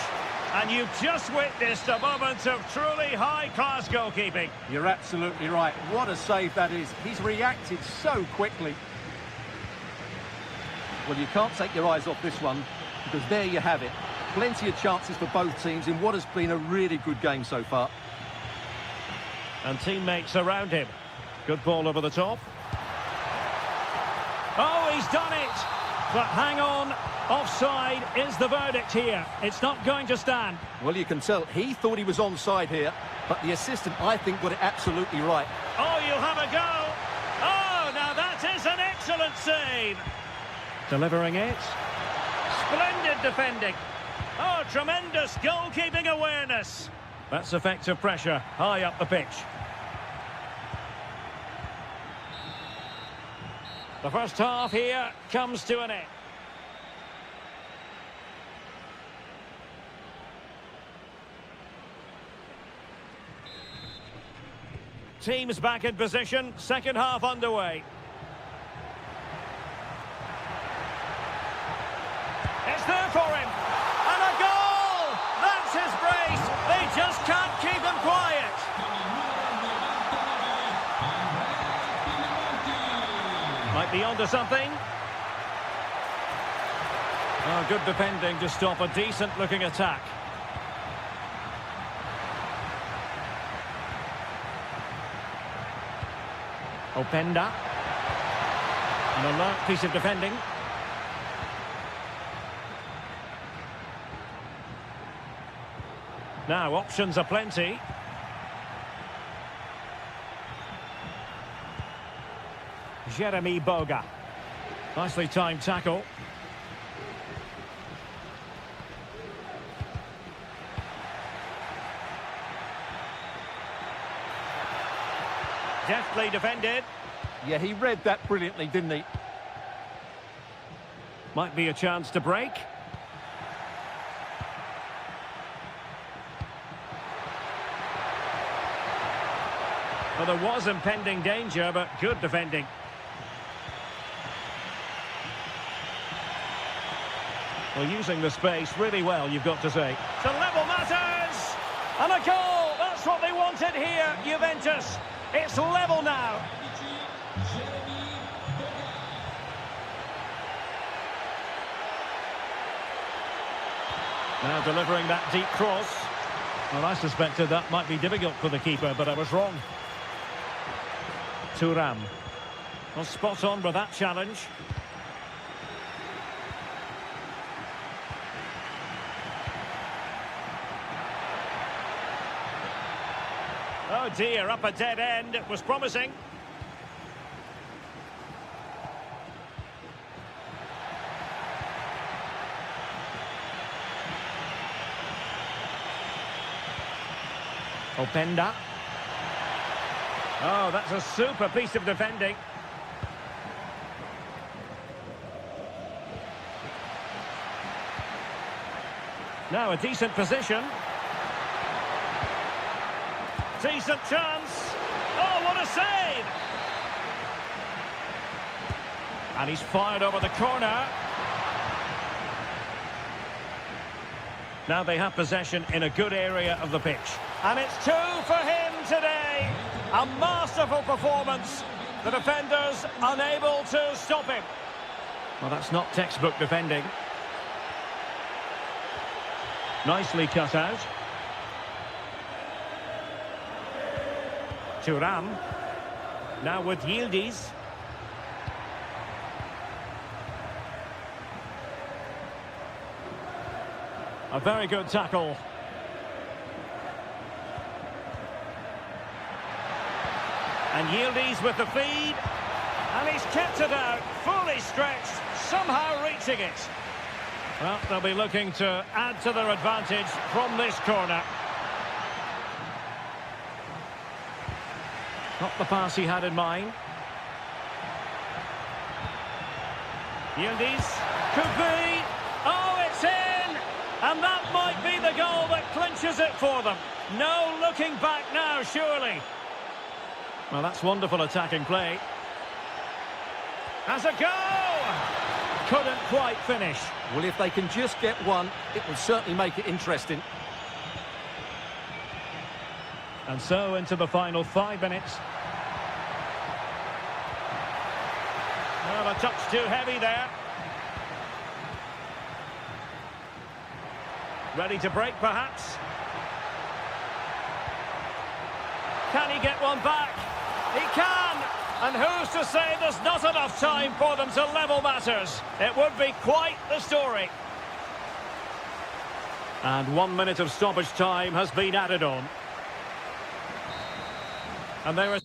Speaker 1: And you've just witnessed a moment of truly high-class goalkeeping.
Speaker 3: You're absolutely right. What a save that is. He's reacted so quickly.
Speaker 2: Well, you can't take your eyes off this one, because there you have it. Plenty of chances for both teams in what has been a really good game so far.
Speaker 1: And teammates around him. Good ball over the top. Oh, he's done it! But hang on, offside is the verdict here. It's not going to stand.
Speaker 2: Well, you can tell he thought he was onside here, but the assistant, I think, got it absolutely right.
Speaker 1: Oh, you'll have a go. Oh, now that is an excellent save. Delivering it. Splendid defending. Oh, tremendous goalkeeping awareness. That's effective pressure high up the pitch. The first half here comes to an end. teams back in position. Second half underway. It's there for him. And a goal! That's his brace. They just can't keep him quiet. Might be onto something. Oh, good defending to stop a decent-looking attack. Openda. An alert piece of defending. Now, options are plenty. Jeremy Boga. Nicely timed tackle. Deftly defended.
Speaker 2: Yeah, he read that brilliantly, didn't he?
Speaker 1: Might be a chance to break. Well, there was impending danger, but good defending. Well, using the space really well, you've got to say. To level matters! And a goal! That's what they wanted here, Juventus. It's level now. Now delivering that deep cross. Well, I suspected that might be difficult for the keeper, but I was wrong. Thuram. Well, spot on with that challenge. Oh dear, up a dead end. It was promising. Openda. Oh, that's a super piece of defending. Now a decent position. Decent chance. Oh, what a save! And he's fired over the corner. Now they have possession in a good area of the pitch. And it's 2 for him today. A masterful performance. The defenders unable to stop him. Well, that's not textbook defending. Nicely cut out. Thuram. Now with Yildiz. A very good tackle. And Yildiz with the feed. And he's kept it out, fully stretched, somehow reaching it. Well, they'll be looking to add to their advantage from this corner. Not the pass he had in mind. Yildiz. Could be. Oh, it's in! And that might be the goal that clinches it for them. No looking back now, surely. Well, that's wonderful attacking play. As a go! Couldn't quite finish.
Speaker 2: Well, if they can just get one, it will certainly make it interesting.
Speaker 1: And so into the final 5 minutes. Well, a touch too heavy there. Ready to break, perhaps. Can he get one back? He can! And who's to say there's not enough time for them to level matters? It would be quite the story. And 1 minute of stoppage time has been added on. And there is...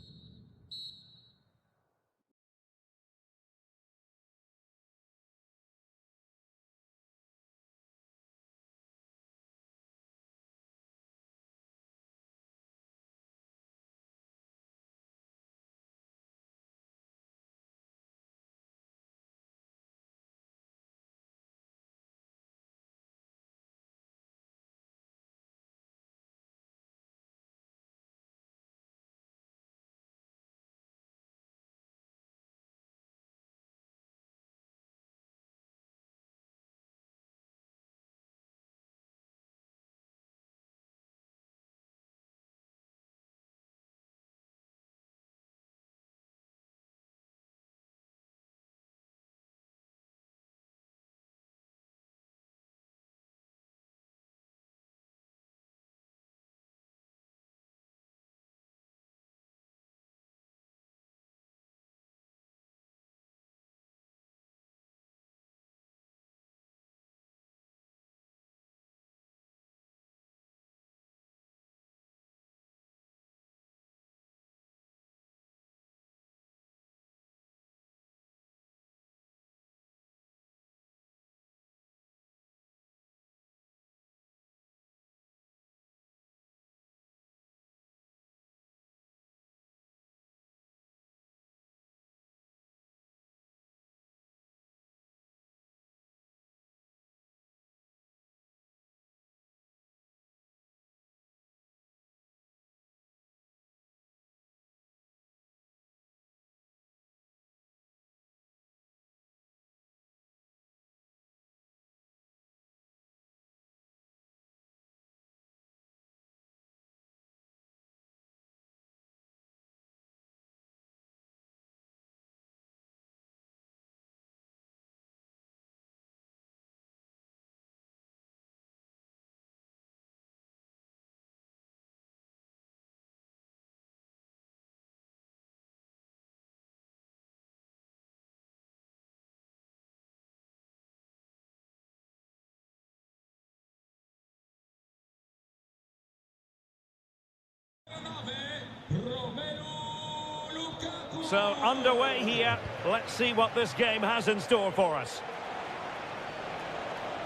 Speaker 1: So underway here. Let's see what this game has in store for us.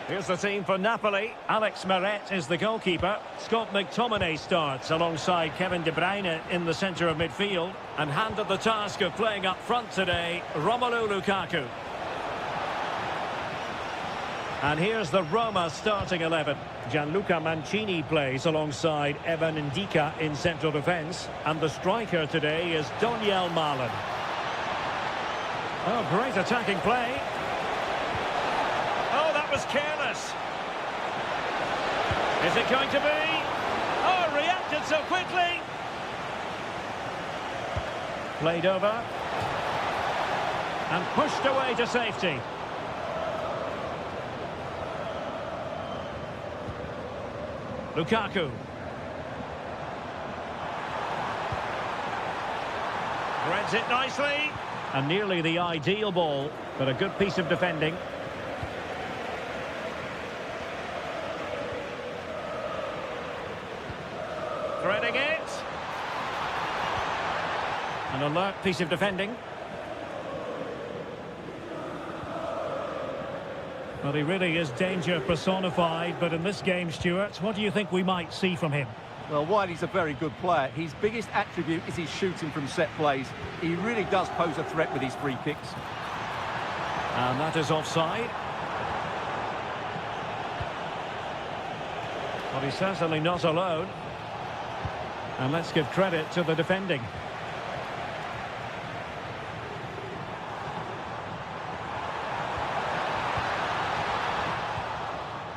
Speaker 1: Here's the team for Napoli. Alex Meret is the goalkeeper. Scott McTominay starts alongside Kevin De Bruyne in the centre of midfield. And handed the task of playing up front today, Romelu Lukaku. And here's the Roma starting 11. Gianluca Mancini plays alongside Evan Ndika in central defence. And the striker today is Doniel Malen. Oh, great attacking play. Oh, that was careless. Is it going to be? Oh, reacted so quickly. Played over. And pushed away to safety. Lukaku. Threads it nicely. And nearly the ideal ball, but a good piece of defending. Threading it. An alert piece of defending. Well, he really is danger personified, but in this game, Stuart, what do you think we might see from him?
Speaker 2: Well, while he's a very good player, his biggest attribute is his shooting from set plays. He really does pose a threat with his free kicks.
Speaker 1: And that is offside. Well, he's certainly not alone. And let's give credit to the defending.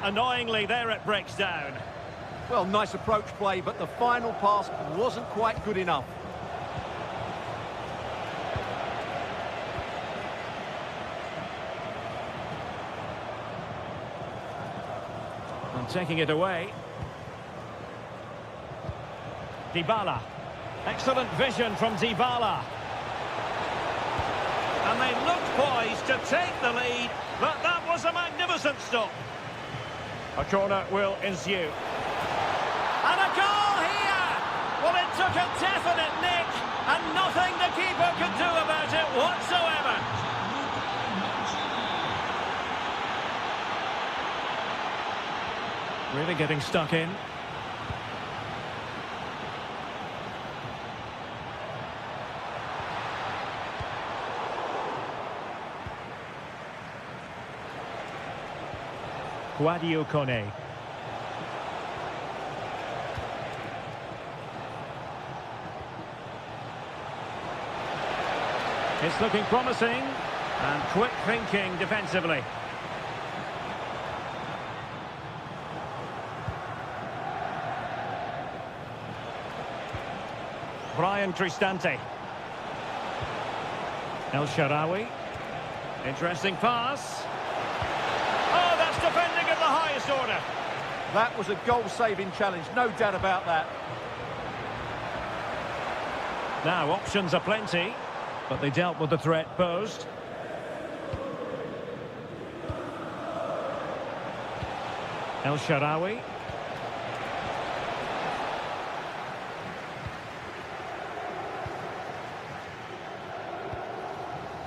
Speaker 1: Annoyingly, there it breaks down.
Speaker 2: Well, nice approach play, but the final pass wasn't quite good enough.
Speaker 1: And taking it away. Dybala. Excellent vision from Dybala. And they looked poised to take the lead, but that was a magnificent stop. A corner will ensue. And a goal here! Well, it took a definite nick, and nothing the keeper could do about it whatsoever. Really getting stuck in. Guadio Kone. It's looking promising and quick thinking defensively. Brian Cristante. El Shaarawy. Interesting pass. Oh, that's defending of the highest order.
Speaker 2: That was a goal-saving challenge, no doubt about that.
Speaker 1: Now, options are plenty, but they dealt with the threat posed. El Shaarawy.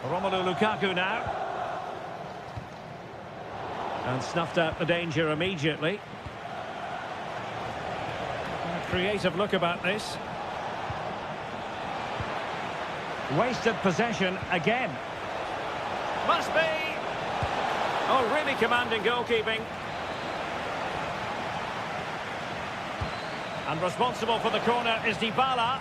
Speaker 1: Romelu Lukaku now. And snuffed out the danger immediately. A creative look about this. Wasted possession again. Must be. Oh, really commanding goalkeeping. And responsible for the corner is Dybala.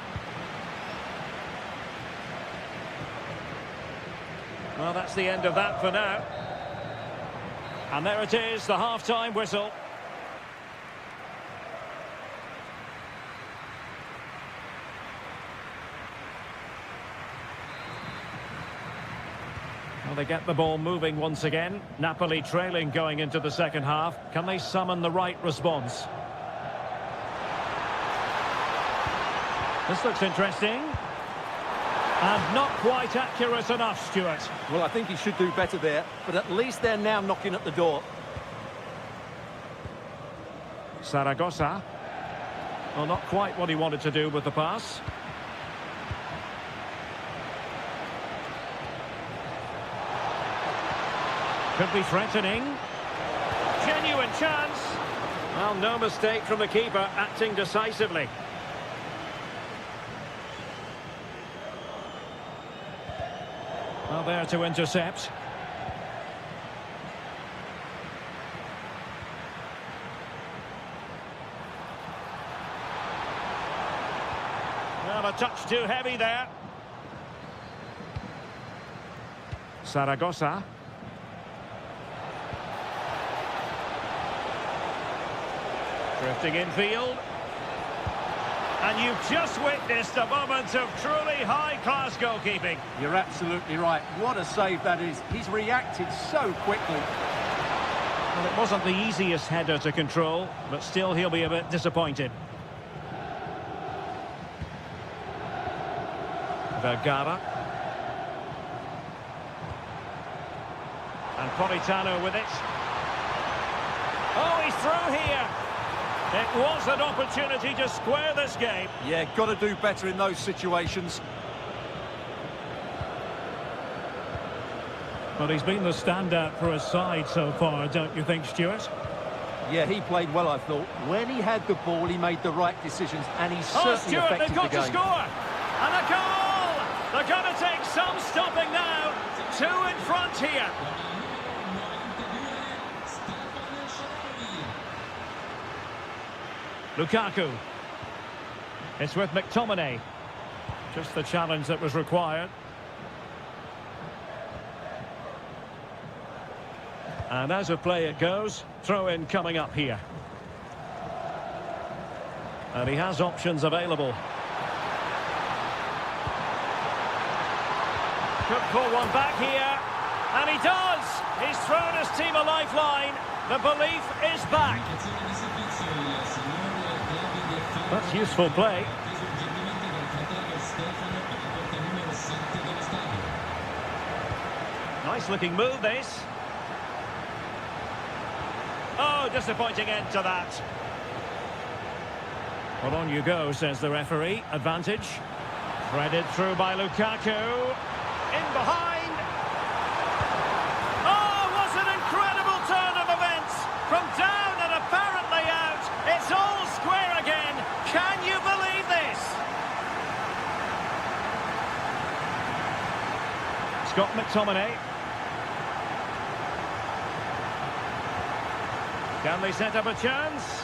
Speaker 1: Well, that's the end of that for now. And there it is, the half-time whistle. Well, they get the ball moving once again. Napoli trailing going into the second half. Can they summon the right response? This looks interesting. And not quite accurate enough, Stuart.
Speaker 2: Well, I think he should do better there, but at least they're now knocking at the door.
Speaker 1: Zaragoza. Well, not quite what he wanted to do with the pass. Could be threatening. Genuine chance. Well, no mistake from the keeper, acting decisively. Well, there to intercept. Well, a touch too heavy there. Zaragoza. Drifting infield. And you've just witnessed a moment of truly high-class goalkeeping.
Speaker 3: You're absolutely right. What a save that is. He's reacted so quickly.
Speaker 1: Well, it wasn't the easiest header to control, but still he'll be a bit disappointed. Vergara. And Politano with it. Oh, he's through here. It was an opportunity to square this game.
Speaker 2: Yeah, got to do better in those situations.
Speaker 1: But he's been the standout for his side so far, don't you think, Stuart?
Speaker 2: Yeah, he played well, I thought. When he had the ball, he made the right decisions, and he certainly
Speaker 1: Stuart,
Speaker 2: affected
Speaker 1: they've got
Speaker 2: the game.
Speaker 1: to score! And a goal! They're going to take some stopping now. 2 in front here. Lukaku. It's with McTominay. Just the challenge that was required. And as of play it goes, throw in coming up here. And he has options available. Could pull one back here. And he does! He's thrown his team a lifeline. The belief is back. That's useful play. Nice looking move, this. Oh, disappointing end to that. Well, on you go, says the referee. Advantage. Threaded through by Lukaku. In behind. Oh, what an incredible turn of events. From down and apparently out. It's all square again. Can you believe this? Scott McTominay. Can they set up a chance?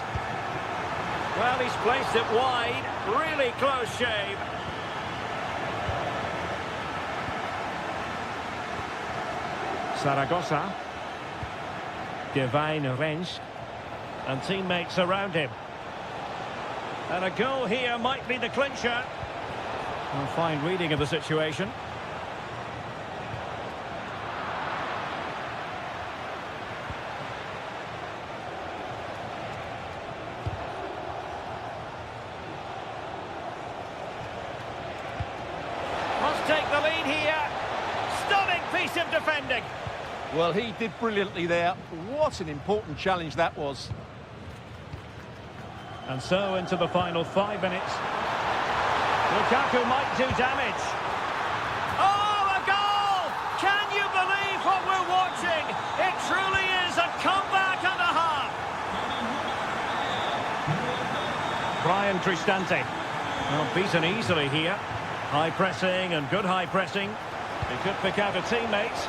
Speaker 1: Well, he's placed it wide. Really close shave. Zaragoza. Divine Rensch. And teammates around him. And a goal here might be the clincher. A fine reading of the situation. Must take the lead here. Stunning piece of defending.
Speaker 2: Well, he did brilliantly there. What an important challenge that was.
Speaker 1: And so into the final 5 minutes. Lukaku might do damage. Oh, a goal! Can you believe what we're watching? It truly is a comeback and a half. Brian Cristante. Well, beaten easily here. High pressing and good high pressing. He could pick out a teammate.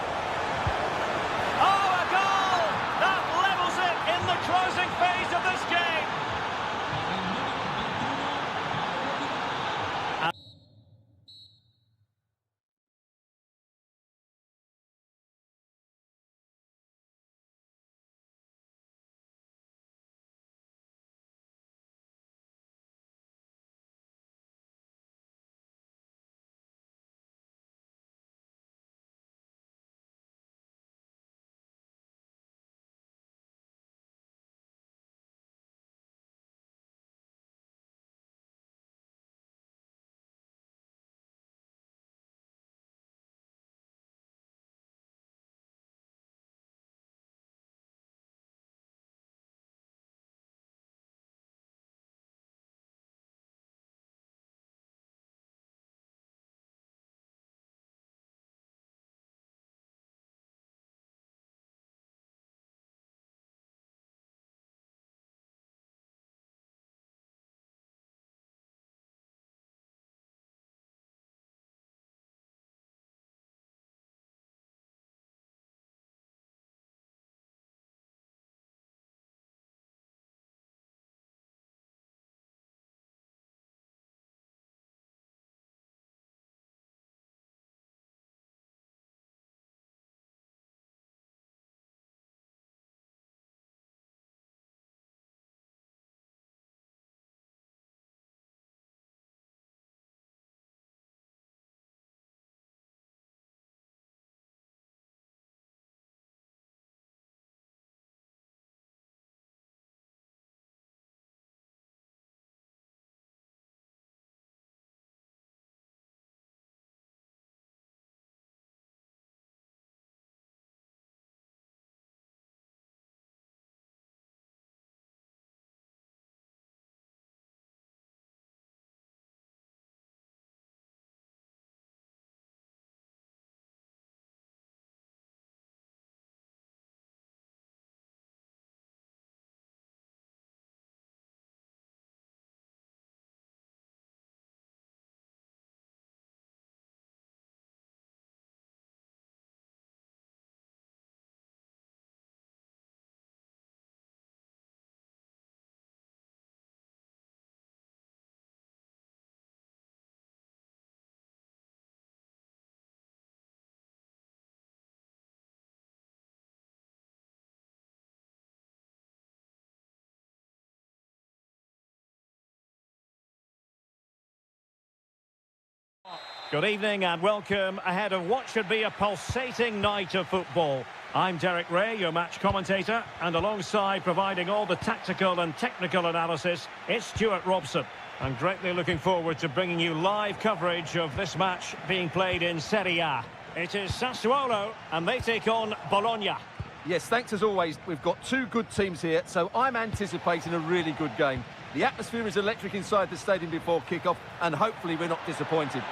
Speaker 1: Good evening and welcome ahead of what should be a pulsating night of football. I'm Derek Ray, your match commentator, and alongside providing all the tactical and technical analysis, it's Stuart Robson. I'm greatly looking forward to bringing you live coverage of this match being played in Serie A. It is Sassuolo, and they take on Bologna.
Speaker 2: Yes, thanks as always. We've got two good teams here, so I'm anticipating a really good game. The atmosphere is electric inside the stadium before kick-off, and hopefully we're not disappointed.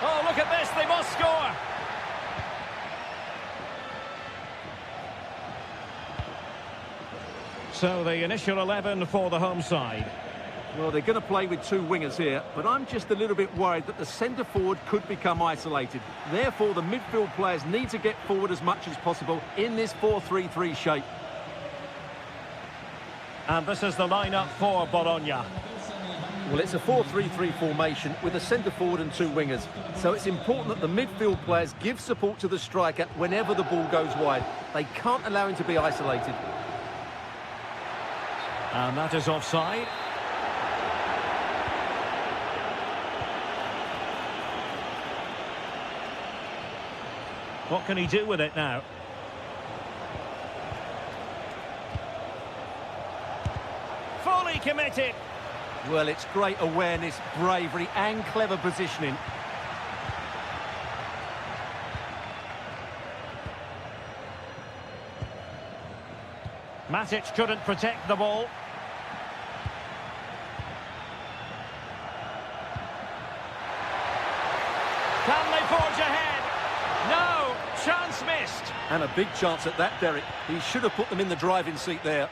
Speaker 1: Oh, look at this, they must score! So the initial 11 for the home side.
Speaker 2: Well, they're going to play with two wingers here, but I'm just a little bit worried that the centre-forward could become isolated. Therefore, the midfield players need to get forward as much as possible in this 4-3-3 shape.
Speaker 1: And this is the lineup for Bologna.
Speaker 2: Well, it's a 4-3-3 formation with a centre-forward and two wingers. So it's important that the midfield players give support to the striker whenever the ball goes wide. They can't allow him to be isolated.
Speaker 1: And that is offside. What can he do with it now? Fully committed.
Speaker 2: Well, it's great awareness, bravery and clever positioning.
Speaker 1: Matic couldn't protect the ball. Can they forge ahead? No, chance missed.
Speaker 2: And a big chance at that, Derek. He should have put them in the driving seat there.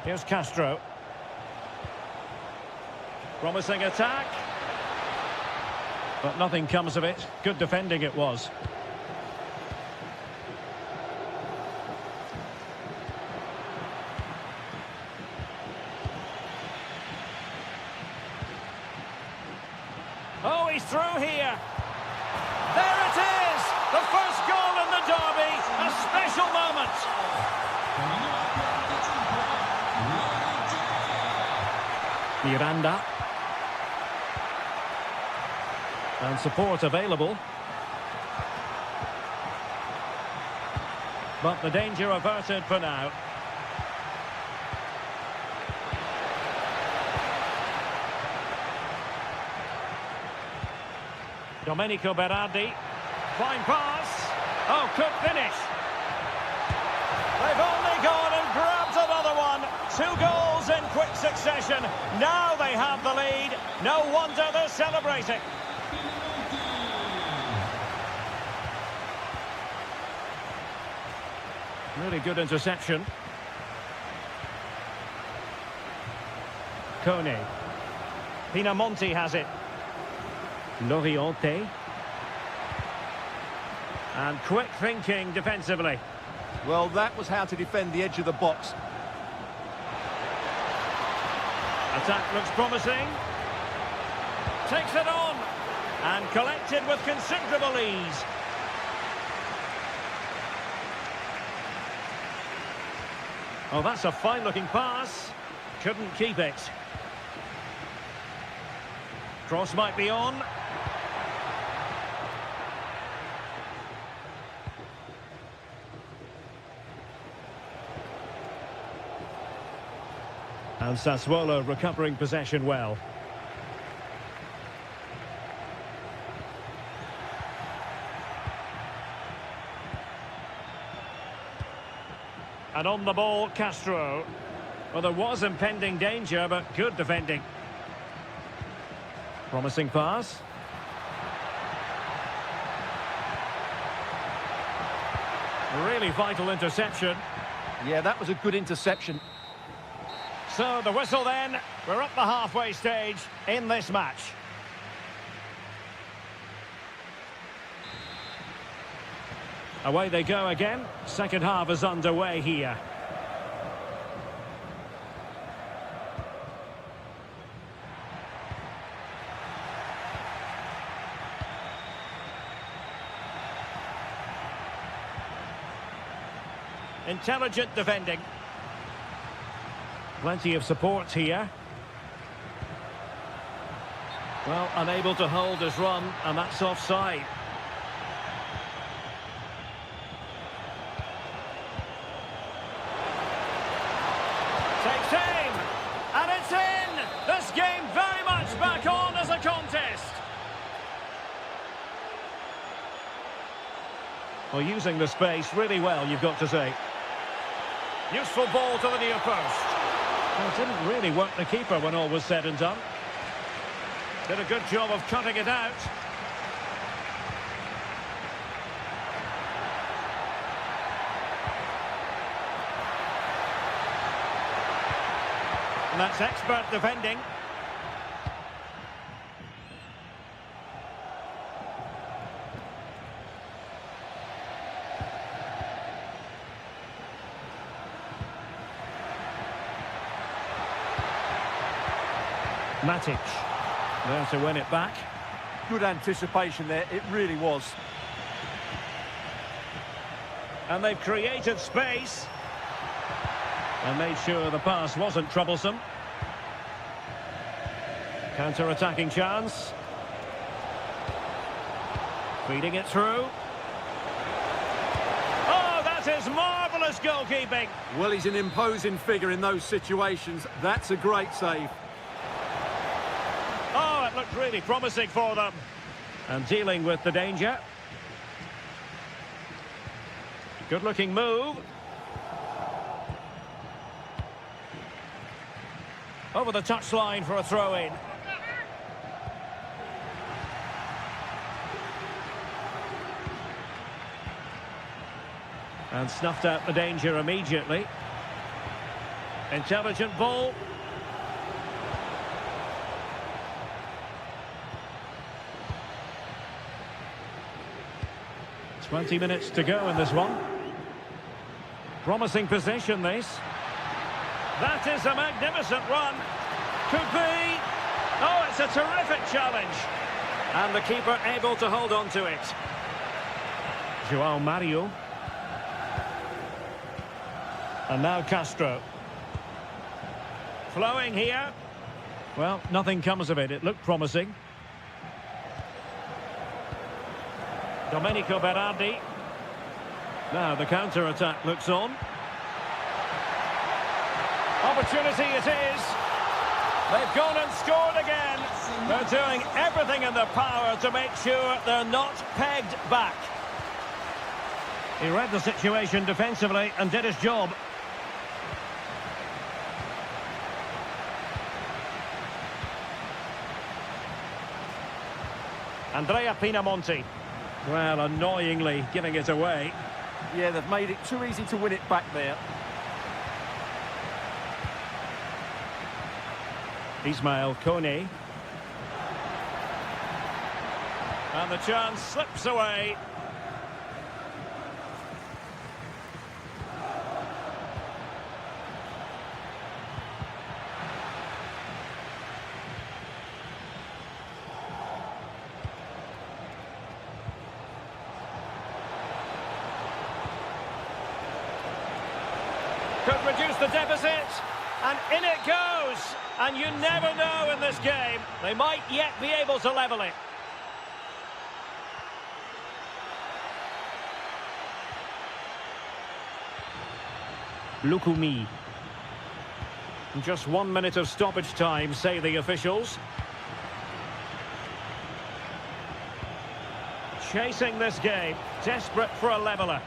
Speaker 1: Here's Castro. Promising attack. But nothing comes of it. Good defending it was. Oh, he's through here. There it is! The first goal in the derby. A special moment. Miranda. And support available. But the danger averted for now. Domenico Berardi. Fine pass. Oh, could finish. They've only gone and grabbed another one. 2 goals in quick succession. Now they have the lead. No wonder they're celebrating. Really good interception. Kone. Pinamonti has it. Loriente. And quick thinking defensively.
Speaker 2: Well, that was how to defend the edge of the box.
Speaker 1: Attack looks promising. Takes it on. And collected with considerable ease. Oh, that's a fine-looking pass. Couldn't keep it. Cross might be on. And Sassuolo recovering possession well. And on the ball, Castro. Well, there was impending danger, but good defending. Promising pass. Really vital interception.
Speaker 2: Yeah, that was a good interception.
Speaker 1: So the whistle then. We're up the halfway stage in this match. Away they go again. Second half is underway here. Intelligent defending. Plenty of support here. Well, unable to hold his run, and that's offside. Takes aim, and it's in! This game very much back on as a contest. Well, using the space really well, you've got to say. Useful ball to the near post. Well, it didn't really work the keeper when all was said and done. Did a good job of cutting it out. And that's expert defending. Matic, there to win it back.
Speaker 3: Good anticipation there, it really was.
Speaker 1: And they've created space. And made sure the pass wasn't troublesome. Counter-attacking chance. Feeding it through. Oh, that is marvellous goalkeeping.
Speaker 3: Well, he's an imposing figure in those situations. That's a great save.
Speaker 1: Oh, it looked really promising for them. And dealing with the danger. Good-looking move. Over the touchline for a throw-in. And snuffed out the danger immediately. Intelligent ball. "20 minutes to go in this one. Promising position, this. That is a magnificent run. Could be. Oh, it's a terrific challenge. And the keeper able to hold on to it. João Mario. And now Castro. Flowing here. Well, nothing comes of it. It looked promising. Domenico Berardi. Now the counter-attack looks on. Opportunity it is. They've gone and scored again. They're doing everything in their power to make sure they're not pegged back. He read the situation defensively and did his job. Andrea Pinamonti. Well, annoyingly giving it away.
Speaker 3: Yeah, they've made it too easy to win it back there.
Speaker 1: Ismail Kone. And the chance slips away. Could reduce the deficit, and in it goes. And you never know in this game. They might yet be able to level it. Lukumi. Just 1 minute of stoppage time, say the officials. Chasing this game, desperate for a leveller.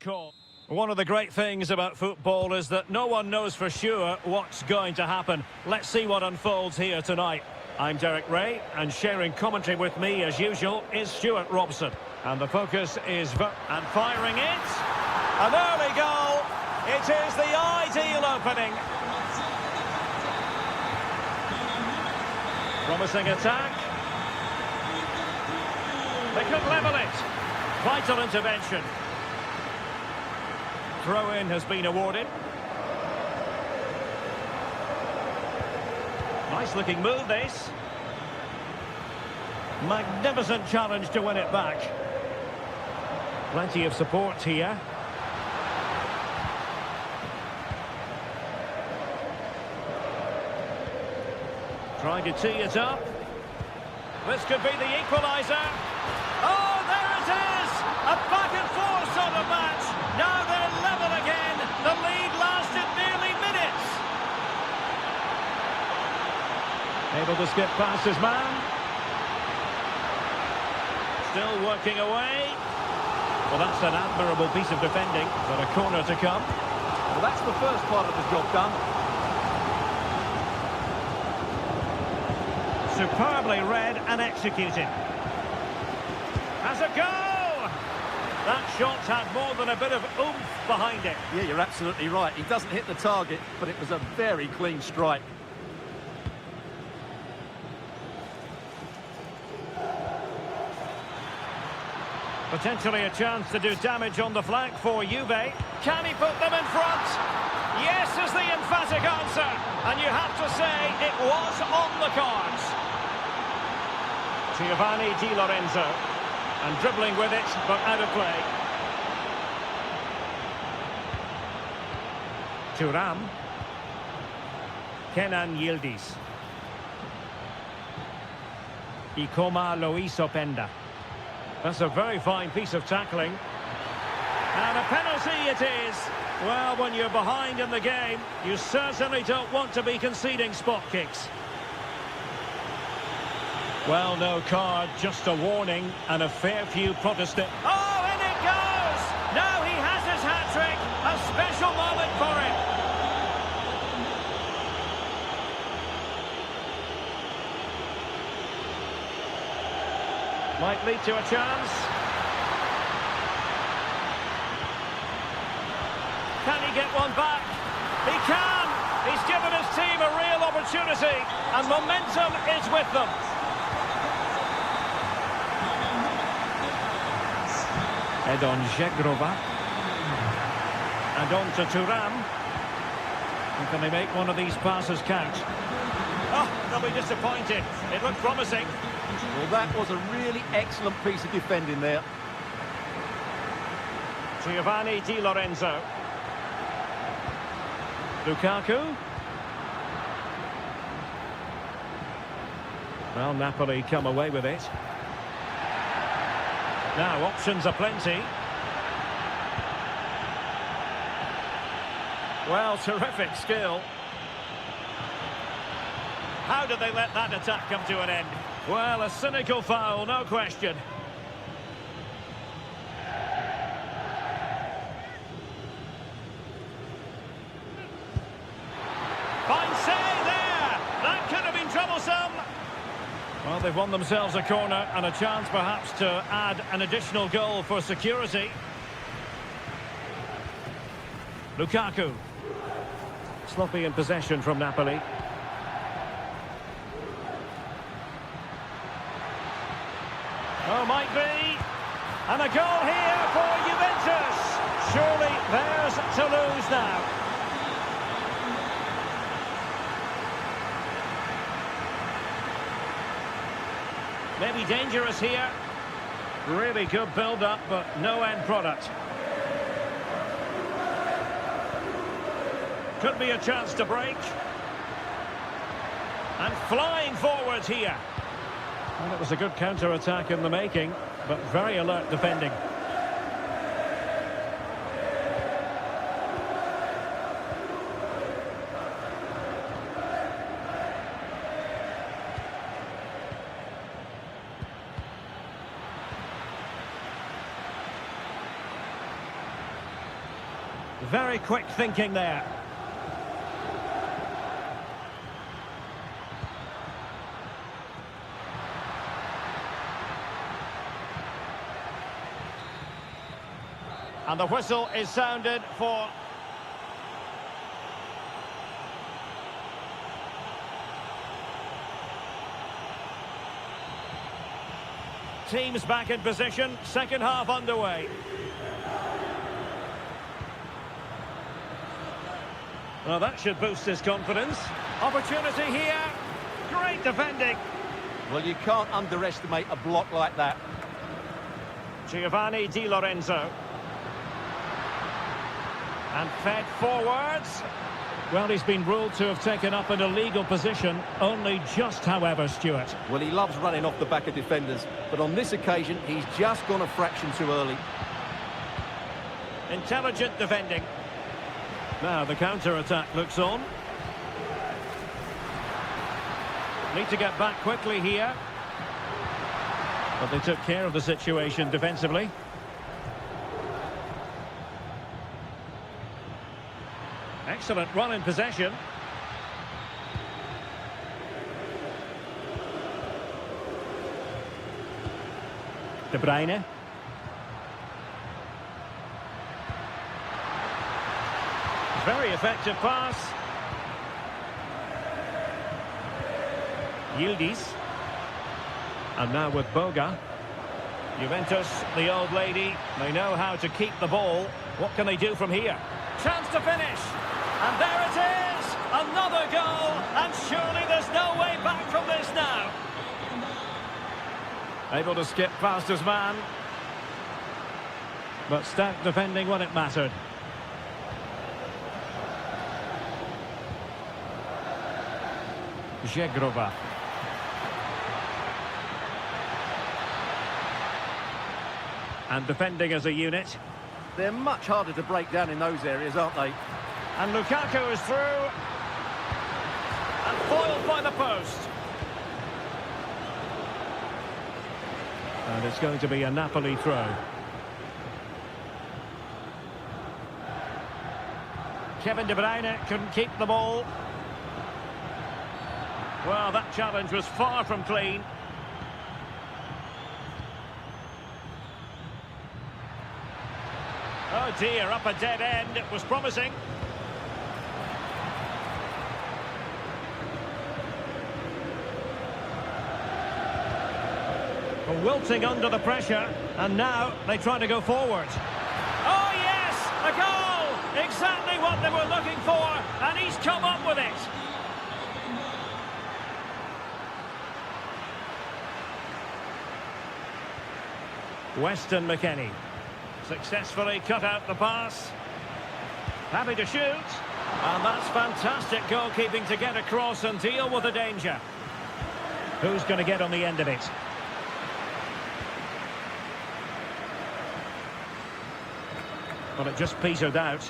Speaker 1: call. One of the great things about football is that no one knows for sure what's going to happen. Let's see what unfolds here tonight. I'm Derek Ray, and sharing commentary with me, as usual, is Stuart Robson. And the focus is... And firing it! An early goal! It is the ideal opening. Promising attack. They could level it. Vital intervention. Throw-in has been awarded. Nice-looking move, this. Magnificent challenge to win it back. Plenty of support here. Trying to tee it up. This could be the equaliser. Oh, there it is! A back-and-forth sort of match. Now they're level again. The lead lasted nearly minutes. Able to skip past his man. Still working away. Well, that's an admirable piece of defending. But a corner to come.
Speaker 2: Well, that's the first part of the job done.
Speaker 1: Superbly read and executed. Has a go! That shot had more than a bit of oomph behind it.
Speaker 2: Yeah, you're absolutely right. He doesn't hit the target, but it was a very clean strike.
Speaker 1: Potentially a chance to do damage on the flank for Juve. Can he put them in front? Yes is the emphatic answer. And you have to say it was on the cards. Giovanni Di Lorenzo. And dribbling with it, but out of play. Thuram. Kenan Yildiz. Ikoma Loisopenda. That's a very fine piece of tackling. And a penalty it is. Well, when you're behind in the game, you certainly don't want to be conceding spot kicks. Well, no card, just a warning and a fair few protesting. Oh, and it goes! Now he has his hat-trick. A special moment for him. Might lead to a chance. Can he get one back? He can! He's given his team a real opportunity, and momentum is with them. Edon Žegrova. And on to Thuram. And can they make one of these passes count? Oh, they'll be disappointed. It looked promising.
Speaker 2: Well, that was a really excellent piece of defending there.
Speaker 1: Giovanni Di Lorenzo. Lukaku. Well, Napoli come away with it. Now, options are plenty. Well, terrific skill. How did they let that attack come to an end? Well, a cynical foul, no question. Fine save there! That could have been troublesome. Well, they've won themselves a corner and a chance perhaps to add an additional goal for security. Lukaku. Sloppy in possession from Napoli. Oh, might be. And a goal here for Juventus. Surely theirs to lose now. Maybe dangerous here. Really good build-up, but no end product. Could be a chance to break. And flying forward here. Well, it was a good counter-attack in the making, but very alert defending. Very quick thinking there. And the whistle is sounded for... Teams back in position, second half underway. Well, that should boost his confidence. Opportunity here. Great defending.
Speaker 2: Well, you can't underestimate a block like that.
Speaker 1: Giovanni Di Lorenzo. And fed forwards. Well, he's been ruled to have taken up an illegal position, only just, however, Stuart.
Speaker 2: Well, he loves running off the back of defenders, but on this occasion, he's just gone a fraction too early.
Speaker 1: Intelligent defending. Now the counter-attack looks on. Need to get back quickly here. But they took care of the situation defensively. Excellent run in possession. De Bruyne. Very effective pass. Yildiz. And now with Boga. Juventus, the old lady, they know how to keep the ball. What can they do from here? Chance to finish. And there it is! Another goal! And surely there's no way back from this now. Able to skip past his man. But stout defending when it mattered. Żegrova. And defending as a unit.
Speaker 2: They're much harder to break down in those areas, aren't they?
Speaker 1: And Lukaku is through. And foiled by the post. And it's going to be a Napoli throw. Kevin De Bruyne couldn't keep the ball. Well, that challenge was far from clean. Oh dear, up a dead end. It was promising. Wilting under the pressure, and now they try to go forward. Oh yes, a goal! Exactly what they were looking for, and he's come up with it. Weston McKennie successfully cut out the pass. Happy to shoot. And that's fantastic goalkeeping to get across and deal with the danger. Who's going to get on the end of it? Well, it just petered out.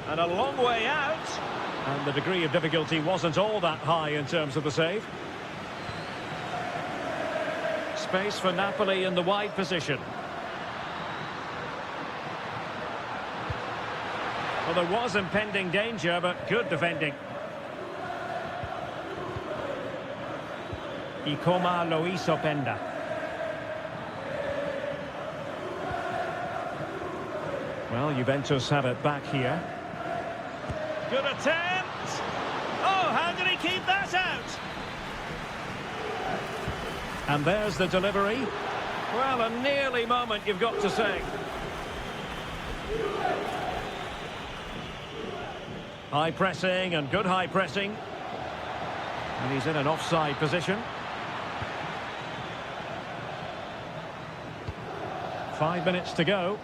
Speaker 1: And a long way out. And the degree of difficulty wasn't all that high in terms of the save. Space for Napoli in the wide position. Well, there was impending danger, but good defending. Ikoma Loiso Penda. Well, Juventus have it back here. Good attempt! Oh, how did he keep that out? And there's the delivery. Well, a nearly moment, you've got to say. High pressing and good high pressing. And he's in an offside position. 5 minutes to go.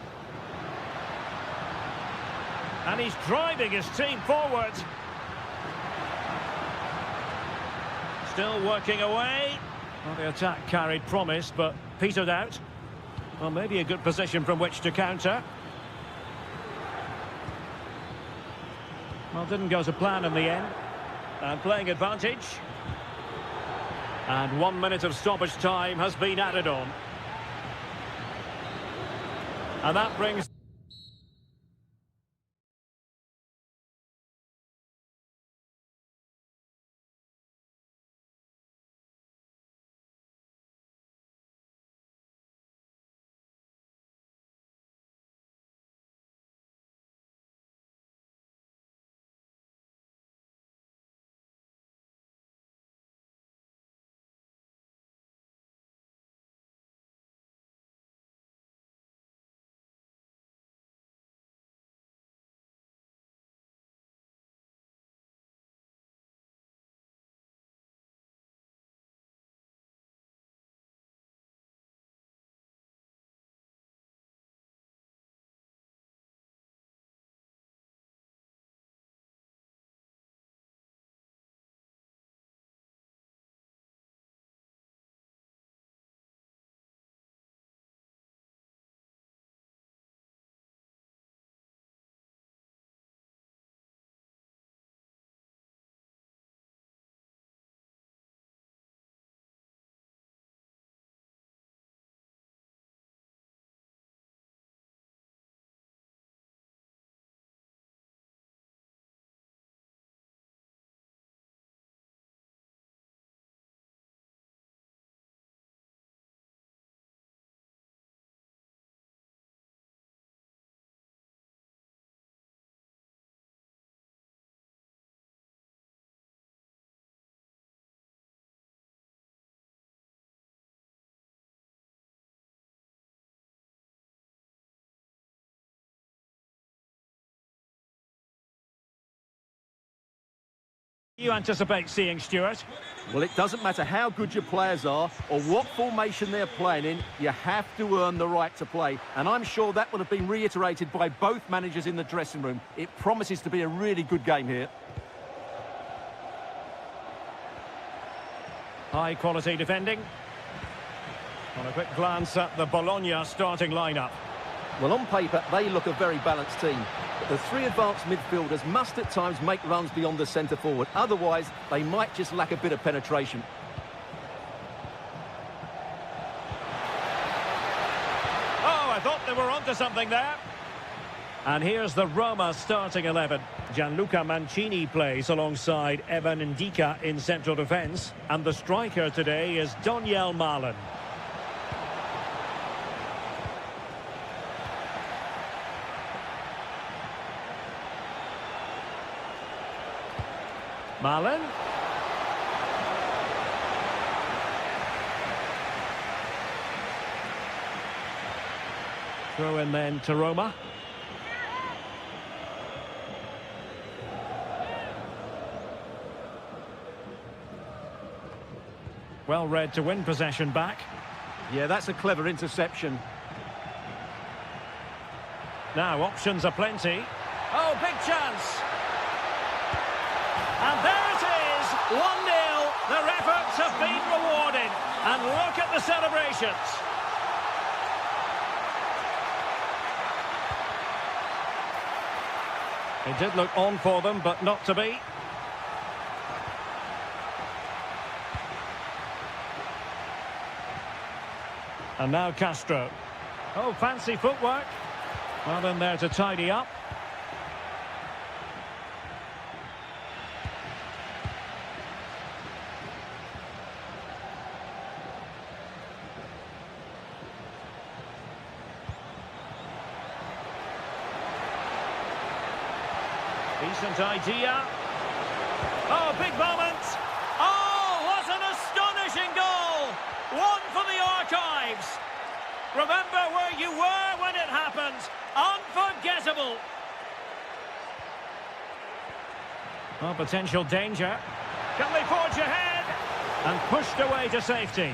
Speaker 1: And he's driving his team forward. Still working away. Well, the attack carried promise, but petered out. Well, maybe a good position from which to counter. Well, didn't go to plan in the end. And playing advantage. And 1 minute of stoppage time has been added on. And that brings... You anticipate seeing, Stuart?
Speaker 2: Well, it doesn't matter how good your players are or what formation they're playing in, you have to earn the right to play. And I'm sure that would have been reiterated by both managers in the dressing room. It promises to be a really good game here.
Speaker 1: High quality defending. On a quick glance at the Bologna starting lineup.
Speaker 2: Well, on paper, they look a very balanced team. But the three advanced midfielders must at times make runs beyond the centre forward. Otherwise, they might just lack a bit of penetration.
Speaker 1: Oh, I thought they were onto something there. And here's the Roma starting 11. Gianluca Mancini plays alongside Evan Ndika in central defence. And the striker today is Daniel Malen. Malen. Throw in then to Roma. Well read to win possession back.
Speaker 2: Yeah, that's a clever interception.
Speaker 1: Now options are plenty. Oh, big chance. And there it is, 1-0. Their efforts have been rewarded. And look at the celebrations. It did look on for them, but not to be. And now Castro. Oh, fancy footwork. Well in there to tidy up. Decent idea. Oh, big moment. Oh, what an astonishing goal. One for the archives. Remember where you were when it happened. Unforgettable. Oh, potential danger. Can they forge ahead? And pushed away to safety.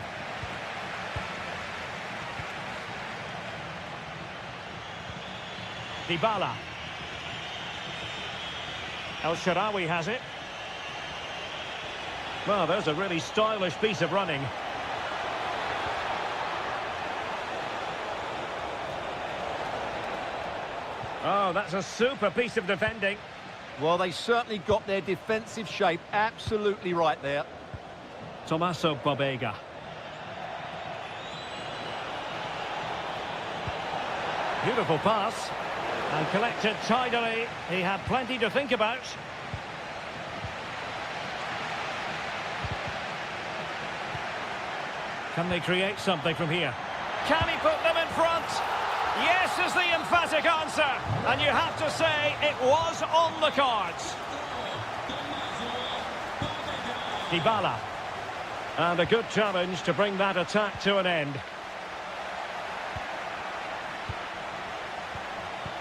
Speaker 1: Dybala. El Shaarawy has it. Well, there's a really stylish piece of running. Oh, that's a super piece of defending.
Speaker 2: Well, they certainly got their defensive shape absolutely right there.
Speaker 1: Tommaso Pobega. Beautiful pass. And collected tidily. He had plenty to think about. Can they create something from here? Can he put them in front? Yes is the emphatic answer. And you have to say it was on the cards. Dybala. And a good challenge to bring that attack to an end.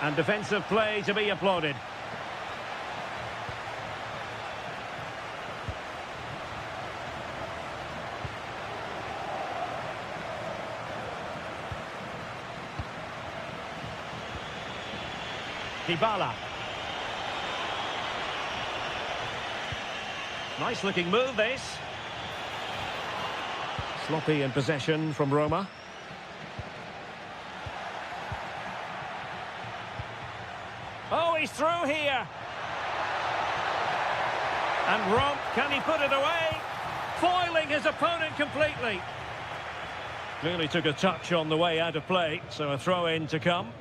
Speaker 1: And defensive play to be applauded. Dybala. Nice looking move this. Sloppy in possession from Roma. Oh, he's through here. And Rome, can he put it away? Foiling his opponent completely. Clearly took a touch on the way out of play, so a throw-in to come.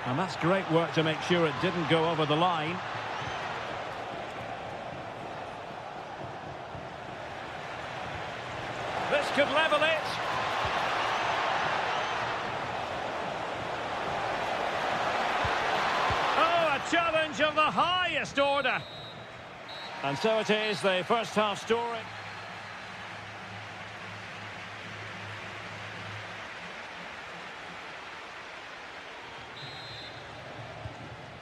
Speaker 1: And that's great work to make sure it didn't go over the line. This could level it. Oh, a challenge of the highest order. And so it is, the first half story.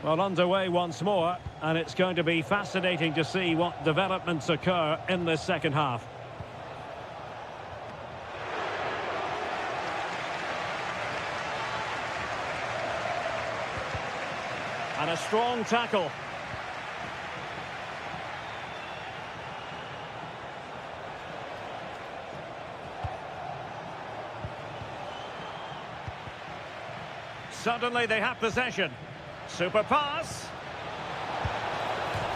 Speaker 1: Well, underway once more, and it's going to be fascinating to see what developments occur in this second half. And a strong tackle. Suddenly they have possession. Super pass.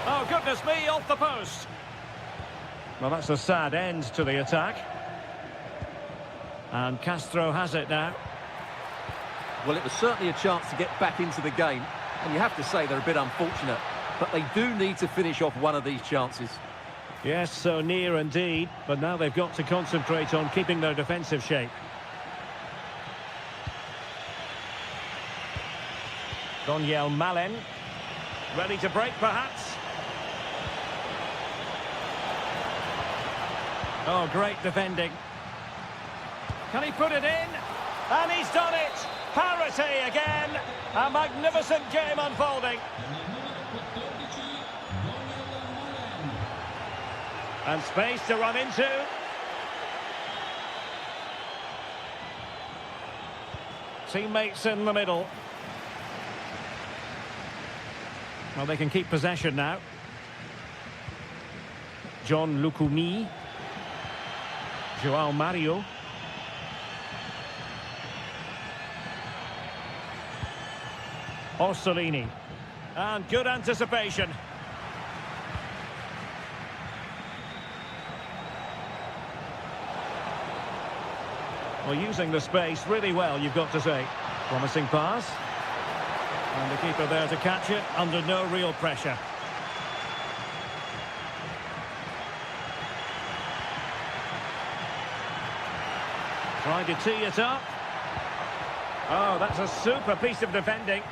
Speaker 1: Oh, goodness me, off the post. Well, that's a sad end to the attack. And Castro has it now.
Speaker 2: Well, it was certainly a chance to get back into the game. And you have to say they're a bit unfortunate. But they do need to finish off one of these chances.
Speaker 1: Yes, so near indeed. But now they've got to concentrate on keeping their defensive shape. Daniel Malen, ready to break perhaps. Oh, great defending. Can he put it in? And he's done it! Parity again! A magnificent game unfolding. And space to run into. Teammates in the middle. Well, they can keep possession now. John Lukumi. Joao Mario. Orsolini. And good anticipation. Well, using the space really well, you've got to say. Promising pass. And the keeper there to catch it under no real pressure. Trying to tee it up. Oh, that's a super piece of defending.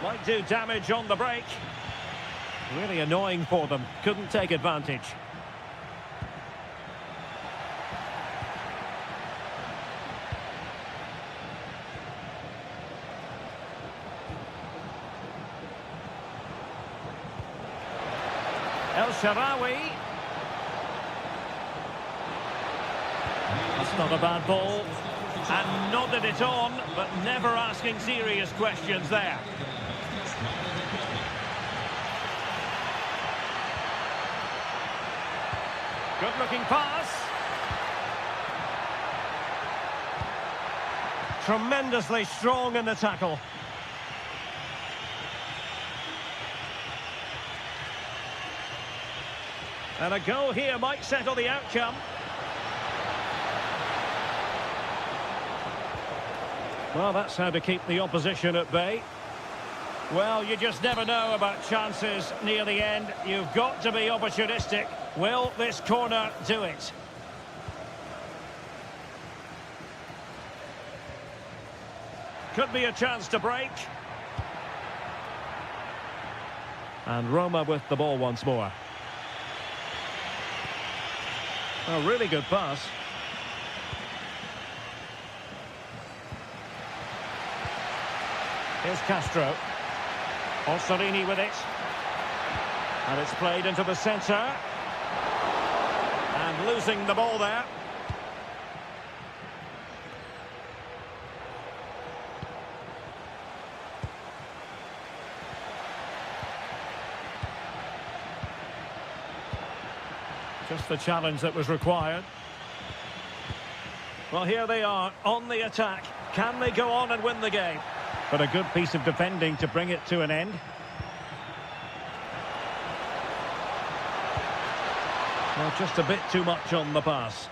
Speaker 1: Might do damage on the break. Really annoying for them. Couldn't take advantage. El Shaarawy. That's not a bad ball. And nodded it on, but never asking serious questions there. Good-looking pass. Tremendously strong in the tackle. And a goal here might settle the outcome. Well, that's how to keep the opposition at bay. Well, you just never know about chances near the end. You've got to be opportunistic. Will this corner do it? Could be a chance to break. And Roma with the ball once more. A really good pass. Here's Castro. Orsolini with it. And it's played into the centre. And losing the ball there. Just the challenge that was required. Well, here they are on the attack. Can they go on and win the game? But a good piece of defending to bring it to an end. Well, just a bit too much on the pass.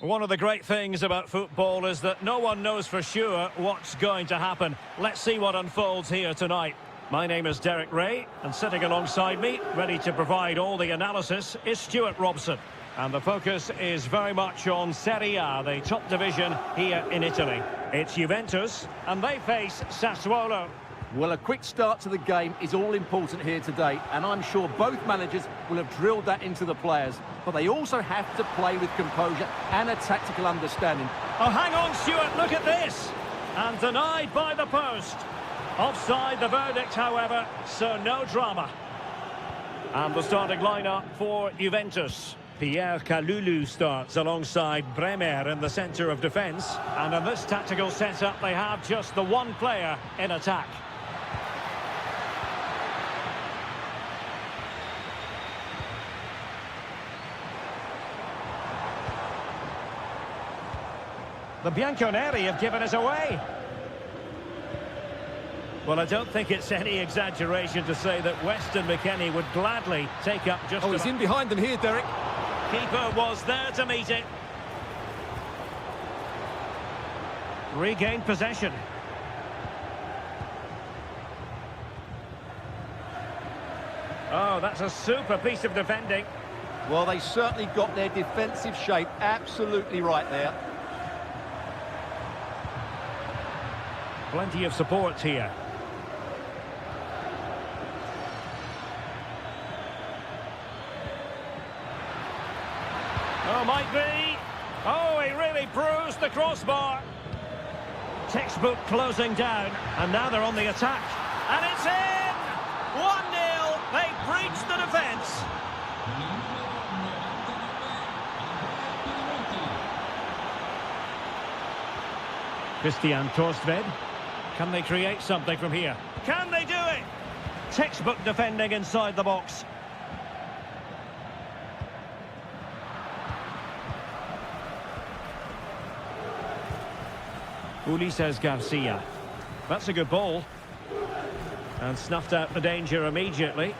Speaker 1: One of the great things about football is that no one knows for sure what's going to happen. Let's see what unfolds here tonight. My name is Derek Ray, and sitting alongside me, ready to provide all the analysis, is Stuart Robson. And the focus is very much on Serie A, the top division here in Italy. It's Juventus, and they face Sassuolo.
Speaker 2: Well, a quick start to the game is all important here today, and I'm sure both managers will have drilled that into the players. But they also have to play with composure and a tactical understanding.
Speaker 1: Oh, hang on, Stuart, look at this! And denied by the post. Offside the verdict, however, so no drama. And the starting lineup for Juventus. Pierre Kalulu starts alongside Bremer in the centre of defence. And in this tactical setup, they have just the one player in attack. The Bianconeri have given us away. Well, I don't think it's any exaggeration to say that Weston McKennie would gladly take up just...
Speaker 2: Oh, he's in behind them here, Derek.
Speaker 1: Keeper was there to meet it. Regained possession. Oh, that's a super piece of defending.
Speaker 2: Well, they certainly got their defensive shape absolutely right there.
Speaker 1: Plenty of support here. Oh, might be. Oh, he really bruised the crossbar. Textbook closing down, and now they're on the attack. And it's in! 1-0. They breached the defence. Christian Torstved. Can they create something from here? Can they do it? Textbook defending inside the box. Ulises Garcia. That's a good ball. And snuffed out the danger immediately.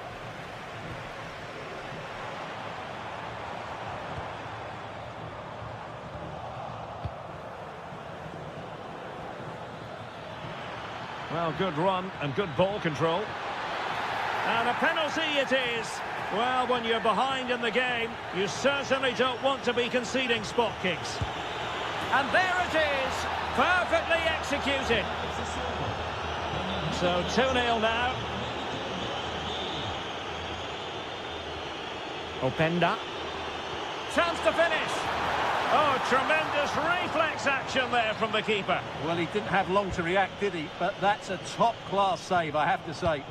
Speaker 1: Well, good run and good ball control. And a penalty it is. Well, when you're behind in the game, you certainly don't want to be conceding spot kicks. And there it is. Perfectly executed. So 2-0 now. Openda. Chance to finish. Oh, tremendous reflex action there from the keeper.
Speaker 2: Well, he didn't have long to react, did he? But that's a top-class save, I have to say.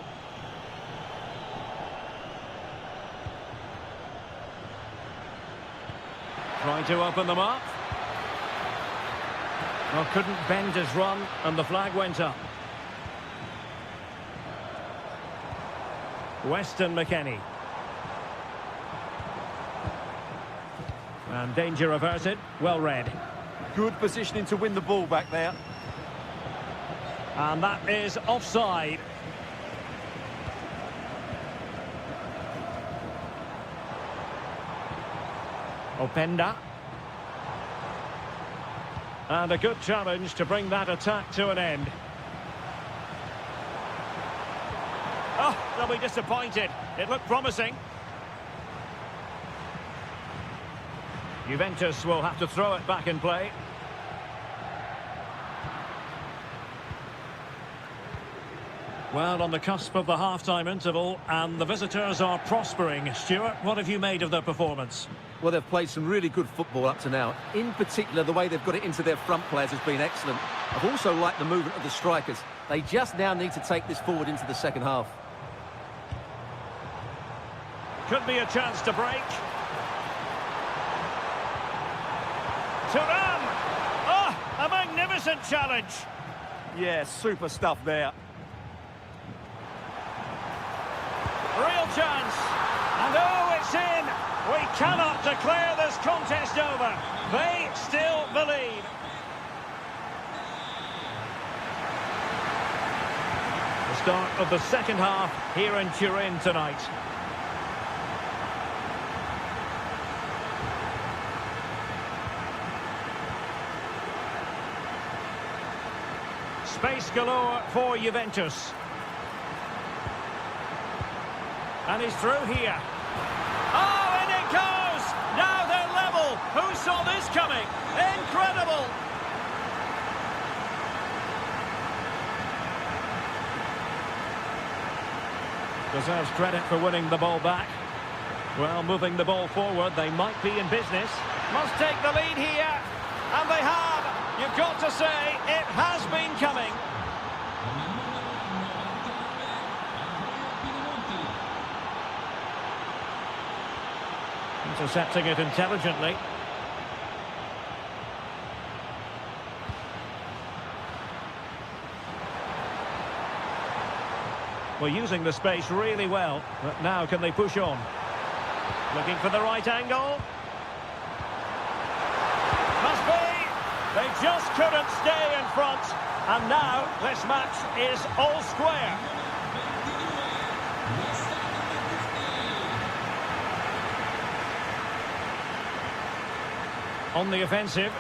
Speaker 1: Trying to open them up. Well, couldn't bend his run, and the flag went up. Weston McKennie. And danger averted. Well read.
Speaker 2: Good positioning to win the ball back there.
Speaker 1: And that is offside. Openda. And a good challenge to bring that attack to an end. Oh, they'll be disappointed. It looked promising. Juventus will have to throw it back in play. Well, on the cusp of the half-time interval, and the visitors are prospering. Stuart, what have you made of their performance?
Speaker 2: Well, they've played some really good football up to now. In particular, the way they've got it into their front players has been excellent. I've also liked the movement of the strikers. They just now need to take this forward into the second half.
Speaker 1: Could be a chance to break. Thuram! Oh, a magnificent challenge.
Speaker 3: Yeah, super stuff there.
Speaker 1: Real chance. And oh, it's in. We cannot declare this contest over. They still believe. The start of the second half here in Turin tonight. Space galore for Juventus. And he's through here. Oh, in it goes! Now they're level. Who saw this coming? Incredible! Deserves credit for winning the ball back. Well, moving the ball forward, they might be in business. Must take the lead here. And they have. You've got to say, it has been coming. Intercepting it intelligently. Well, using the space really well, but now can they push on? Looking for the right angle. Must be! They just couldn't stay in front, and now this match is all square. On the offensive.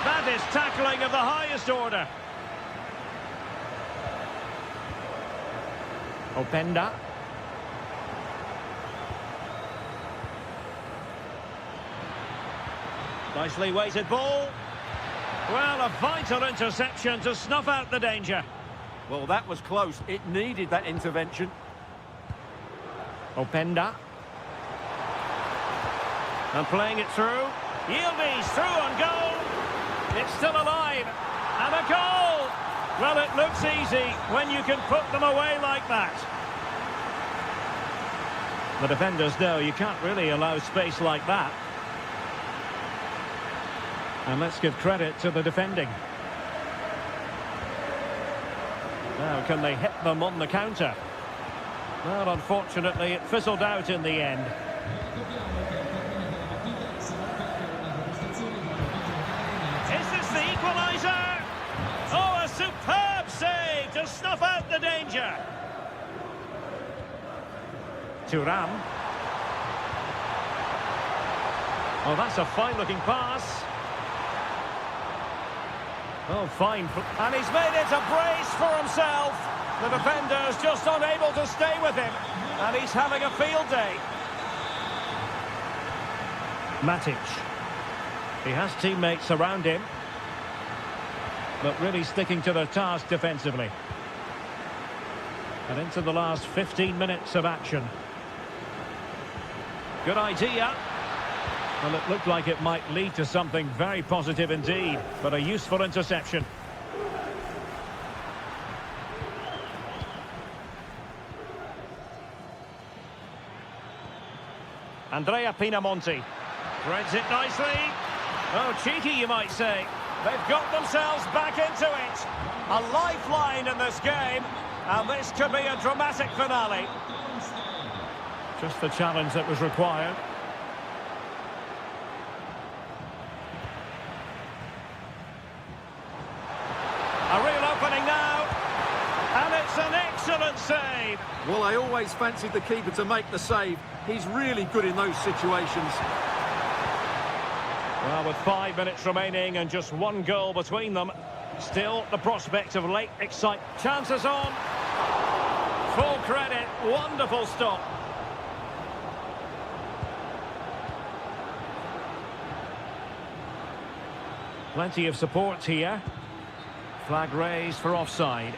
Speaker 1: That is tackling of the highest order. Openda. Nicely weighted ball. Well, a vital interception to snuff out the danger.
Speaker 3: Well, that was close. It needed that intervention.
Speaker 1: Openda. And playing it through. Yildiz through on goal. It's still alive. And a goal! Well, it looks easy when you can put them away like that. The defenders know you can't really allow space like that. And let's give credit to the defending. Now, can they hit them on the counter? Well, unfortunately, it fizzled out in the end. Is this the equaliser? Oh, a superb save to snuff out the danger. Thuram. Oh, that's a fine-looking pass. Oh, fine. And he's made it a brace for himself. The defender's just unable to stay with him. And he's having a field day. Matic. He has teammates around him. But really sticking to their task defensively. And into the last 15 minutes of action. Good idea. Well, it looked like it might lead to something very positive indeed, but a useful interception. Andrea Pinamonti threads it nicely. Oh, cheeky, you might say. They've got themselves back into it. A lifeline in this game, and this could be a dramatic finale. Just the challenge that was required. A real opening now, and it's an excellent save.
Speaker 3: Well, I always fancied the keeper to make the save. He's really good in those situations.
Speaker 1: Well, with 5 minutes remaining and just one goal between them, still the prospect of late excitement. Chances on. Full credit. Wonderful stop. Plenty of support here. Flag raised for offside.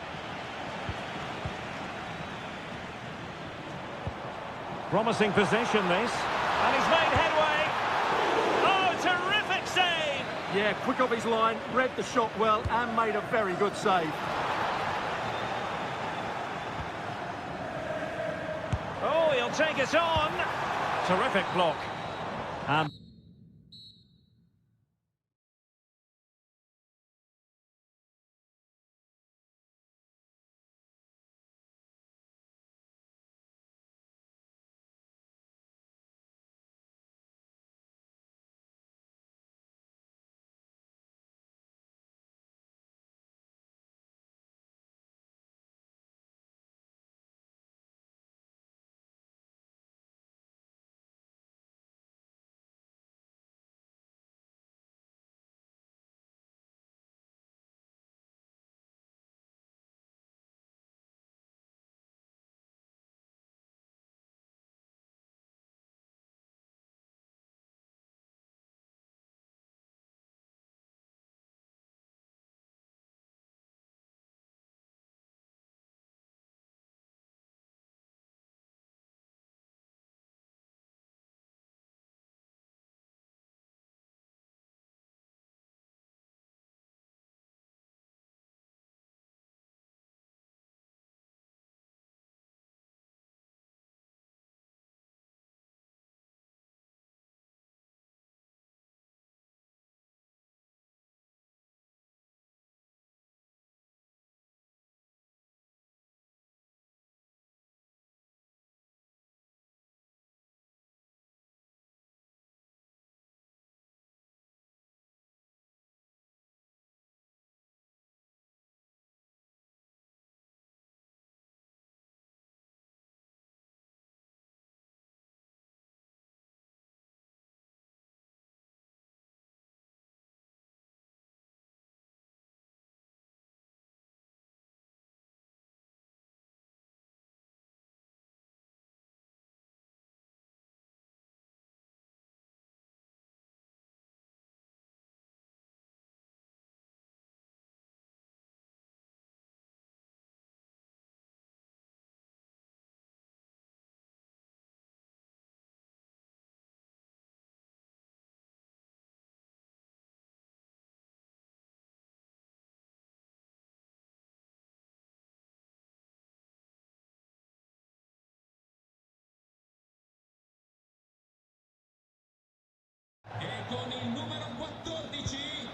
Speaker 1: Promising position this. And he's made headway. Oh, terrific save!
Speaker 3: Yeah, quick off his line, read the shot well and made a very good save.
Speaker 1: Oh, he'll take it on. Terrific block.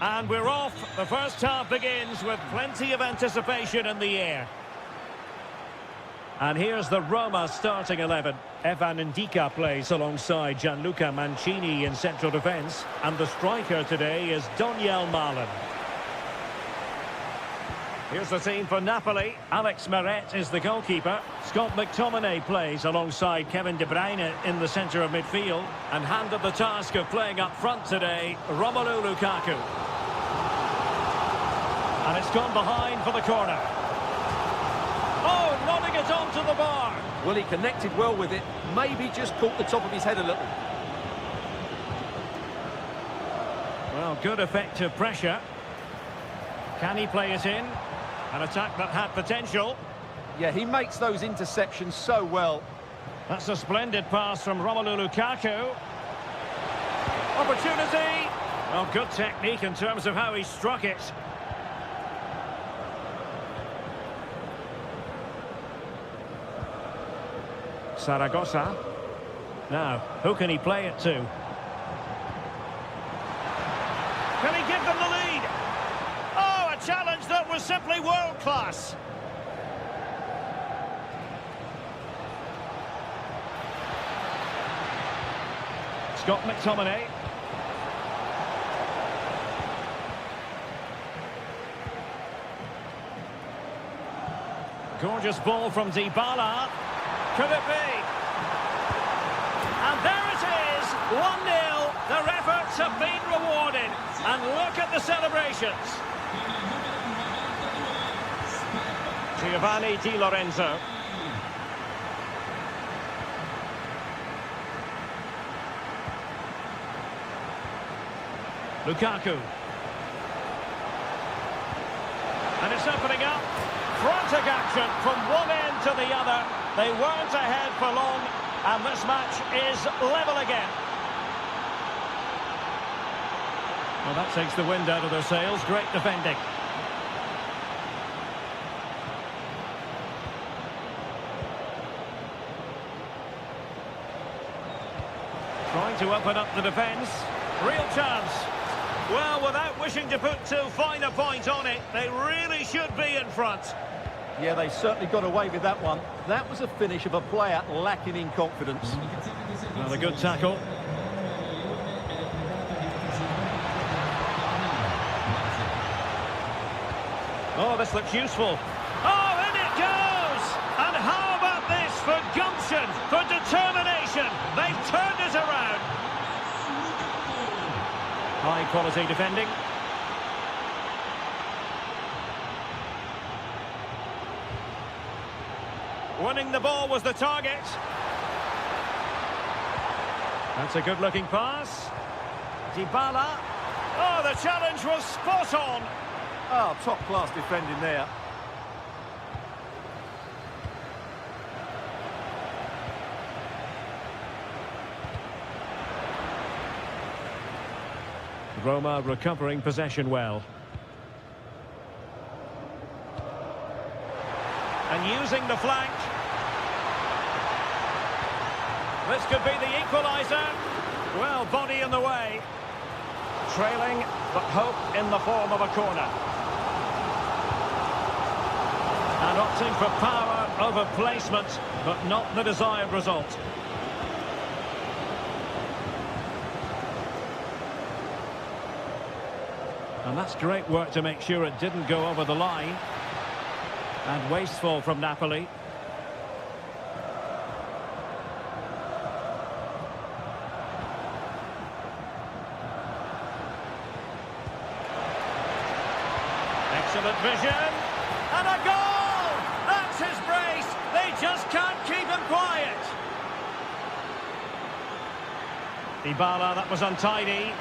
Speaker 1: And we're off. The first half begins with plenty of anticipation in the air. And here's the Roma starting 11. Evan Ndika plays alongside Gianluca Mancini in central defence. And the striker today is Daniel Malen. Here's the team for Napoli. Alex Meret is the goalkeeper. Scott McTominay plays alongside Kevin De Bruyne in the centre of midfield. And handed the task of playing up front today, Romelu Lukaku. And it's gone behind for the corner. Oh, nodding it onto the bar.
Speaker 2: Well, he connected well with it. Maybe just caught the top of his head a little.
Speaker 1: Well, good effective pressure. Can he play it in? An attack that had potential.
Speaker 2: Yeah, he makes those interceptions so well.
Speaker 1: That's a splendid pass from Romelu Lukaku. Opportunity. Well, good technique in terms of how he struck it. Saragossa. Now, who can he play it to? Can he give them the lead? Oh, a challenge that was simply world-class. Scott McTominay. Gorgeous ball from Dybala. Could it be? And there it is, 1-0. Their efforts have been rewarded. And look at the celebrations. Giovanni Di Lorenzo. Lukaku. And it's opening up. Frantic action from one end to the other. They weren't ahead for long, and this match is level again. Well, that takes the wind out of their sails. Great defending. Trying to open up the defence. Real chance. Well, without wishing to put too fine a point on it, they really should be in front.
Speaker 2: Yeah, they certainly got away with that one. That was a finish of a player lacking in confidence.
Speaker 1: Well, a good tackle. Oh, this looks useful. Oh, in it goes! And how about this for gumption, for determination? They've turned it around. High quality defending. Winning the ball was the target. That's a good-looking pass. Dybala. Oh, the challenge was spot on.
Speaker 2: Oh, top-class defending there.
Speaker 1: Roma recovering possession well. And using the flank. This could be the equaliser. Well, body in the way. Trailing, but hope in the form of a corner. And opting for power over placement, but not the desired result. And that's great work to make sure it didn't go over the line. And wasteful from Napoli. Excellent vision. And a goal! That's his brace. They just can't keep him quiet. Dybala, that was untidy.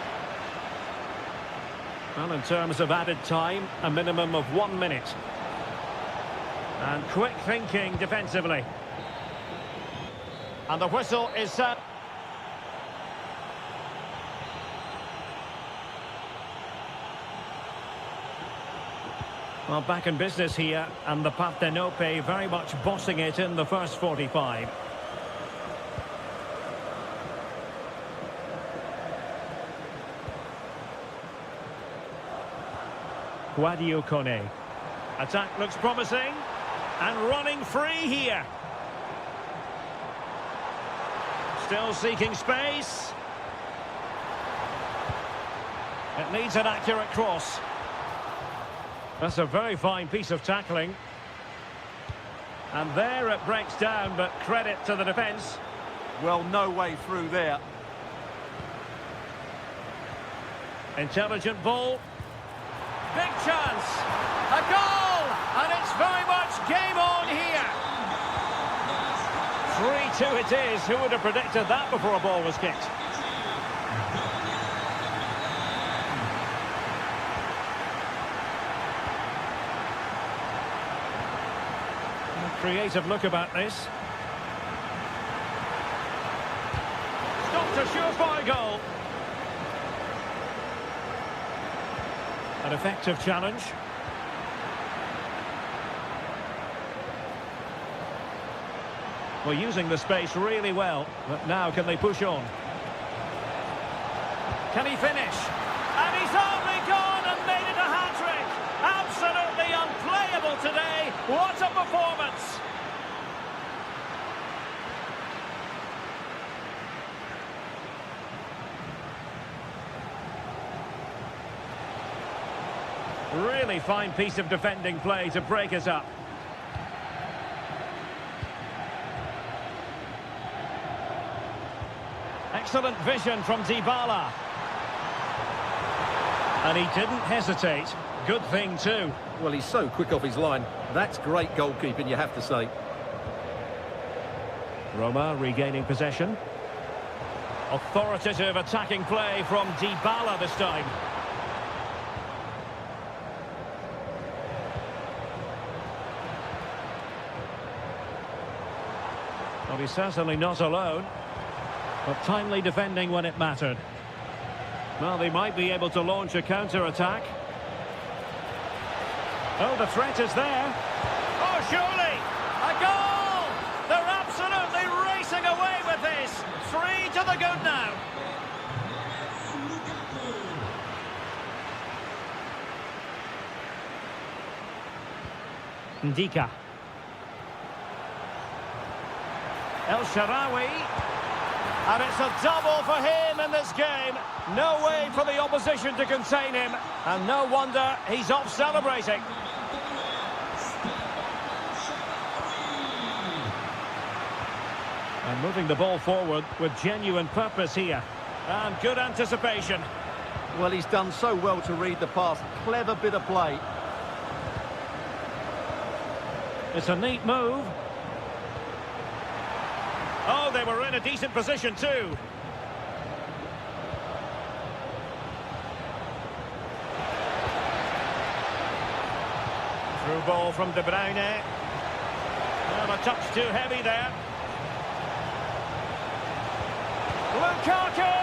Speaker 1: Well, in terms of added time, a minimum of 1 minute. And quick thinking defensively. And the whistle is set. Well, back in business here, and the Partenope very much bossing it in the first 45. Kone. Attack looks promising. And running free here. Still seeking space. It needs an accurate cross. That's a very fine piece of tackling. And there it breaks down, but credit to the defence.
Speaker 3: Well, no way through there.
Speaker 1: Intelligent ball. Big chance. A goal! And it's very much game on here. 3-2 it is. Who would have predicted that before a ball was kicked? Creative look about this. Stopped a surefire goal. An effective challenge. Well, using the space really well, but now can they push on? Can he finish? And he's only gone and made it a hat-trick! Absolutely unplayable today! What a performance! Really fine piece of defending play to break us up. Excellent vision from Dybala. And he didn't hesitate. Good thing too.
Speaker 2: Well, he's so quick off his line. That's great goalkeeping, you have to say.
Speaker 1: Roma regaining possession. Authoritative attacking play from Dybala this time. Well, he's certainly not alone, but timely defending when it mattered. Well, they might be able to launch a counter-attack. Oh, the threat is there. Oh, surely! A goal! They're absolutely racing away with this. 3 to the good now. Ndika. El Shaarawy. And it's a double for him in this game. No way for the opposition to contain him. And no wonder he's off celebrating. And moving the ball forward with genuine purpose here. And good anticipation.
Speaker 2: Well, he's done so well to read the pass. Clever bit of play.
Speaker 1: It's a neat move. Oh, they were in a decent position too. Through ball from De Bruyne. Well, a touch too heavy there. Lukaku!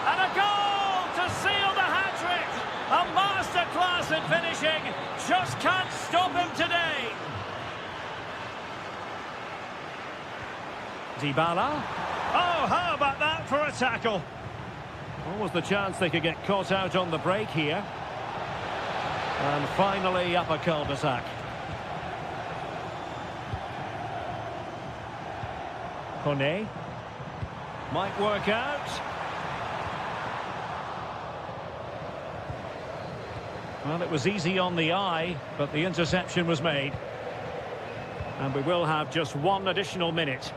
Speaker 1: And a goal to seal the hat-trick! A masterclass in finishing. Just can't stop him today. Dybala. Oh, how about that for a tackle? What was the chance they could get caught out on the break here? And finally up a cul-de-sac. Kone. Might work out. Well, it was easy on the eye, but the interception was made. And we will have just one additional minute.